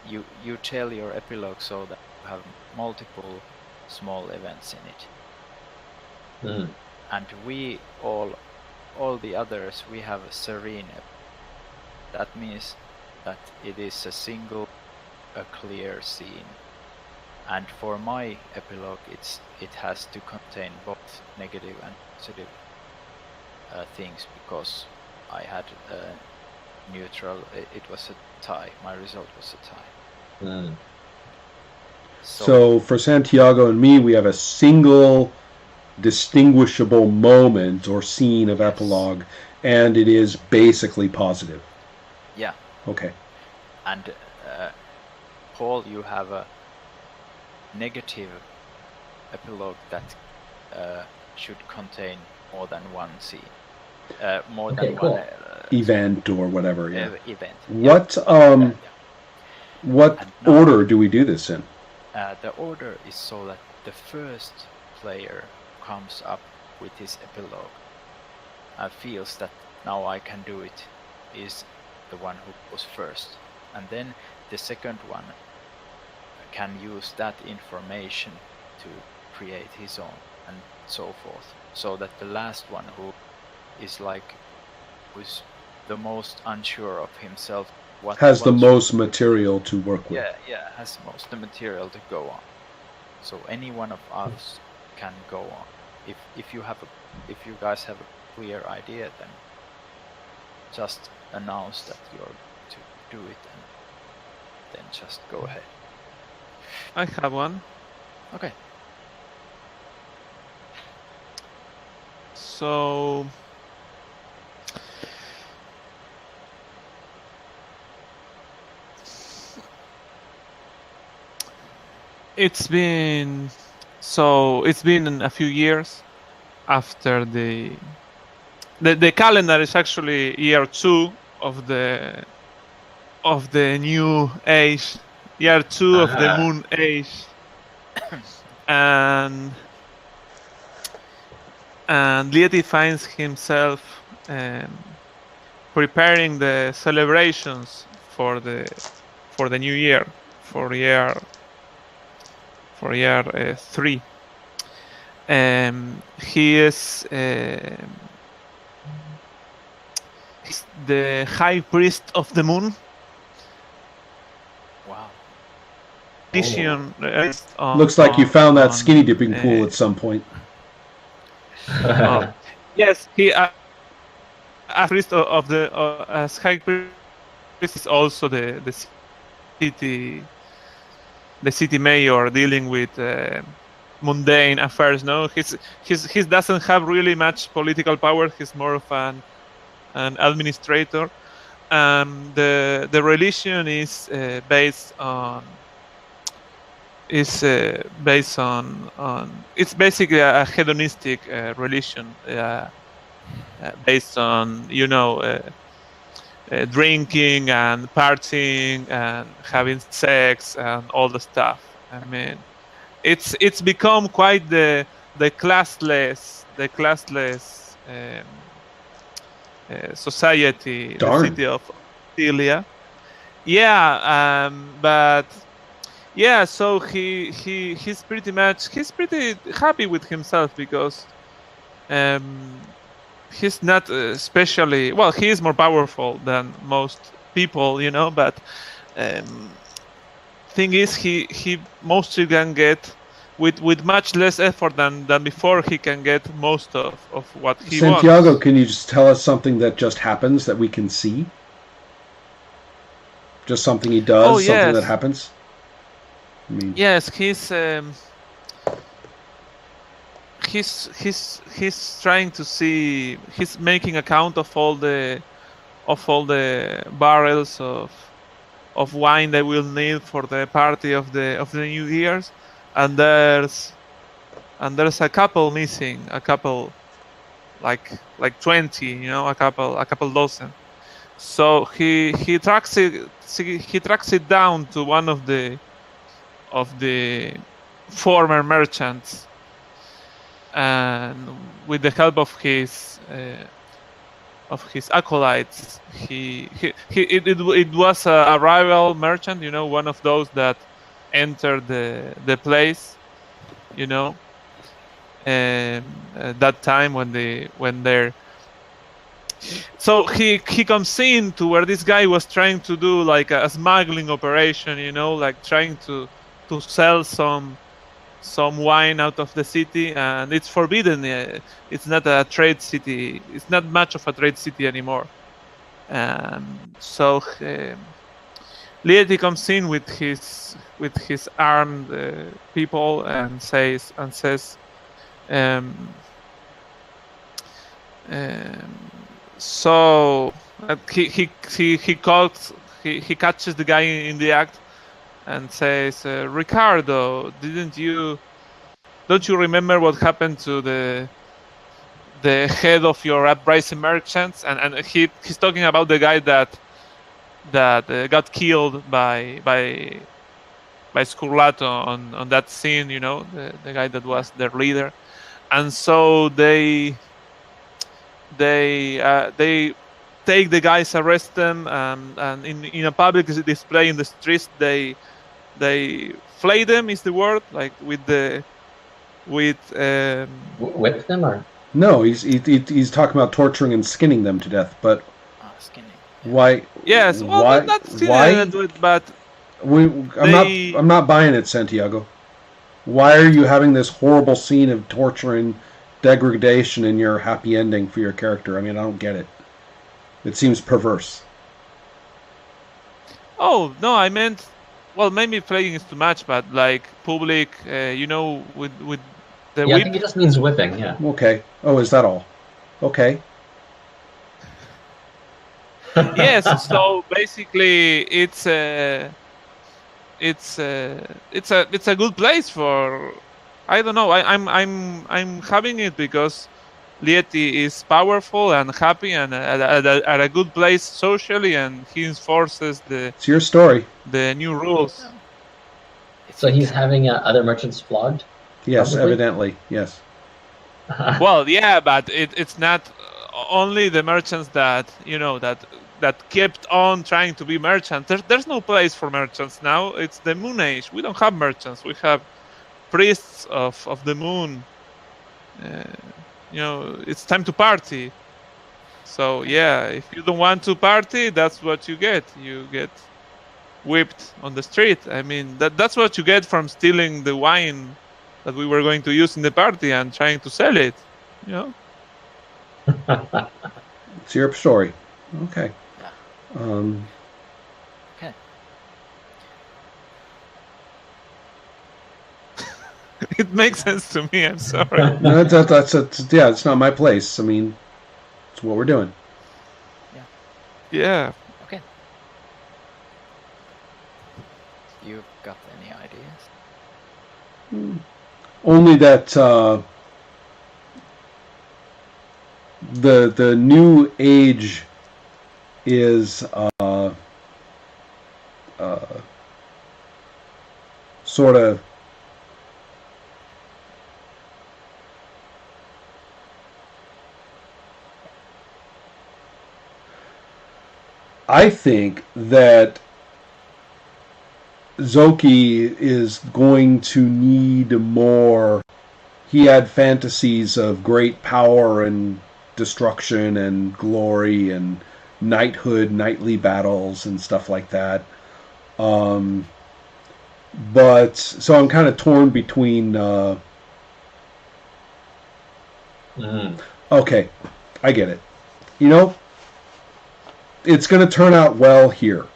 you tell your epilogue so that you have multiple small events in it. And we all the others, we have a serene. That means that it is a single, a clear scene. And for my epilogue, it has to contain both negative and positive things, because I had a neutral. It was a tie. My result was a tie. So for Santiago and me, we have a single distinguishable moment or scene of epilogue, and it is basically positive. Yeah. Okay. And Paul, you have a negative epilogue that should contain more than one scene, more than cool. one Event or whatever. Yeah. event. What what now, order do we do this in? The order is so that the first player comes up with his epilogue, feels that now I can do it, is the one who goes first, and then the second one can use that information to create his own and so forth, so that the last one who is who's the most unsure of himself Has the what most material to work with. has most the material to go on. So any one of us can go on. If you guys have a clear idea, then just announce that you're to do it, and then just go ahead. I have one. Okay. So it's been a few years after the calendar is actually year 2 of the new age, year 2 of the moon age, and Lieti finds himself preparing the celebrations for the new year, for year 3. He is he's the high priest of the moon. Wow. Looks like you found that skinny dipping pool at some point. Yes, he as priest of the as high priest is also the city mayor, dealing with mundane affairs. No, he doesn't have really much political power. He's more of an administrator. The religion is based on it's basically a hedonistic religion, based on drinking and partying and having sex and all the stuff. I mean, it's become quite the classless society. Darn. The city of Celia. Yeah, but yeah, so he's pretty happy with himself, because he's not especially well. He is more powerful than most people, but thing is, he mostly can get with much less effort than before. He can get most of what he Santiago, wants. can you just tell us something that just happens that we can see? Just something he does, something yes. that happens? I mean, Yes, he's trying to see. He's making a count of all the barrels of wine they will need for the party of the New Year's, and there's a couple missing, a couple like 20, a couple dozen. So he tracks it down to one of the former merchants, and with the help of his acolytes, it was a rival merchant, one of those that entered the place, that time when they're. So he comes in to where this guy was trying to do like a smuggling operation, like trying to sell some wine out of the city, and it's forbidden. It's not a trade city. It's not much of a trade city anymore. So Lieti comes in with his armed people and says. So he catches the guy in the act and says, Ricardo, don't you remember what happened to the head of your uprising merchants? And he's talking about the guy that got killed by Skurlato on that scene, the guy that was their leader. And so they take the guys, arrest them, and in a public display in the streets, they flay them is the word, like with Whip them or? No, he's talking about torturing and skinning them to death. But Skinning. why? yes, well, Why? not Why? but I'm not buying it, Santiago. Why are you having this horrible scene of torture and degradation in your happy ending for your character? I mean, I don't get it. It seems perverse. oh no, I meant, well, maybe flaying is too much, but like public, with the Yeah, I whip. think it just means whipping. Yeah. Okay. Oh, is that all? Okay. Yes, so basically it's a good place for, I don't know, I'm having it because Lieti is powerful and happy and at a good place socially, and he enforces It's your story. the new rules. So he's having other merchants flogged? Yes, Probably? evidently. Yes. Well, yeah, but it's not only the merchants that that kept on trying to be merchants. There's no place for merchants now. It's the Moon Age. We don't have merchants. We have priests of the moon. It's time to party. So yeah, if you don't want to party, that's what you get. You get whipped on the street. I mean, that's what you get from stealing the wine that we were going to use in the party and trying to sell it. It's your story. Okay. Okay. It makes sense to me. I'm sorry. No, it's not my place. I mean, it's what we're doing. Yeah. Okay. You got any ideas? Only that the new age is sort of I think that Zoki is going to need more. He had fantasies of great power and destruction and glory and knighthood, knightly battles and stuff like that. But so I'm kind of torn between. Okay, I get it. It's going to turn out well here.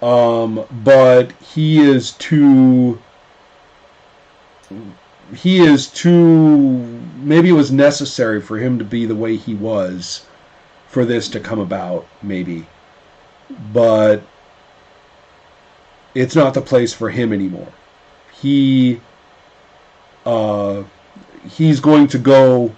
But he is too. Maybe it was necessary for him to be the way he was for this to come about, maybe. But it's not the place for him anymore. He's going to go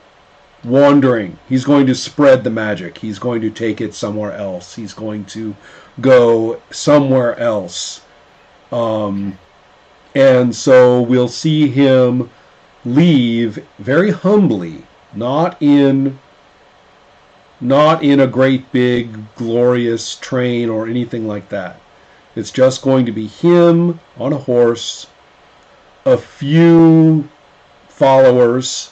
wandering. He's going to spread the magic. He's going to take it somewhere else. He's going to go somewhere else. And so we'll see him leave very humbly, not in a great big glorious train or anything like that. It's just going to be him on a horse, a few followers,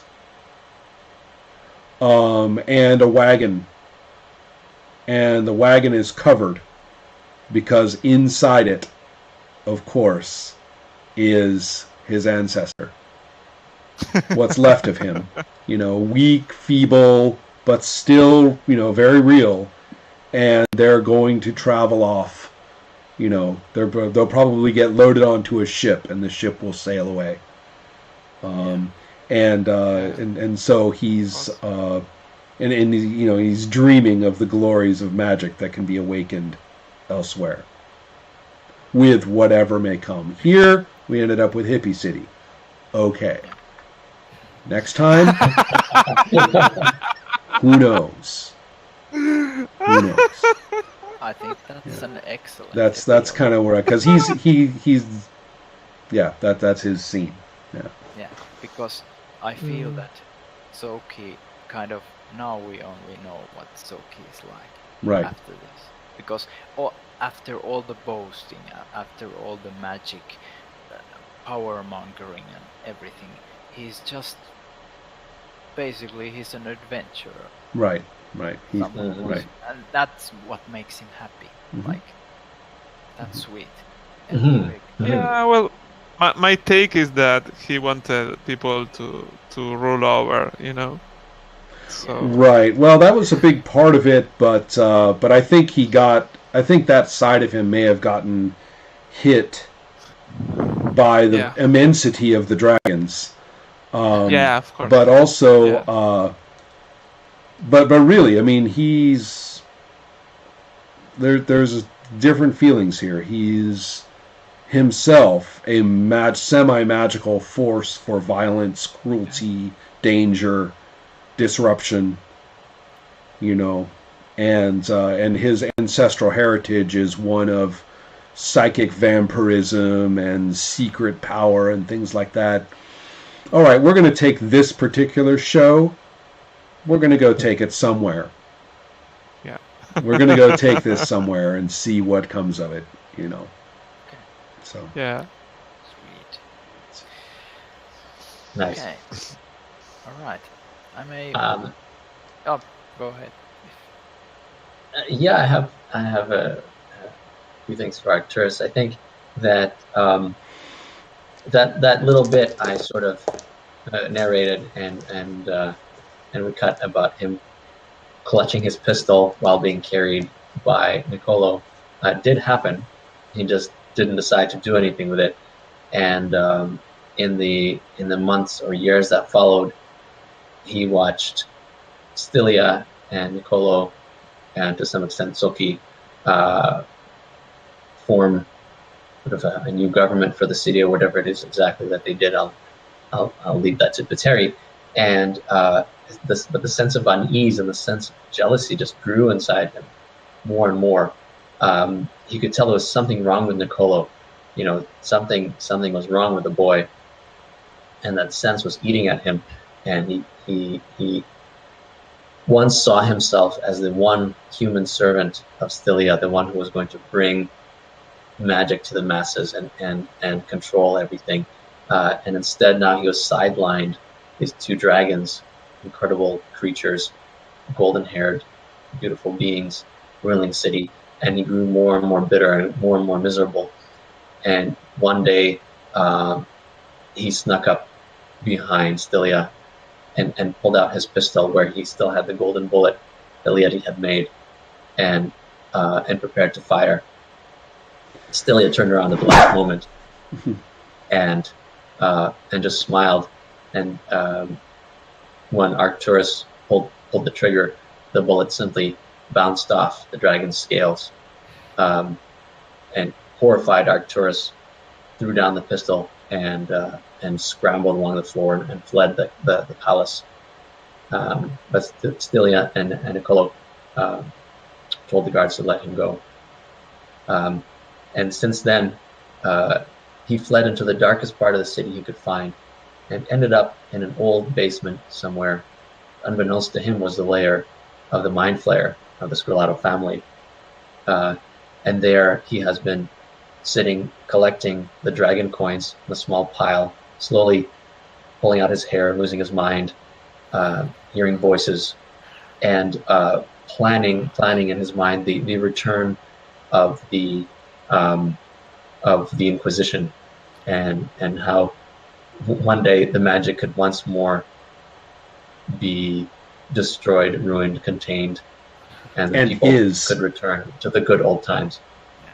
and a wagon. And the wagon is covered because inside it, of course, is his ancestor. What's left of him. Weak, feeble, but still, very real. And they're going to travel off. They'll probably get loaded onto a ship, and the ship will sail away. And so he's he's dreaming of the glories of magic that can be awakened elsewhere with whatever may come. Here we ended up with Hippie City. Okay. Next time, who knows? Who knows? I think that's an excellent. That's kind of where, because that's his scene. Yeah, because I feel that Soki kind of, now we only know what Soki is like. Right. After this, because after all the boasting, after all the magic, power mongering and everything, he's just basically he's an adventurer. Right. Someone Mhm. Right. and that's what makes him happy. Mhm. Like that's sweet. Mhm. Big. Mhm. Yeah, well, my take is that he wanted people to rule over, So Right. Well, that was a big part of it, but I think I think that side of him may have gotten hit by the yeah, immensity of the dragons. yeah, of course, But also, yeah, but really, I mean, he's there's different feelings here. He's himself a semi-magical force for violence, cruelty, danger, disruption. You know, and his ancestral heritage is one of psychic vampirism and secret power and things like that. All right, we're going to take this particular show. We're going to go take it somewhere. yeah. We're going to go take this somewhere and see what comes of it. Okay. So Yeah. Sweet. Nice. Okay. All right. I may. Um, Oh, go ahead. yeah, I have a few things for Arcturus. I think that that little bit I sort of narrated and we cut about him clutching his pistol while being carried by Nicolo did happen. He just didn't decide to do anything with it, and in the months or years that followed, he watched Stylia and Nicolo, and to some extent Soki, form sort of a new government for the city or whatever it is exactly that they did. I'll leave that to Pateri. And but the sense of unease and the sense of jealousy just grew inside him more and more. He could tell there was something wrong with Nicolo. Something was wrong with the boy, and that sense was eating at him. And he once saw himself as the one human servant of Stylia, the one who was going to bring magic to the masses and control everything. And instead, now he was sidelined. These two dragons, incredible creatures, golden-haired, beautiful beings, ruling city. And he grew more and more bitter and more miserable. And one day, he snuck up behind Stylia and pulled out his pistol where he still had the golden bullet that Lieti had made, and prepared to fire. Stylia turned around at the last moment and just smiled. And when Arcturus pulled the trigger, the bullet simply bounced off the dragon's scales. And horrified, Arcturus threw down the pistol and scrambled along the floor and fled the palace. But Stylia and Nicolo told the guards to let him go. And since then, he fled into the darkest part of the city he could find and ended up in an old basement somewhere. Unbeknownst to him was the lair of the Mind Flayer of the Scrillato family. And there he has been sitting, collecting the dragon coins in a small pile, slowly pulling out his hair, losing his mind, hearing voices, and planning in his mind the return of the Inquisition, and how one day the magic could once more be destroyed, ruined, contained, and the people could return to the good old times.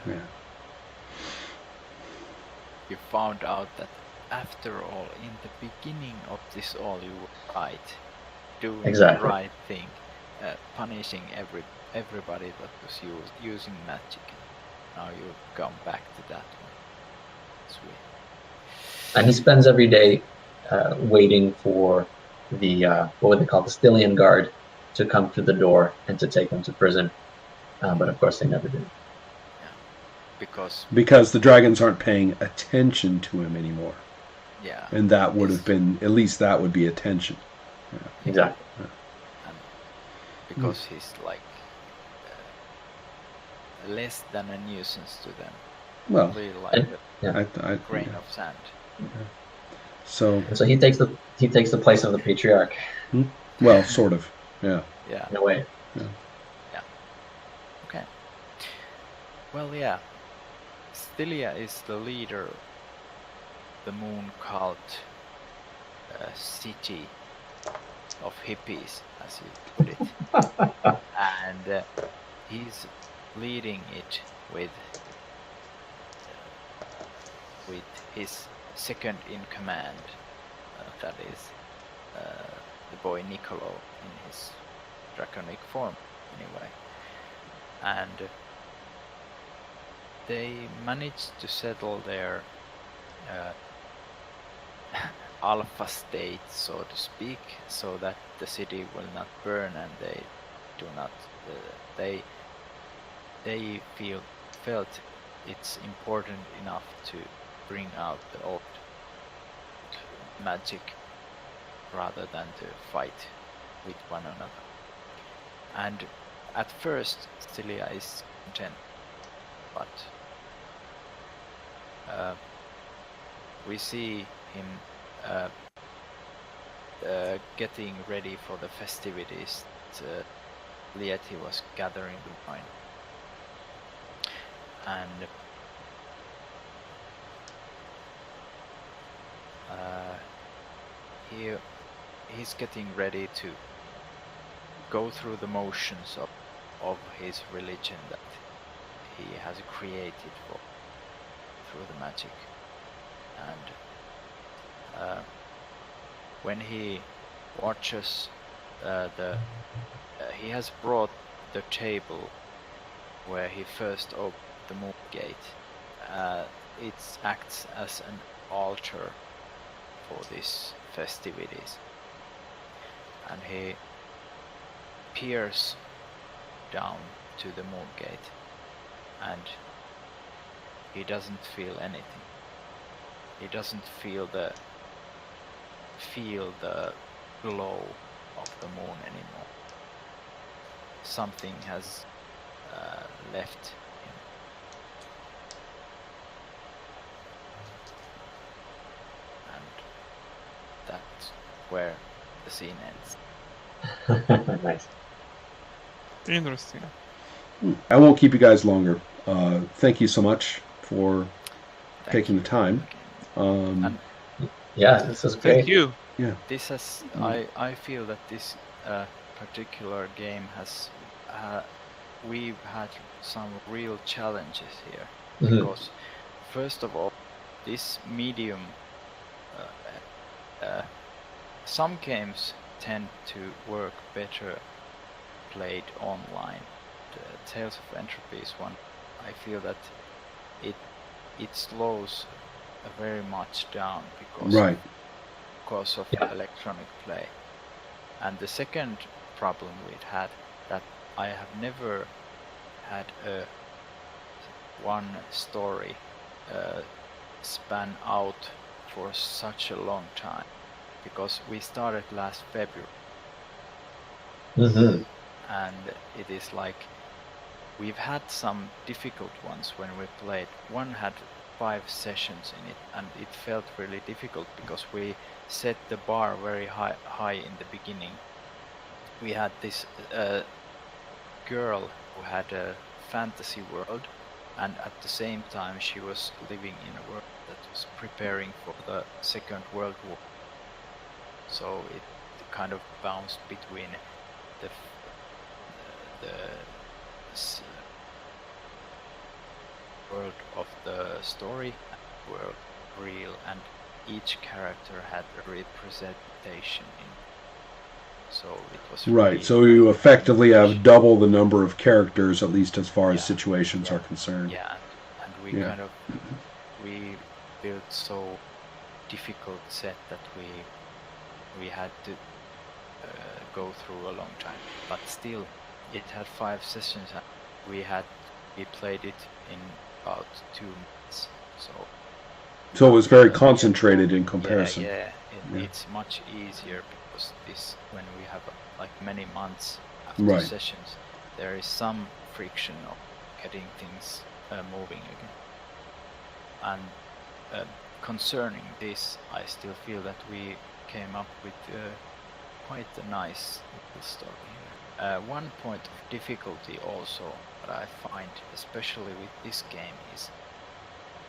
Yeah. You found out that after all, in the beginning of this all, you were right, doing the right thing, punishing everybody that was using magic. Now you've gone back to that one. Sweet. And he spends every day waiting for the what would they call, the Stylian guard to come through the door and to take him to prison. But of course they never did. Yeah. Because the dragons aren't paying attention to him anymore. Yeah. And that would have been, at least that would be attention. Yeah. Exactly. And because he's like less than a nuisance to them. Well, Really like a I grain of sand. so And so he takes the place of the patriarch well, sort of, yeah. Yeah. in a way. Okay. Well, yeah. Stylia is the leader of the moon cult city of hippies, as you put it. And he's leading it with his second in command, that is the boy Niccolo in his draconic form, anyway. And they managed to settle their alpha state, so to speak, so that the city will not burn, and they do not. They felt it's important enough to bring out the old magic rather than to fight with one another. And at first, Stylia is content, but we see him getting ready for the festivities that Lieti was gathering the wine. And he's getting ready to go through the motions of his religion that he has created through the magic. And when he watches he has brought the table where he first opened the moon gate. It acts as an altar for these festivities, and he peers down to the moon gate, and he doesn't feel anything. He doesn't feel the glow of the moon anymore. Something has left him. And that's where the scene ends. Nice. Interesting. I won't keep you guys longer. Thank you so much for taking the time. Yeah, this is great. Thank you. Yeah. This has I feel that this particular game has we've had some real challenges here, because first of all, this medium some games tend to work better played online. The Tales of Entropy is one. I feel that it slows very much down because of electronic play. And the second problem we'd had, that I have never had one story span out for such a long time, because we started last February. And it is like we've had some difficult ones when we played. One had 5 sessions in it, and it felt really difficult because we set the bar very high in the beginning. We had this girl who had a fantasy world, and at the same time she was living in a world that was preparing for the Second World War. So it kind of bounced between the world of the story and world real, and each character had a representation in. So it was Right. So you effectively have double the number of characters, at least as far as situations are concerned. Yeah, and we kind of we built so difficult set that we had to go through a long time, but still it had 5 sessions, and we played it in about 2 months. So it was very concentrated in comparison. It's much easier, because this, when we have like many months after sessions, there is some friction of, getting things moving again. And concerning this, I still feel that we came up with quite a nice little story here. One point of difficulty also that I find, especially with this game, is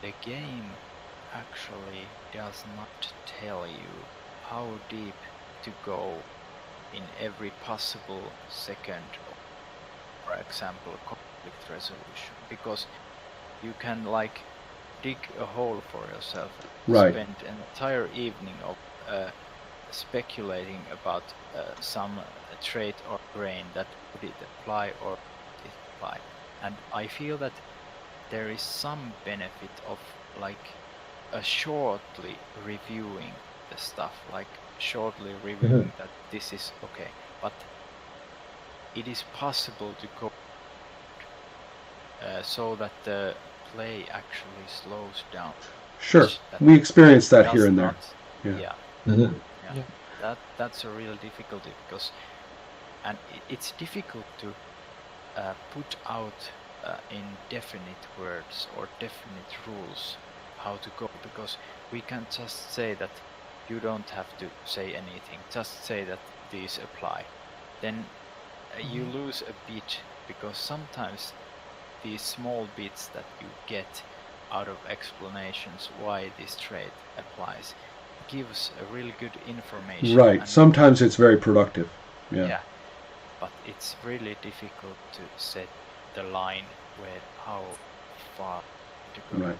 the game actually does not tell you how deep to go in every possible second, for example, conflict resolution, because you can like dig a hole for yourself, Right. spend an entire evening of speculating about some trait or grain that would it apply or would it apply. And I feel that there is some benefit of like shortly reviewing the stuff, like shortly reviewing that this is okay, but it is possible to go so that the play actually slows down. Sure. which that We experience that does here and there. not- Yeah. Mhm. That's a real difficulty, because and it's difficult to put out in definite words or definite rules how to go, because we can't just say that you don't have to say anything, just say that these apply. Then you lose a bit, because sometimes these small bits that you get out of explanations why this trait applies gives a really good information. Right. And Sometimes it's very productive. Yeah. but it's really difficult to set the line where how far to go. Right.